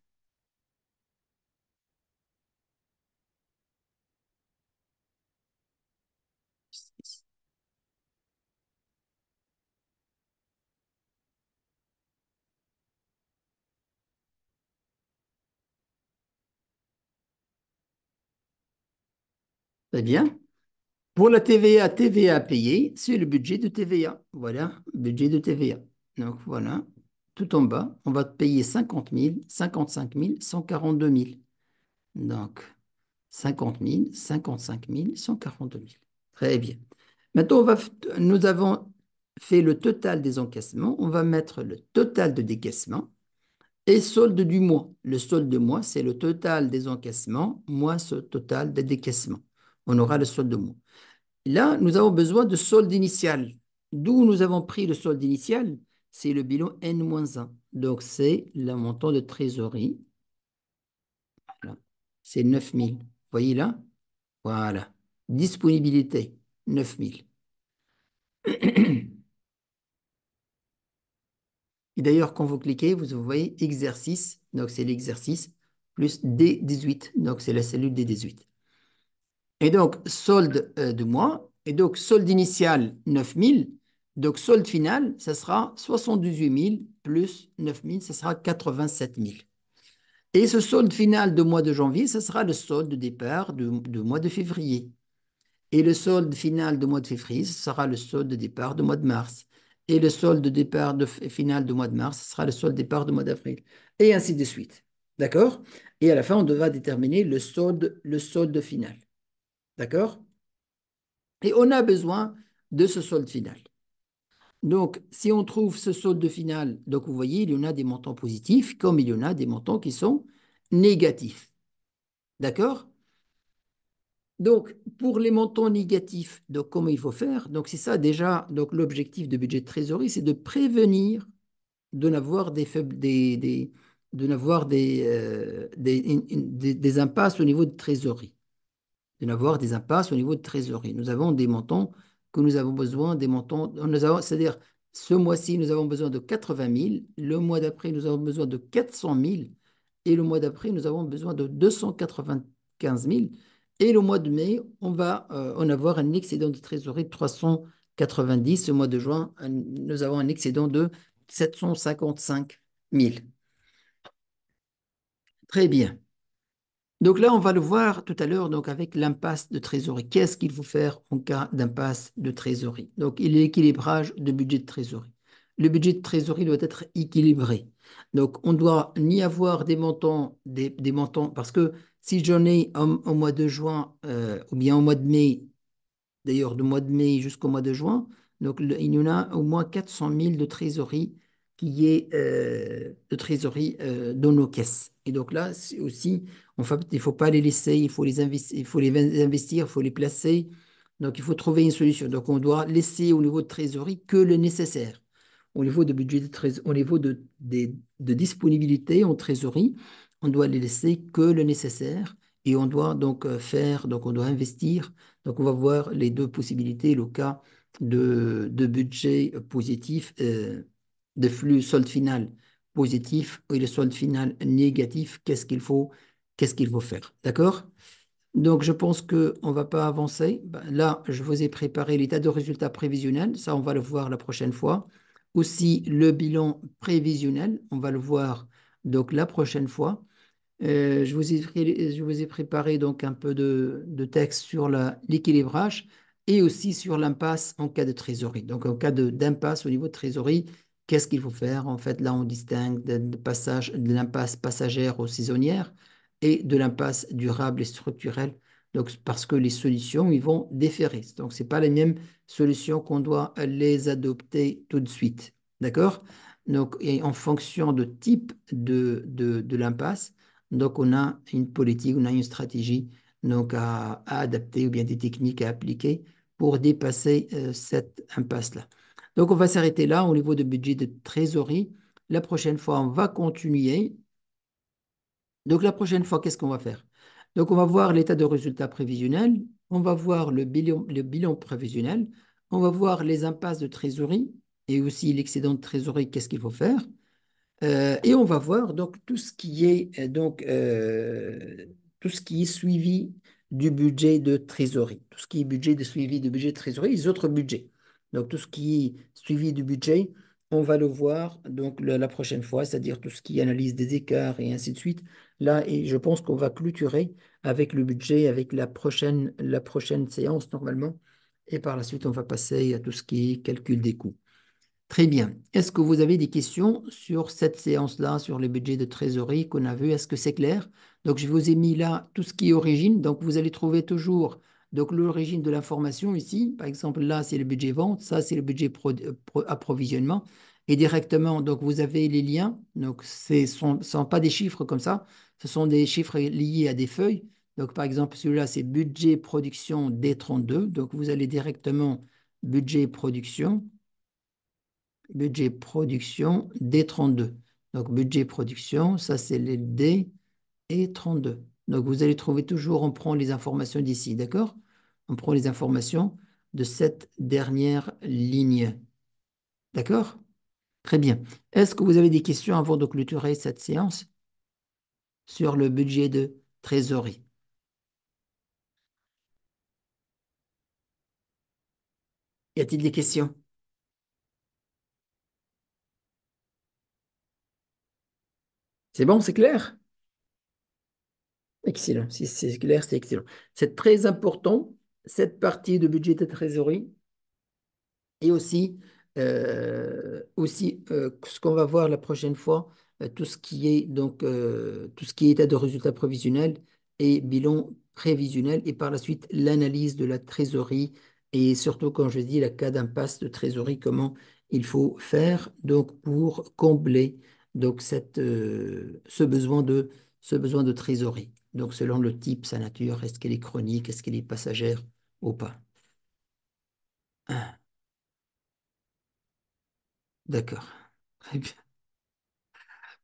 Très bien. Pour la TVA, TVA payée, c'est le budget de TVA. Voilà, budget de TVA. Donc voilà, tout en bas, on va payer 50 000, 55 000, 142 000. Donc 50 000, 55 000, 142 000. Très bien. Maintenant, nous avons fait le total des encaissements. On va mettre le total de décaissement et solde du mois. Le solde du mois, c'est le total des encaissements moins ce total des décaissements. On aura le solde de mois. Là, nous avons besoin de solde initial. D'où nous avons pris le solde initial? C'est le bilan N-1. Donc, c'est le montant de trésorerie. Voilà. C'est 9 000. Vous voyez là? Voilà. Disponibilité, 9 000. Et d'ailleurs, quand vous cliquez, vous voyez exercice. Donc, c'est l'exercice plus D18. Donc, c'est la cellule D18. Et donc, solde de mois. Et donc, solde initial, 9 000. Donc, solde final, ça sera 78 000 plus 9 000, ça sera 87 000. Et ce solde final de mois de janvier, ça sera le solde de départ de mois de février. Et le solde final de mois de février, ce sera le solde de départ de mois de mars. Et le solde de départ final de mois de mars, ce sera le solde de départ de mois d'avril. Et ainsi de suite. D'accord? Et à la fin, on devra déterminer le solde final. D'accord? Et on a besoin de ce solde final. Donc, si on trouve ce solde final, donc vous voyez, il y en a des montants positifs comme il y en a des montants qui sont négatifs. D'accord? Donc, pour les montants négatifs, donc comment il faut faire? Donc, c'est ça déjà, donc l'objectif de budget de trésorerie, c'est de prévenir de n'avoir de n'avoir des impasses au niveau de trésorerie. de n'avoir des impasses au niveau de trésorerie. Nous avons des montants que nous avons besoin, des montants, c'est-à-dire ce mois-ci, nous avons besoin de 80 000, le mois d'après, nous avons besoin de 400 000, et le mois d'après, nous avons besoin de 295 000, et le mois de mai, on va en avoir un excédent de trésorerie de 390. Au mois de juin, nous avons un excédent de 755 000. Très bien. Donc là, on va le voir tout à l'heure donc avec l'impasse de trésorerie. Qu'est-ce qu'il faut faire en cas d'impasse de trésorerie? Donc, il y a l'équilibrage de budget de trésorerie. Le budget de trésorerie doit être équilibré. Donc, on doit ni avoir des montants, parce que si j'en ai au mois de juin ou bien au mois de mai, d'ailleurs, du mois de mai jusqu'au mois de juin. Donc, il y en a au moins 400 000 de trésorerie dans nos caisses. Et donc là, c'est aussi, en fait, il ne faut pas les laisser, il faut les investir, il faut les placer. Donc, il faut trouver une solution. Donc, on doit laisser au niveau de trésorerie que le nécessaire. Au niveau de budget de trésorerie, au niveau de disponibilité en trésorerie, on doit les laisser que le nécessaire et on doit donc donc on doit investir. Donc, on va voir les deux possibilités, le cas de budget positif, de flux solde final positif et le solde final négatif. Qu'est-ce qu'il faut faire? D'accord? Donc, je pense qu'on ne va pas avancer. Ben, là, je vous ai préparé l'état de résultat prévisionnel. Ça, on va le voir la prochaine fois. Aussi, le bilan prévisionnel, on va le voir donc la prochaine fois. Je vous ai préparé donc un peu de texte sur l'équilibrage et aussi sur l'impasse en cas de trésorerie. Donc, en cas d'impasse au niveau de trésorerie, qu'est-ce qu'il faut faire? En fait, là, on distingue de l'impasse passagère ou saisonnière et de l'impasse durable et structurelle. Donc, parce que les solutions, ils vont différer. Donc, ce n'est pas les mêmes solutions qu'on doit les adopter tout de suite. D'accord? Donc, et en fonction de type de l'impasse, donc, on a une politique, on a une stratégie donc à adapter ou bien des techniques à appliquer pour dépasser cette impasse-là. Donc, on va s'arrêter là au niveau de budget de trésorerie. La prochaine fois, on va continuer. Donc, la prochaine fois, qu'est-ce qu'on va faire? Donc, on va voir l'état de résultat prévisionnel, on va voir le bilan prévisionnel, on va voir les impasses de trésorerie et aussi l'excédent de trésorerie, qu'est-ce qu'il faut faire? Et on va voir donc tout ce qui est suivi du budget de trésorerie, tout ce qui est budget de suivi du budget de trésorerie, et les autres budgets. Donc tout ce qui est suivi du budget, on va le voir donc la prochaine fois, c'est-à-dire tout ce qui est analyse des écarts et ainsi de suite. Là, et je pense qu'on va clôturer avec le budget, avec la prochaine séance normalement, et par la suite on va passer à tout ce qui est calcul des coûts. Très bien. Est-ce que vous avez des questions sur cette séance-là, sur les budgets de trésorerie qu'on a vu? Est-ce que c'est clair? Donc, je vous ai mis là tout ce qui est origine. Donc, vous allez trouver toujours donc l'origine de l'information ici. Par exemple, là, c'est le budget vente. Ça, c'est le budget approvisionnement. Et directement, donc, vous avez les liens. Donc, ce ne sont pas des chiffres comme ça. Ce sont des chiffres liés à des feuilles. Donc, par exemple, celui-là, c'est budget production D32. Donc, vous allez directement budget production. Budget production D32. Donc, budget production, ça c'est les D et 32. Donc, vous allez trouver toujours, on prend les informations d'ici, d'accord? On prend les informations de cette dernière ligne. D'accord? Très bien. Est-ce que vous avez des questions avant de clôturer cette séance sur le budget de trésorerie? Y a-t-il des questions? C'est bon, c'est clair? Excellent. Si c'est clair, c'est excellent. C'est très important, cette partie de budget de trésorerie. Et aussi, ce qu'on va voir la prochaine fois, tout ce qui est tout ce qui est état de résultat provisionnel et bilan prévisionnel, et par la suite l'analyse de la trésorerie et surtout quand je dis la cas d'impasse de trésorerie, comment il faut faire donc pour combler donc ce besoin de trésorerie. Donc selon le type, sa nature, est-ce qu'elle est chronique, est-ce qu'elle est passagère ou pas. Ah, d'accord. Très bien.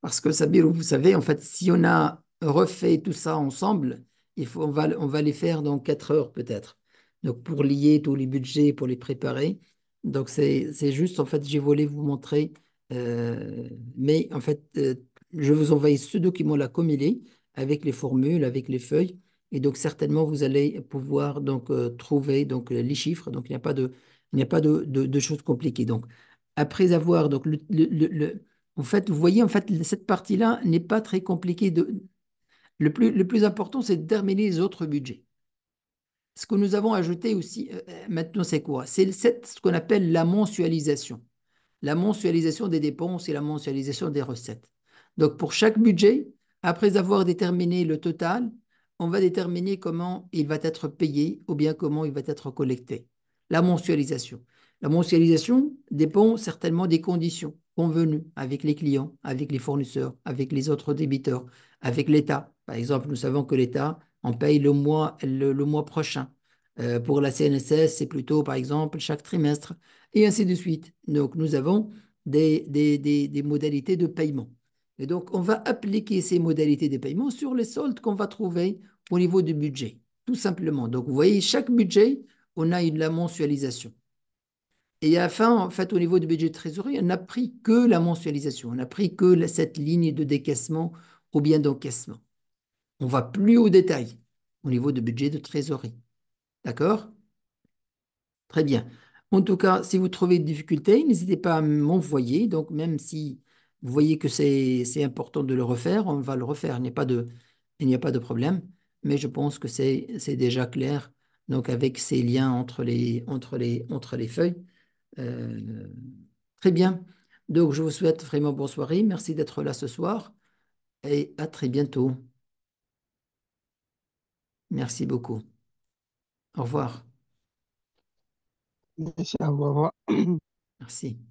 Parce que Sabir, vous savez, en fait, si on a refait tout ça ensemble, on va les faire dans 4 heures peut-être. Donc pour lier tous les budgets, pour les préparer. Donc c'est juste, en fait, j'ai voulu vous montrer. Mais en fait, je vous envoie ce document-là comme il est, avec les formules, avec les feuilles. Et donc certainement, vous allez pouvoir donc trouver donc les chiffres. Donc il n'y a pas de choses compliquées. Donc après avoir donc en fait, vous voyez, en fait, cette partie-là n'est pas très compliquée. Le plus important, c'est de terminer les autres budgets. Ce que nous avons ajouté aussi maintenant, c'est quoi? Ce qu'on appelle la mensualisation. La mensualisation des dépenses et la mensualisation des recettes. Donc, pour chaque budget, après avoir déterminé le total, on va déterminer comment il va être payé ou bien comment il va être collecté. La mensualisation. La mensualisation dépend certainement des conditions convenues avec les clients, avec les fournisseurs, avec les autres débiteurs, avec l'État. Par exemple, nous savons que l'État, on paye le mois prochain. Pour la CNSS, c'est plutôt, par exemple, chaque trimestre, et ainsi de suite. Donc, nous avons des modalités de paiement. Et donc, on va appliquer ces modalités de paiement sur les soldes qu'on va trouver au niveau du budget, tout simplement. Donc, vous voyez, chaque budget, on a la mensualisation. Et à la fin, en fait, au niveau du budget de trésorerie, on n'a pris que la mensualisation, on n'a pris que cette ligne de décaissement ou bien d'encaissement. On va plus au détail au niveau du budget de trésorerie. D'accord? Très bien. En tout cas, si vous trouvez des difficultés, n'hésitez pas à m'envoyer. Donc, même si vous voyez que c'est important de le refaire, on va le refaire. Il n'y a pas de problème. Mais je pense que c'est déjà clair. Donc, avec ces liens entre les feuilles. Euh, Très bien. Donc, je vous souhaite vraiment bonne soirée. Merci d'être là ce soir et à très bientôt. Merci beaucoup. Au revoir. Merci à vous. Au revoir. Merci.